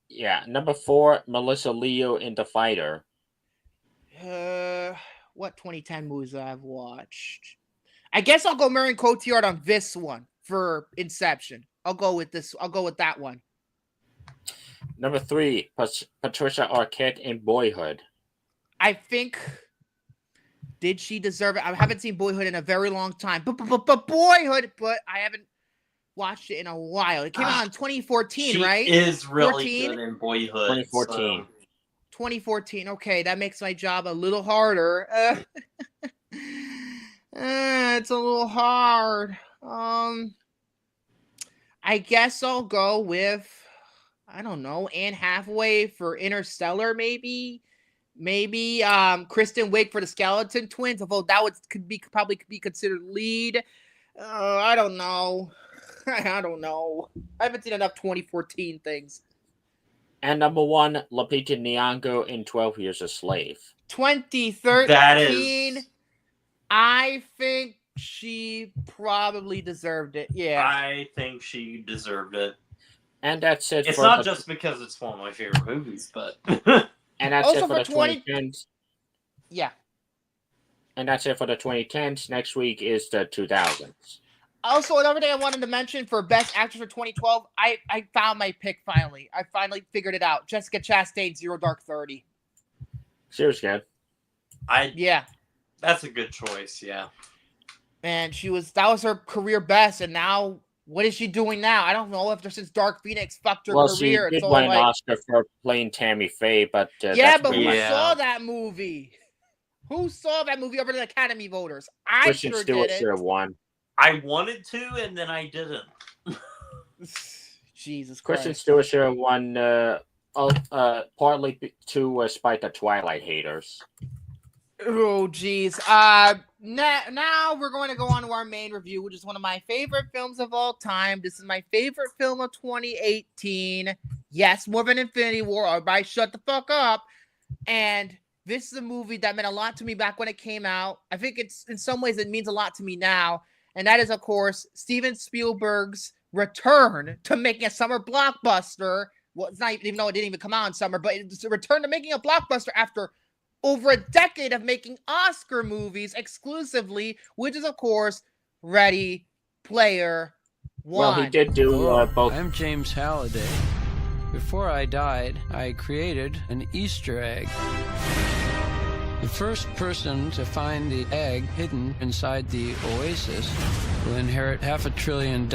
Yeah. Number 4, Melissa Leo in The Fighter. What 2010 movies I've watched? I guess I'll go Marion Cotillard on this one for Inception. I'll go with this. I'll go with that one. Number 3, Patricia Arquette in Boyhood. I think. Did she deserve it? I haven't seen Boyhood in a very long time. But Boyhood, but I haven't. watched it in a while. It came out in 2014, right? She is really 14? good in Boyhood. 2014. So. 2014. Okay, that makes my job a little harder. It's a little hard. I guess I'll go with, I don't know, Anne Hathaway for Interstellar, maybe. Maybe Kristen Wiig for the Skeleton Twins, although that could probably be considered lead. I don't know. I don't know. I haven't seen enough 2014 things. And number 1, Lupita Nyong'o in 12 Years a Slave. 2013. That is. I think she probably deserved it. Yeah. I think she deserved it. And that's it. It's not just because it's one of my favorite movies, but. And that's also it for the 2010s. Yeah. And that's it for the 2010s. Next week is the 2000s. Also, another thing I wanted to mention for Best Actress for 2012, I found my pick finally. I finally figured it out. Jessica Chastain, Zero Dark 30. Seriously, good. Yeah. That's a good choice, yeah. And that was her career best, and now, what is she doing now? I don't know if since Dark Phoenix fucked her career. She did win an Oscar for playing Tammy Faye, but... yeah, but who saw that movie? Who saw that movie over the Academy voters? I Christian sure Stewart didn't. should have won. I wanted to, and then I didn't. Jesus Christ. Christian Stewart should have won partly to spite the Twilight haters. Oh, geez. Now we're going to go on to our main review, which is one of my favorite films of all time. This is my favorite film of 2018. Yes, more than Infinity War. Everybody shut the fuck up. And this is a movie that meant a lot to me back when it came out. I think in some ways it means a lot to me now. And that is, of course, Steven Spielberg's return to making a summer blockbuster. Well, it's not even though it didn't even come out in summer, but it's a return to making a blockbuster after over a decade of making Oscar movies exclusively, which is, of course, Ready Player One. Well, he did do both. I'm James Halliday. Before I died, I created an Easter egg. The first person to find the egg hidden inside the oasis will inherit $500 billion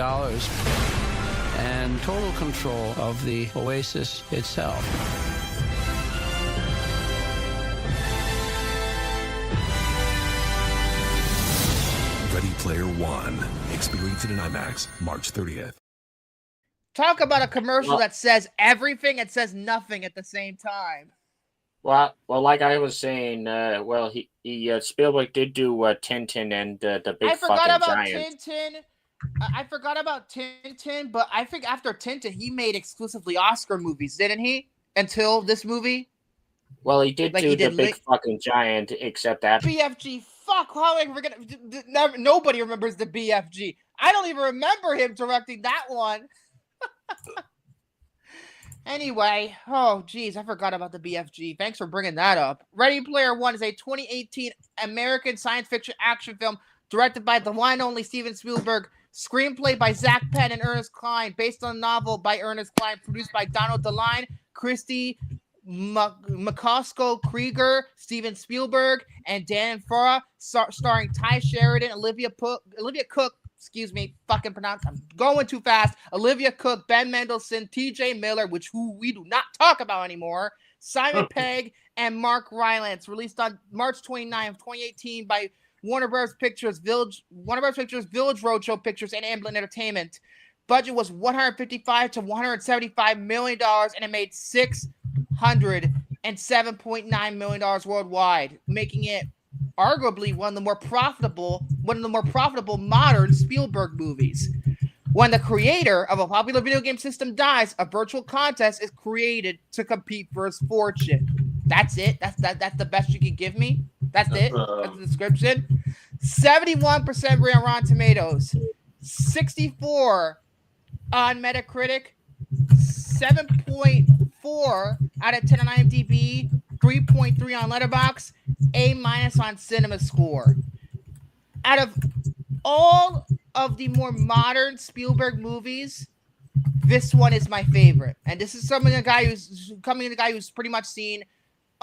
and total control of the oasis itself. Ready Player One. Experience it in IMAX, March 30th. Talk about a commercial that says everything and says nothing at the same time. Well, like I was saying, Spielberg did do Tintin and the Big Fucking Giant. I forgot about Tintin, but I think after Tintin, he made exclusively Oscar movies, didn't he? Until this movie. Well, he did do the Big Fucking Giant, except that BFG. Fuck, how am I forget? Nobody remembers the BFG. I don't even remember him directing that one. Anyway, oh geez, I forgot about the BFG. Thanks for bringing that up. Ready Player One is a 2018 American science fiction action film directed by the one and only Steven Spielberg, screenplay by Zach Penn and Ernest Cline, based on a novel by Ernest Cline, produced by Donald DeLine, Christy McCosco Krieger, Steven Spielberg, and Dan Farah, starring Ty Sheridan, Olivia Cook. Excuse me, fucking pronounce. I'm going too fast. Olivia Cook, Ben Mendelsohn, T.J. Miller, who we do not talk about anymore. Simon Pegg and Mark Rylance. Released on March 29, 2018 by Warner Bros. Pictures, Village Roadshow Pictures, and Amblin Entertainment. Budget was $155 to $175 million, and it made $607.9 million worldwide, making it arguably one of the more profitable modern Spielberg movies. When the creator of a popular video game system dies, a virtual contest is created to compete for his fortune. That's it. That's the best you can give me. That's it. That's the description. 71% on Rotten Tomatoes, 64 on Metacritic, 7.4 out of 10 on IMDb, 3.3 on Letterboxd, A- on Cinema Score. Out of all of the more modern Spielberg movies, this one is my favorite. And this is the guy who's pretty much seen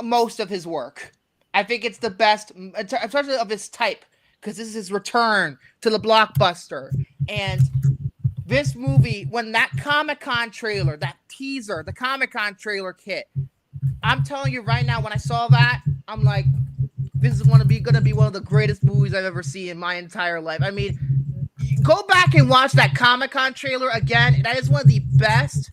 most of his work. I think it's the best, especially of his type, because this is his return to the blockbuster. And this movie, when that Comic-Con trailer, that teaser, the Comic-Con trailer hit, I'm telling you right now, when I saw that, I'm like, this is gonna be one of the greatest movies I've ever seen in my entire life. I mean, go back and watch that Comic-Con trailer again. That is one of the best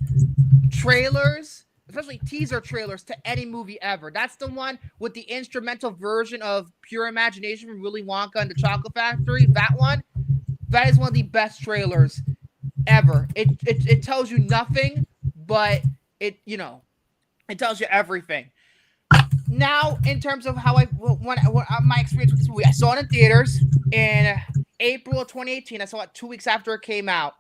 trailers, especially teaser trailers, to any movie ever. That's the one with the instrumental version of Pure Imagination from Willy Wonka and the Chocolate Factory. That one, that is one of the best trailers ever. It tells you nothing, but it tells you everything. Now, in terms of how my experience with this movie, I saw it in theaters in April of 2018. I saw it 2 weeks after it came out,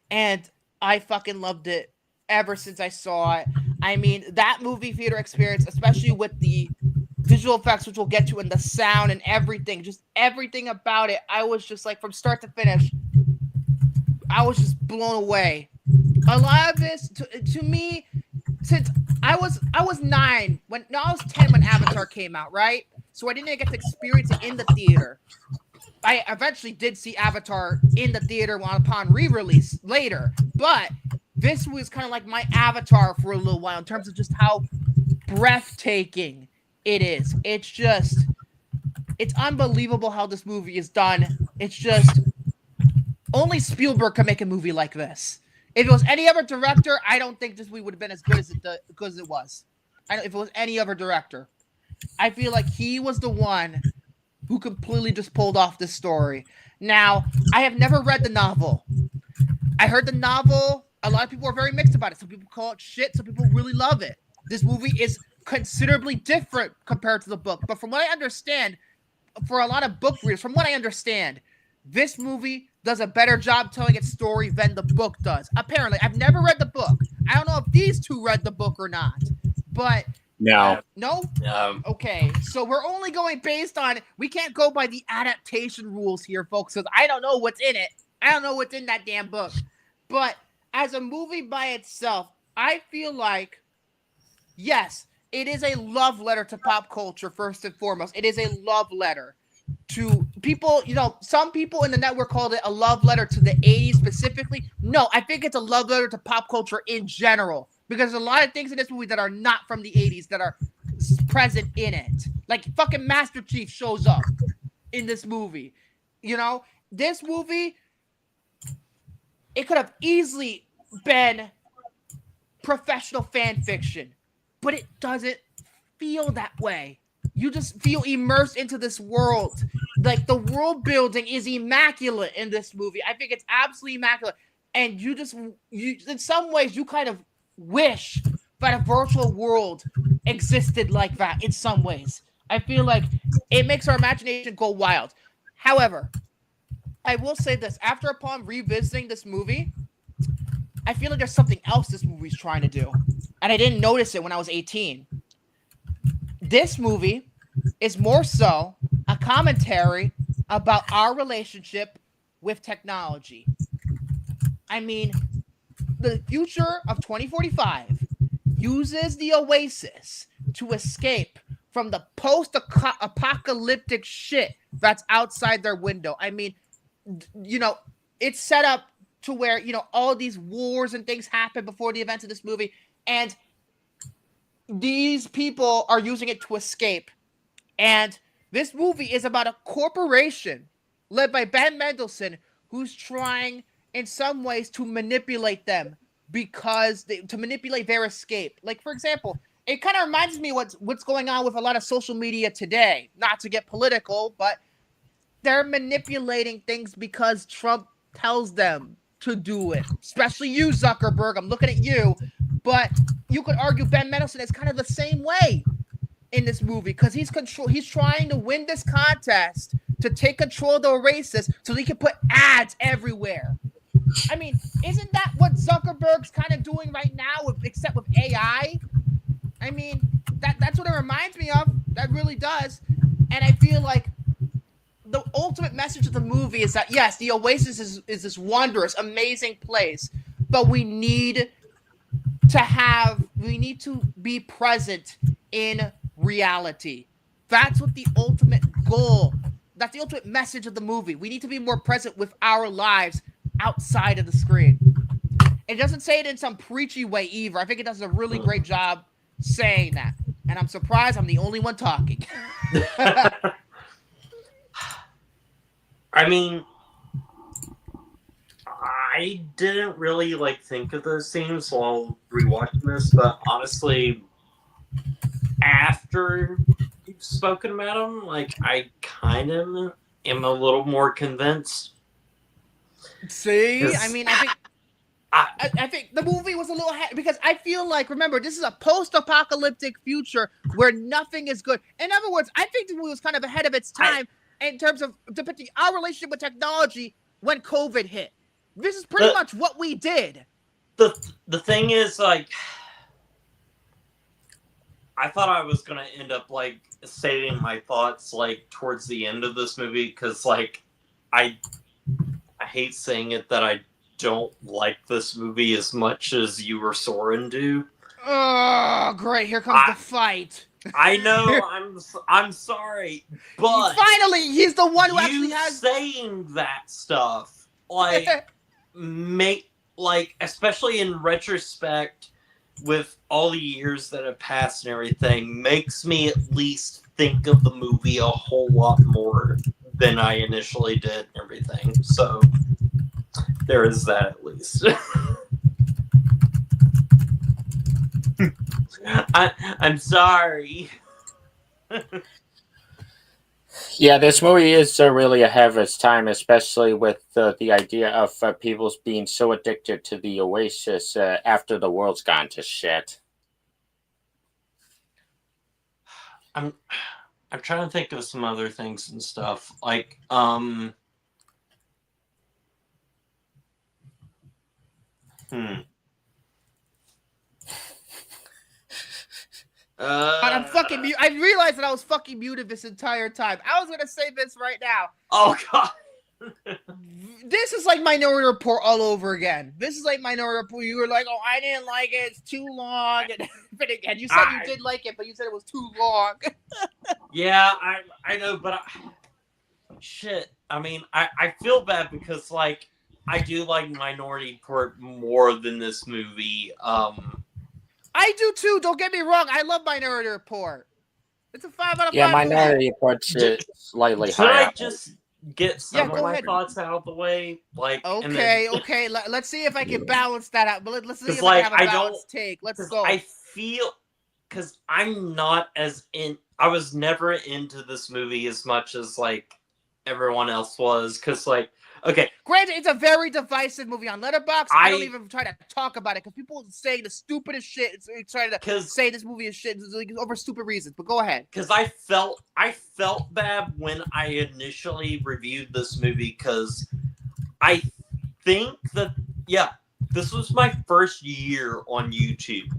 and I fucking loved it ever since I saw it. I mean, that movie theater experience, especially with the visual effects, which we'll get to, and the sound and everything, just everything about it, I was just like, from start to finish, I was just blown away. A lot of this, to me, since I was 9 when I was 10 when Avatar came out, right? So I didn't get to experience it in the theater. I eventually did see Avatar in the theater upon re-release later, but this was kind of like my Avatar for a little while in terms of just how breathtaking it is. It's unbelievable how this movie is done. It's just, only Spielberg can make a movie like this. If it was any other director, I don't think this movie would have been as good as it was. If it was any other director, I feel like he was the one who completely just pulled off this story. Now, I have never read the novel. I heard the novel, a lot of people are very mixed about it. Some people call it shit, some people really love it. This movie is considerably different compared to the book. But from what I understand, for a lot of book readers, from what I understand, this movie does a better job telling its story than the book does. Apparently, I've never read the book. I don't know if these two read the book or not. But no. No? Okay, so we're only going based on, we can't go by the adaptation rules here, folks, because I don't know what's in it. I don't know what's in that damn book. But as a movie by itself, I feel like, yes, it is a love letter to pop culture, first and foremost. It is a love letter to people. Some people in the network called it a love letter to the 80s specifically. No, I think it's a love letter to pop culture in general. Because there's a lot of things in this movie that are not from the 80s that are present in it. Like fucking Master Chief shows up in this movie. This movie, it could have easily been professional fan fiction, but it doesn't feel that way. You just feel immersed into this world. Like, the world building is immaculate in this movie. I think it's absolutely immaculate. And you in some ways, you kind of wish that a virtual world existed like that in some ways. I feel like it makes our imagination go wild. However, I will say this. Upon revisiting this movie, I feel like there's something else this movie's trying to do. And I didn't notice it when I was 18. This movie is more so a commentary about our relationship with technology. I mean, the future of 2045 uses the Oasis to escape from the post-apocalyptic shit that's outside their window. I mean, it's set up to where, all these wars and things happen before the events of this movie, and these people are using it to escape. And this movie is about a corporation led by Ben Mendelsohn who's trying in some ways to manipulate them to manipulate their escape. Like, for example, it kind of reminds me what's going on with a lot of social media today. Not to get political, but they're manipulating things because Trump tells them to do it. Especially you, Zuckerberg. I'm looking at you. But you could argue Ben Mendelsohn is kind of the same way in this movie because he's trying to win this contest to take control of the Oasis so he can put ads everywhere. I mean, isn't that what Zuckerberg's kind of doing right now, except with AI? I mean, that's what it reminds me of. That really does. And I feel like the ultimate message of the movie is that, yes, the Oasis is this wondrous, amazing place, but we need to be present in reality. That's what the ultimate goal, that's the ultimate message of the movie. We need to be more present with our lives outside of the screen. It doesn't say it in some preachy way either. I think it does a really great job saying that. And I'm surprised I'm the only one talking. I mean, I didn't really think of those scenes while rewatching this, but honestly, after you've spoken about them, I kind of am a little more convinced. See, I mean, I think the movie was a little because I feel like, remember, this is a post-apocalyptic future where nothing is good. In other words, I think the movie was kind of ahead of its time in terms of depicting our relationship with technology when COVID hit. This is pretty much what we did. The thing is, I thought I was gonna end up stating my thoughts towards the end of this movie because I hate saying it that I don't like this movie as much as you or Soren do. Oh, great! Here comes the fight. I know. I'm sorry, but finally, he's the one who actually has saying that stuff. Especially in retrospect, with all the years that have passed and everything, makes me at least think of the movie a whole lot more than I initially did and everything. So there is that at least. I'm sorry. Yeah, this movie is really ahead of its time, especially with the idea of people being so addicted to the Oasis after the world's gone to shit. I'm trying to think of some other things and stuff. I'm fucking mute. I realized that I was fucking muted this entire time. I was gonna say this right now. Oh god. This is like Minority Report all over again. This is like Minority Report. You were like, "Oh, I didn't like it. It's too long." And again, you said you did like it, but you said it was too long. Yeah, I know, but shit. I mean, I feel bad because I do like Minority Report more than this movie. I do too. Don't get me wrong. I love Minority Report. It's a 5 out of 5. Yeah, Minority Report's slightly higher. Should I just get some of my thoughts out of the way? Okay. Let's see if I can balance that out. But let's see if I have a balanced take. Let's go. I feel because I'm not as in. I was never into this movie as much as everyone else was. Because okay. Granted, it's a very divisive movie on Letterboxd. I don't even try to talk about it because people say the stupidest shit. It's trying to say this movie is shit over stupid reasons. But go ahead. Because I felt bad when I initially reviewed this movie because I think that this was my first year on YouTube,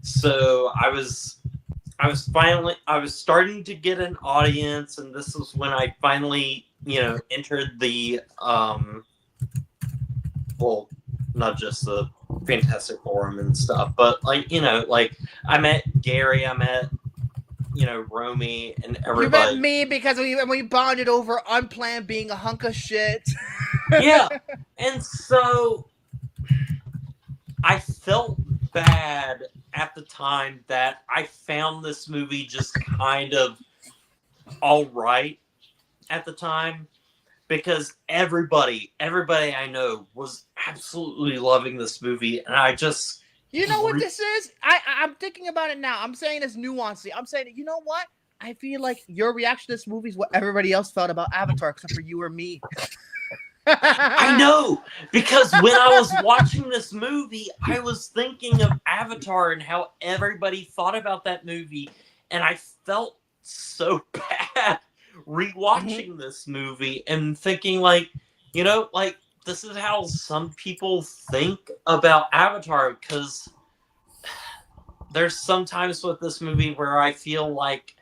so I was starting to get an audience, and this was when I finally entered the not just the Fantastic Forum and stuff, but I met Gary, I met Romy and everybody. You met me because we bonded over Unplanned being a hunk of shit. Yeah, and so I felt bad at the time that I found this movie just kind of all right at the time, because everybody I know was absolutely loving this movie, and I just what this is? I'm thinking about it now. I'm saying this nuancely. I'm saying, you know what? I feel like your reaction to this movie is what everybody else felt about Avatar, except for you or me. I know, because when I was watching this movie, I was thinking of Avatar and how everybody thought about that movie, and I felt so bad rewatching this movie and thinking this is how some people think about Avatar, because there's sometimes with this movie where I feel like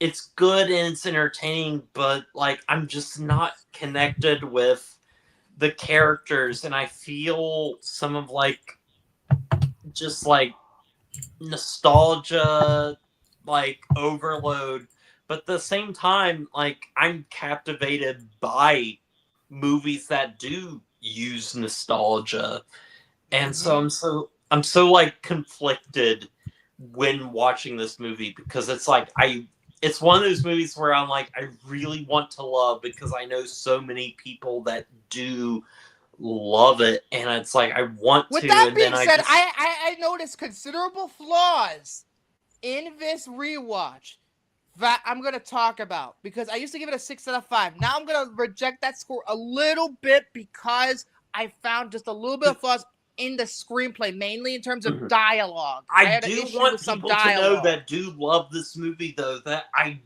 it's good and it's entertaining, but I'm just not connected with the characters, and I feel some of just nostalgia overload, but at the same time I'm captivated by movies that do use nostalgia. And so I'm so like conflicted when watching this movie, because it's like it's one of those movies where I'm like, I really want to love, because I know so many people that do love it, and it's like I want With to. that And being then said, I noticed considerable flaws in this rewatch that I'm gonna talk about, because I used to give it a 6 out of 5. Now I'm gonna reject that score a little bit because I found just a little bit of flaws in the screenplay, mainly in terms of dialogue. I had an do issue want with some people to know dialogue. that do love this movie, though, that I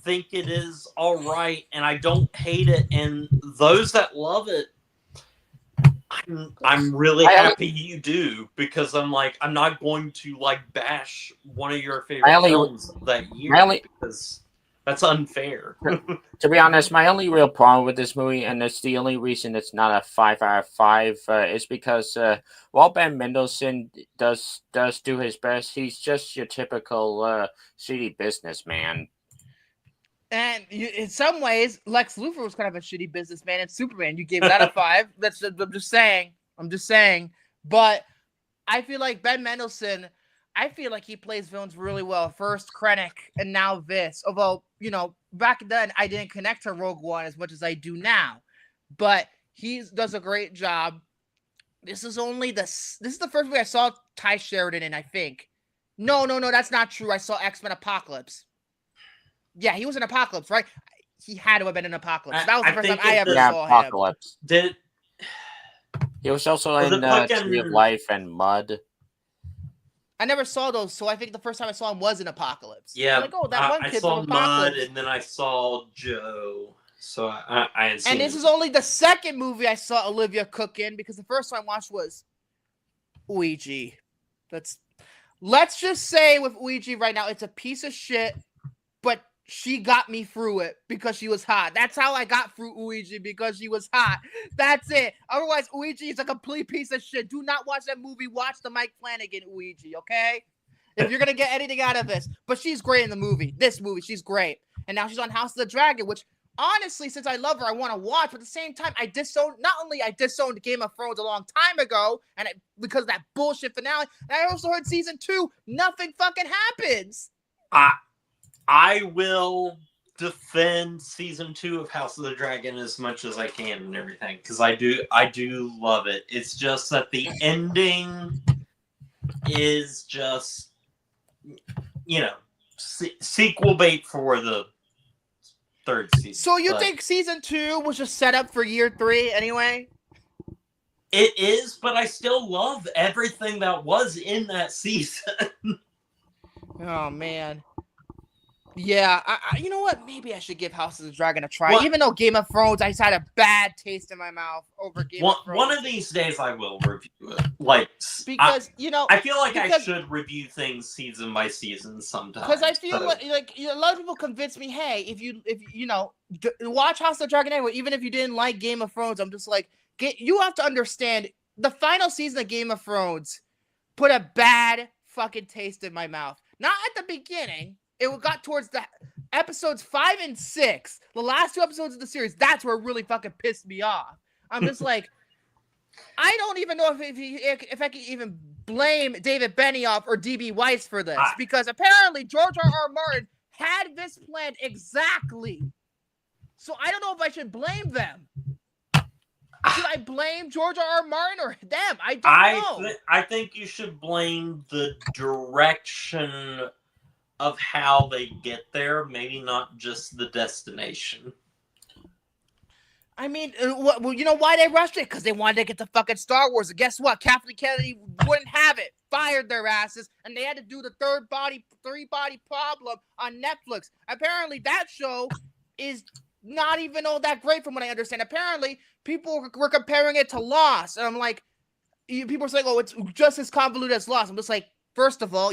think it is all right, and I don't hate it. And those that love it, I'm really happy you do, because I'm like, I'm not going to like bash one of your favorite films of that year, because that's unfair. To be honest, my only real problem with this movie, and it's the only reason it's not a 5 out of 5, is because while Ben Mendelsohn does do his best, he's just your typical shitty businessman. And in some ways, Lex Luthor was kind of a shitty businessman in Superman. You gave that a 5. I'm just saying. But I feel like Ben Mendelsohn, I feel like he plays villains really well. First Krennic, and now this. Although, back then I didn't connect to Rogue One as much as I do now. But he does a great job. This is the first movie I saw Ty Sheridan in, I think. No, that's not true. I saw X-Men Apocalypse. Yeah, he was in Apocalypse, right? He had to have been in Apocalypse. That was the first time I ever saw Apocalypse. him. He was also in Tree of Life and Mud. I never saw those, so I think the first time I saw him was in Apocalypse. Yeah, like, oh, that one I kid saw from Apocalypse. Mud, and then I saw Joe. So I had seen. And this is only the second movie I saw Olivia Cook in, because the first one I watched was Ouija. Let's just say with Ouija right now, it's a piece of shit, but she got me through it because she was hot. That's how I got through Ouija, because she was hot. That's it. Otherwise, Ouija is a complete piece of shit. Do not watch that movie. Watch the Mike Flanagan Ouija, okay? If you're going to get anything out of this. But she's great in the movie. This movie, she's great. And now she's on House of the Dragon, which, honestly, since I love her, I want to watch. But at the same time, I disowned Game of Thrones a long time ago, and because of that bullshit finale. And I also heard season 2, nothing fucking happens. I will defend season 2 of House of the Dragon as much as I can and everything, because I do love it. It's just that the ending is just, sequel bait for the third season. So you think season 2 was just set up for year 3 anyway? It is, but I still love everything that was in that season. Oh, man. Yeah, you know what? Maybe I should give House of the Dragon a try. Even though Game of Thrones, I just had a bad taste in my mouth over Game of Thrones. One of these days I will review it. Because, I feel like I should review things season by season sometimes. Because I feel like a lot of people convince me, hey, if you watch House of the Dragon anyway, even if you didn't like Game of Thrones, I'm just like, you have to understand, the final season of Game of Thrones put a bad fucking taste in my mouth. Not at the beginning. It got towards the episodes 5 and 6, the last 2 episodes of the series. That's where it really fucking pissed me off. I'm just like, I don't even know if I can even blame David Benioff or D.B. Weiss for this, because apparently George R.R. Martin had this planned exactly. So I don't know if I should blame them. Should I blame George R.R. Martin or them? I don't know. I think you should blame the direction of how they get there, maybe not just the destination. I mean, well, you know why they rushed it? Because they wanted to get to fucking Star Wars. And guess what? Kathleen Kennedy wouldn't have it. Fired their asses, and they had to do the three body problem on Netflix. Apparently, that show is not even all that great from what I understand. Apparently, people were comparing it to Lost. And I'm like, people are saying, oh, it's just as convoluted as Lost. I'm just like, first of all,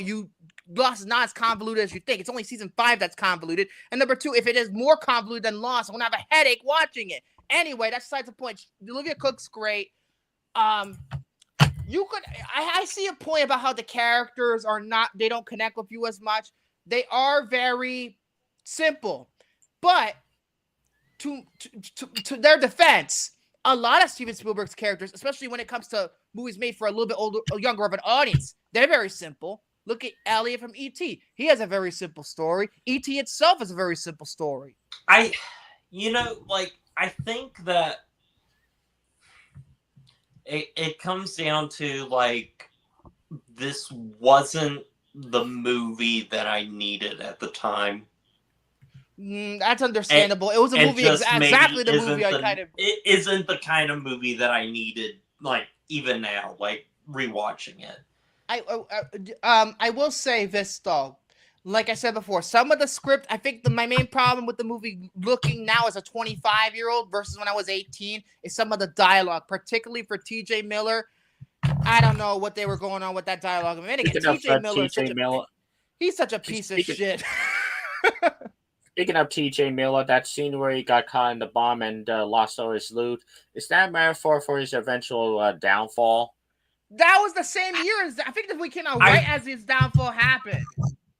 Lost is not as convoluted as you think. It's only season 5 that's convoluted. And number 2, if it is more convoluted than Lost, I'm going to have a headache watching it. Anyway, that's besides the point. Olivia Cook's great. I see a point about how the characters they don't connect with you as much. They are very simple. But to their defense, a lot of Steven Spielberg's characters, especially when it comes to movies made for a little bit older, younger of an audience, they're very simple. Look at Elliot from E.T. He has a very simple story. E.T. itself is a very simple story. I think that it comes down to, like, this wasn't the movie that I needed at the time. That's understandable. It was a movie exactly the movie I kind of... It isn't the kind of movie that I needed, like, even now, like, rewatching it. I will say this, though. Like I said before, some of the script, I think my main problem with the movie looking now as a 25-year-old versus when I was 18 is some of the dialogue, particularly for T.J. Miller. I don't know what they were going on with that dialogue. I mean, again, T.J. Miller, he's such a piece of shit. Speaking of T.J. Miller, that scene where he got caught in the bomb and lost all his loot, is that a metaphor for his eventual downfall? That was the same year as... I think that we came out right as his downfall happened.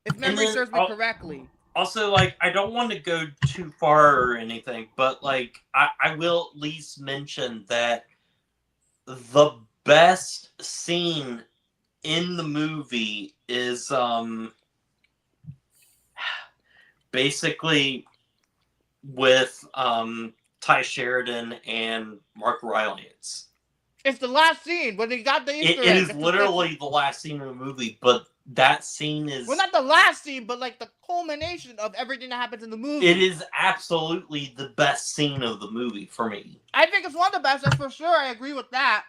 If memory serves me correctly. Also, like, I don't want to go too far or anything, but, like, I will at least mention that the best scene in the movie is basically with Ty Sheridan and Mark Rylance. It's the last scene when they got the Easter egg. It is literally the last scene of the movie, but that scene is... Well, not the last scene, but like the culmination of everything that happens in the movie. It is absolutely the best scene of the movie for me. I think it's one of the best, that's for sure. I agree with that.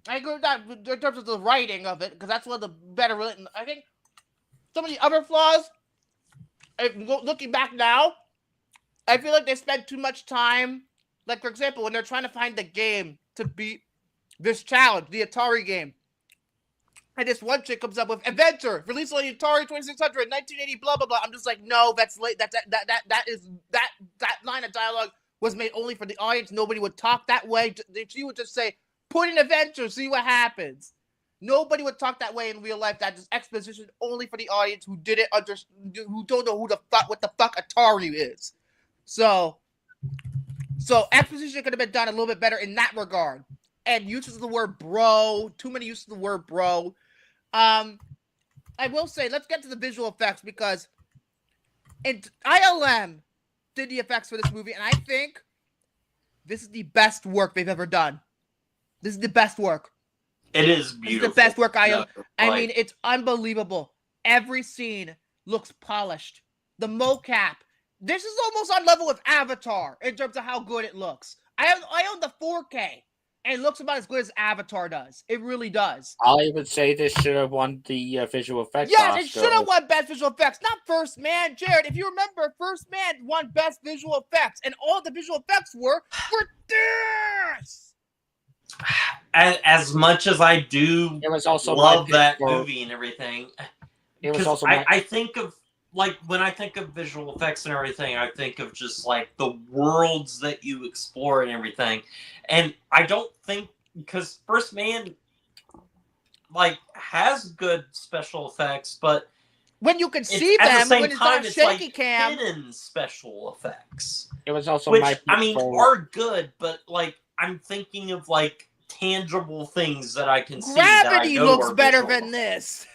I agree with that in terms of the writing of it, because that's one of the better written. I think some of the other flaws, looking back now, I feel like they spent too much time. Like, for example, when they're trying to find the game to beat this challenge, the Atari game. And this one chick comes up with Adventure, released on the Atari 2600, 1980, blah blah blah. I'm just like, no, that's late. That line of dialogue was made only for the audience. Nobody would talk that way. She would just say, "Put in Adventure, see what happens." Nobody would talk that way in real life. That is exposition only for the audience who didn't understand, who don't know what the fuck Atari is. So exposition could have been done a little bit better in that regard. And uses of the word bro, too many uses of the word bro. I will say, let's get to the visual effects because ILM did the effects for this movie, and I think this is the best work they've ever done. This is the best work. It is beautiful. This is the best work I mean, it's unbelievable. Every scene looks polished. The mocap. This is almost on level with Avatar in terms of how good it looks. I own the 4K. And it looks about as good as Avatar does. It really does. I would say this should have won the visual effects. Yes, it should have won Best Visual Effects, not First Man. Jared, if you remember, First Man won Best Visual Effects, and all the visual effects were this. As much as I do, it was also love that movie and everything. It was also I think of, like, when I think of visual effects and everything, I think of just, like, the worlds that you explore and everything. And I don't think, because First Man, like, has good special effects, but when you can see them, when it's not shaky like cam, hidden special effects. It was also which, I mean, are good, but, like, I'm thinking of, like, tangible things that I can see. Gravity looks better than this.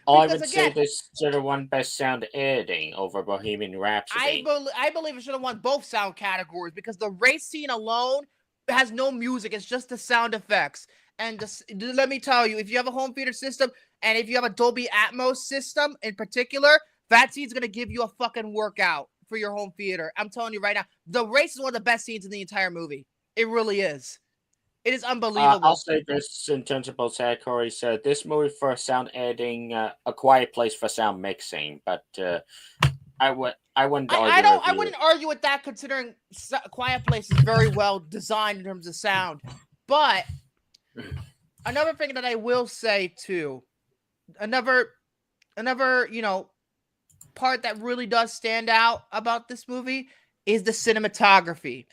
I would say this should have won Best Sound Editing over Bohemian Rhapsody. I believe it should have won both sound categories because the race scene alone has no music. It's just the sound effects. And let me tell you, if you have a home theater system and if you have a Dolby Atmos system in particular, that scene's going to give you a fucking workout for your home theater. I'm telling you right now, the race is one of the best scenes in the entire movie. It really is. It is unbelievable. I'll say this in terms of both categories. This movie for sound editing, A Quiet Place for sound mixing, but I wouldn't argue. I wouldn't argue with that, considering Quiet Place is very well designed in terms of sound. But another thing that I will say too, another part that really does stand out about this movie is the cinematography.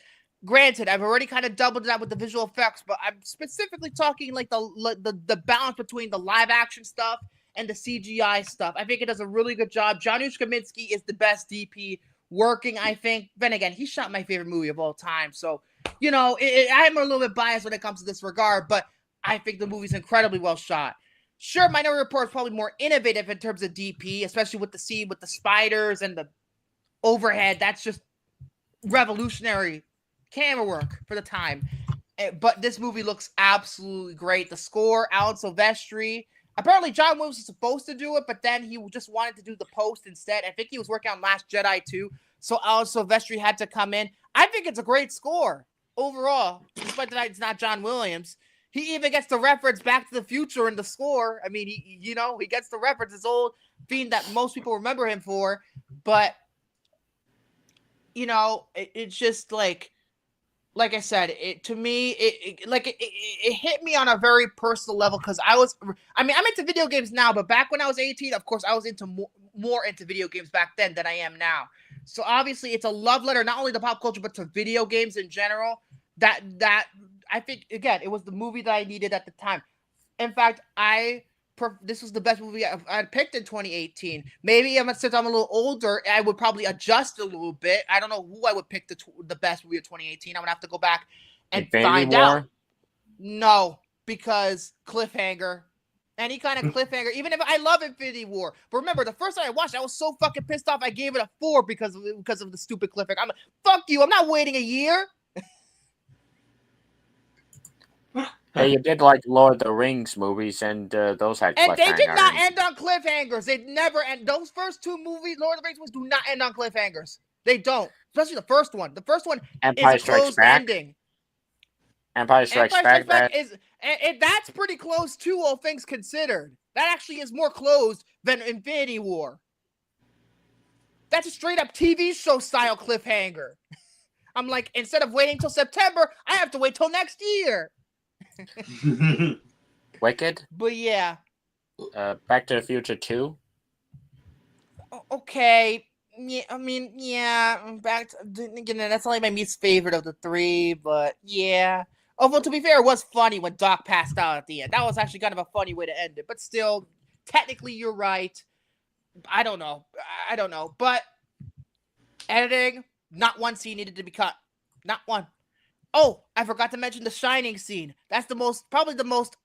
Granted, I've already kind of doubled that with the visual effects, but I'm specifically talking like the balance between the live action stuff and the CGI stuff. I think it does a really good job. Janusz Kaminski is the best DP working, I think. Then again, he shot my favorite movie of all time. So, you know, I'm a little bit biased when it comes to this regard, but I think the movie's incredibly well shot. Sure, Minority Report is probably more innovative in terms of DP, especially with the scene with the spiders and the overhead. That's just revolutionary camera work for the time. But this movie looks absolutely great. The score, Alan Silvestri. Apparently, John Williams was supposed to do it, but then he just wanted to do the post instead. I think he was working on Last Jedi too, so Alan Silvestri had to come in. I think it's a great score overall, despite that it's not John Williams. He even gets the reference Back to the Future in the score. I mean, he gets the reference, this old theme that most people remember him for. But, you know, it's just like I said, it hit me on a very personal level because I'm into video games now, but back when I was 18, of course, I was into more into video games back then than I am now. So obviously, it's a love letter not only to pop culture but to video games in general. That I think, again, it was the movie that I needed at the time. In fact, this was the best movie I picked in 2018. Maybe since I'm a little older, I would probably adjust a little bit. I don't know who I would pick the best movie of 2018. I'm gonna have to go back and find out. No, because cliffhanger. Any kind of cliffhanger, even if I love Infinity War. But remember, the first time I watched it, I was so fucking pissed off. I gave it a 4 because of the stupid cliffhanger. I'm like, fuck you. I'm not waiting a year. Hey, you did like Lord of the Rings movies, and those had cliffhangers. And they did not end on cliffhangers. They never end. Those first 2 movies, Lord of the Rings movies, do not end on cliffhangers. They don't. Especially the first one. The first one Empire is a closed ending. Empire Strikes Back that's pretty close too, all things considered. That actually is more closed than Infinity War. That's a straight up TV show style cliffhanger. I'm like, instead of waiting till September, I have to wait till next year. Wicked. But yeah. Back to the Future 2. Okay. Yeah, I mean, yeah. Back to, again, that's only my least favorite of the 3, but yeah. Although, to be fair, it was funny when Doc passed out at the end. That was actually kind of a funny way to end it. But still, technically, you're right. I don't know. But editing, not one scene needed to be cut. Not one. Oh, I forgot to mention the Shining scene. That's probably the most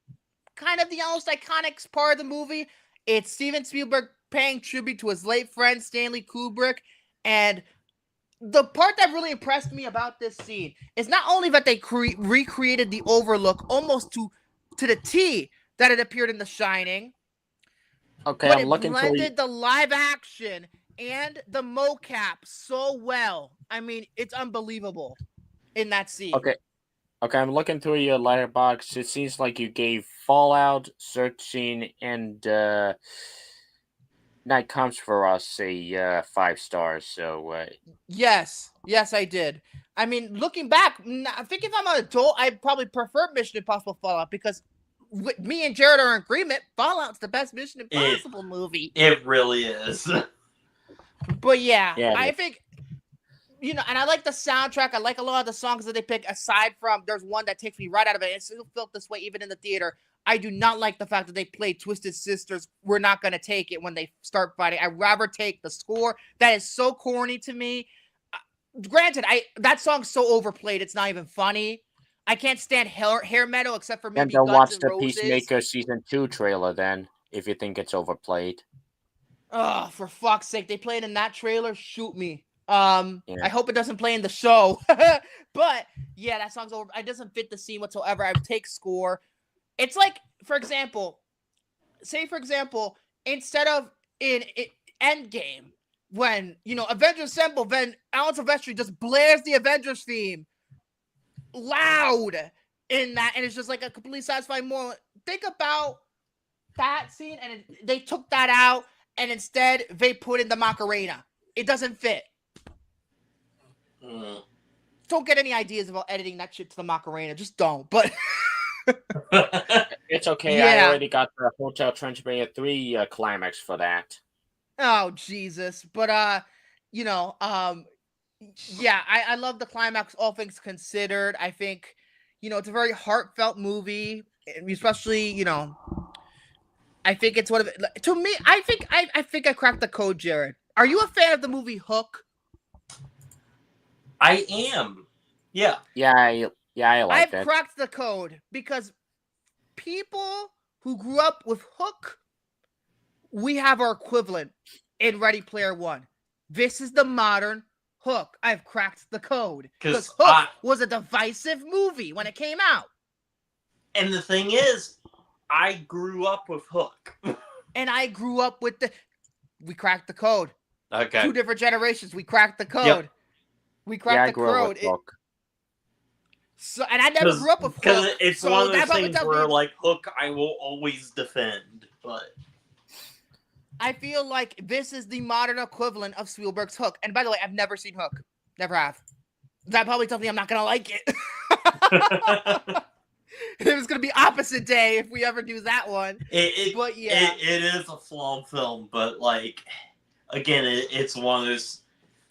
iconic part of the movie. It's Steven Spielberg paying tribute to his late friend Stanley Kubrick, and the part that really impressed me about this scene is not only that they recreated the Overlook almost to the T that it appeared in The Shining. Okay, but I'm looking for blended the live action and the mocap so well. I mean, it's unbelievable in that scene. Okay, I'm looking through your Letterboxd. It seems like you gave Fallout, Searching, and Night Comes for Us a 5 stars. So yes, I did. I mean, looking back, I think if I'm an adult, I'd probably prefer Mission Impossible Fallout because me and Jared are in agreement. Fallout's the best Mission Impossible movie. It really is. But yeah, I think, you know, and I like the soundtrack. I like a lot of the songs that they pick. Aside from, there's one that takes me right out of it. It still felt this way even in the theater. I do not like the fact that they play Twisted Sisters. We're not going to take it when they start fighting. I'd rather take the score. That is so corny to me. Granted, that song's so overplayed, it's not even funny. I can't stand hair metal except for maybe Guns N' watch the Roses. Peacemaker Season 2 trailer then, if you think it's overplayed. Oh, for fuck's sake. They played in that trailer? Shoot me. I hope it doesn't play in the show. But, yeah, that song's over. It doesn't fit the scene whatsoever. I would take score. It's like, for example, instead of in Endgame, when, you know, Avengers Assemble, then Alan Silvestri just blares the Avengers theme loud in that, and it's just like a completely satisfying moment. Think about that scene, and they took that out, and instead they put in the Macarena. It doesn't fit. Don't get any ideas about editing that shit to the Macarena. Just don't. But it's okay. Yeah. I already got the Hotel Transylvania 3 climax for that. Oh, Jesus. But, you know, yeah, I love the climax, all things considered. I think, you know, it's a very heartfelt movie, especially, you know, I think it's one of it. To me, I think I cracked the code, Jared. Are you a fan of the movie Hook? I am. Yeah. I like I've it. cracked the code because people who grew up with Hook, we have our equivalent in Ready Player One. This is the modern Hook. I've cracked the code because Hook was a divisive movie when it came out. And the thing is, I grew up with Hook. And I grew up with we cracked the code. Okay. 2 different generations. We cracked the code. Yep. We cracked the code. So, and I never grew up with Hook. Because it's so one of those things where, like, Hook, I will always defend. But I feel like this is the modern equivalent of Spielberg's Hook. And by the way, I've never seen Hook. Never have. That probably tells me I'm not going to like it. It was going to be opposite day if we ever do that one. But yeah. It is a flawed film, but, like, again, it's one of those...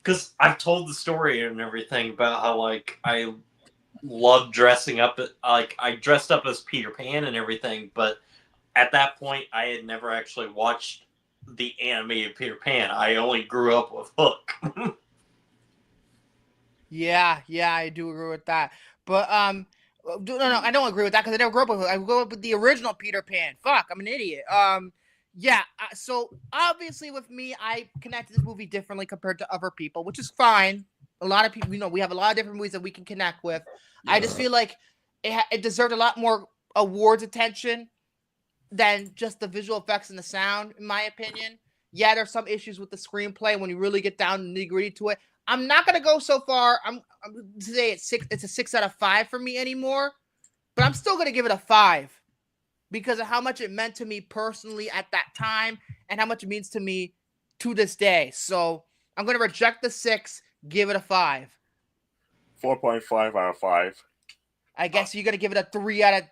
Because I've told the story and everything about how, like, I love dressing up. Like, I dressed up as Peter Pan and everything, but at that point, I had never actually watched the animated Peter Pan. I only grew up with Hook. Yeah, I do agree with that. But, no, I don't agree with that because I never grew up with Hook. I grew up with the original Peter Pan. Fuck, I'm an idiot. So obviously with me, I connect to this movie differently compared to other people, which is fine. A lot of people, we have a lot of different movies that we can connect with. Yeah. I just feel like it deserved a lot more awards attention than just the visual effects and the sound, in my opinion. Yeah, there's some issues with the screenplay when you really get down to the nitty-gritty to it. I'm not gonna go so far. I'm say it's a 6 out of 5 for me anymore, but I'm still gonna give it a 5 because of how much it meant to me personally at that time and how much it means to me to this day. So I'm gonna reject the 6, give it a 5. 4.5 out of 5. I guess you're gonna give it a 3 out of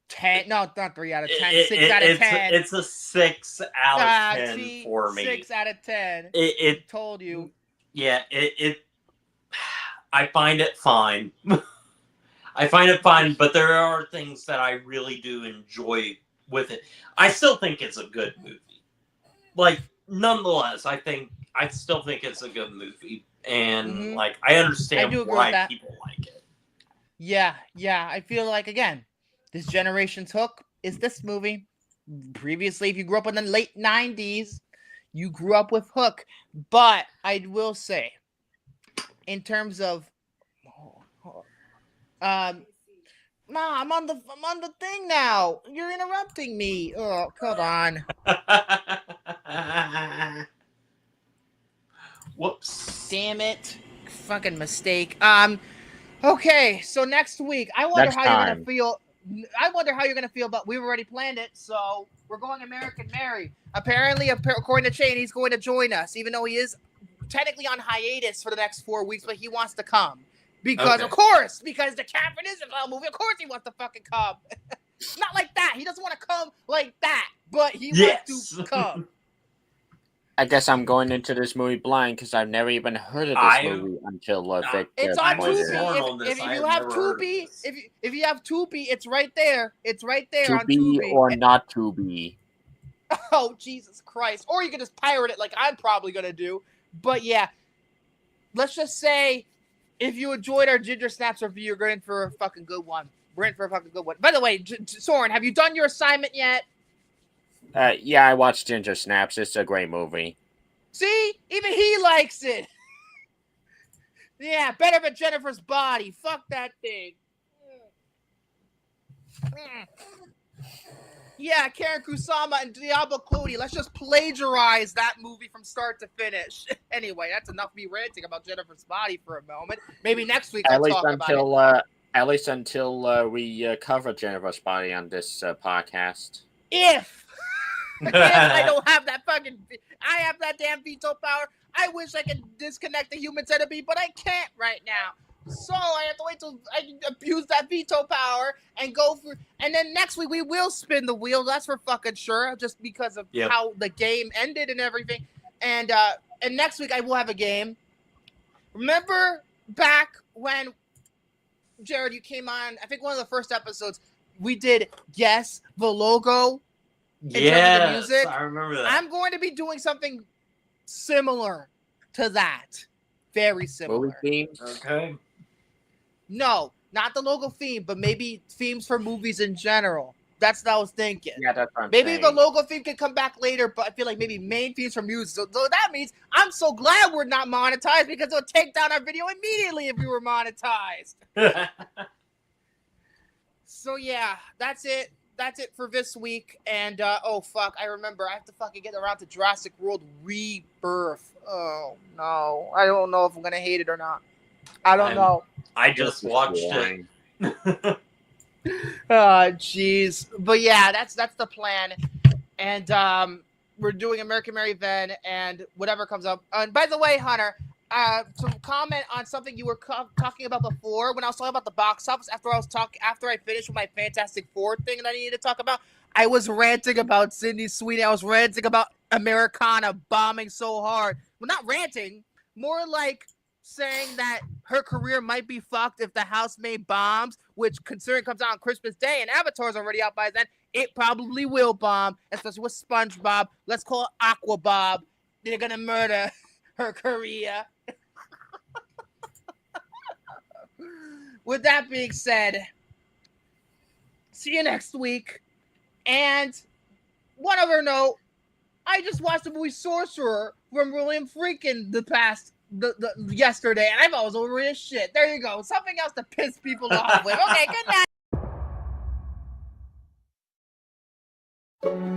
10. No, not 3 out of 10. 6 out of 10. It's a 6 out of 10 for me. 6 out of 10. It told you. Yeah, I find it fine. I find it fine, but there are things that I really do enjoy with it. I still think it's a good movie. Like, nonetheless, I still think it's a good movie. And, like, I understand why people like it. Yeah. I feel like, again, this generation's Hook is this movie. Previously, if you grew up in the late 90s, you grew up with Hook. But I will say, in terms of... I'm on the thing now. You're interrupting me. Oh, hold on. Whoops. Damn it. Fucking mistake. Okay, so next week, I wonder how you're gonna feel. I wonder how you're gonna feel, but we've already planned it, so we're going American Mary. Apparently, according to Shane, he's going to join us, even though he is technically on hiatus for the next 4 weeks, but he wants to come. Because, of course, because the Catherine Isabel movie, of course he wants to fucking come. Not like that. He doesn't want to come like that, but he wants to come. I guess I'm going into this movie blind because I've never even heard of this movie until Vic. It's on Tubi. If you have Tubi, if you have Tubi, it's right there. It's right there on Tubi. Or not Tubi. Oh, Jesus Christ. Or you can just pirate it like I'm probably going to do. But yeah, let's just say if you enjoyed our Ginger Snaps review, you're in for a fucking good one. We're in for a fucking good one. By the way, Soren, have you done your assignment yet? Yeah, I watched Ginger Snaps. It's a great movie. See? Even he likes it. Yeah, better than Jennifer's Body. Fuck that thing. Yeah, Karen Kusama and Diablo Cody. Let's just plagiarize that movie from start to finish. Anyway, that's enough me ranting about Jennifer's Body for a moment. Maybe next week I'll talk about it. At least until we cover Jennifer's Body on this podcast. If I don't have that I have that damn veto power. I wish I could disconnect the human centipede, but I can't right now. So I have to wait till I can abuse that veto power and go for. And then next week we will spin the wheel. That's for fucking sure, just because of how the game ended and everything. And next week I will have a game. Remember back when Jared, you came on? I think one of the first episodes we did guess the logo. Yes, I remember that. I'm going to be doing something similar to that. Very Movie similar. themes. Okay. No, not the logo theme, but maybe themes for movies in general. That's what I was thinking. Yeah, that's what I'm Maybe saying. the logo theme can come back later, but I feel like maybe main themes for music. So that means I'm so glad we're not monetized because it'll take down our video immediately if we were monetized. So yeah, that's it. That's it for this week. And oh fuck, I remember I have to fucking get around to Jurassic World Rebirth. Oh no, I don't know if I'm gonna hate it or not. I don't know. I just watched boring. it. Oh jeez, but yeah, that's the plan. And we're doing American Mary Then and whatever comes up. And by the way, Hunter, to comment on something you were talking about before when I was talking about the box office after I finished with my Fantastic Four thing that I needed to talk about. I was ranting about Sydney Sweeney. I was ranting about Americana bombing so hard. Well, not ranting, more like saying that her career might be fucked if the housemaid bombs, which considering it comes out on Christmas Day and Avatar's already out by then, it probably will bomb, especially with SpongeBob. Let's call it Aqua Bob. They're gonna murder her career. With that being said, see you next week. And one other note, I just watched the movie Sorcerer from William Friedkin yesterday, and I thought it was over his shit. There you go. Something else to piss people off with. Okay, good night.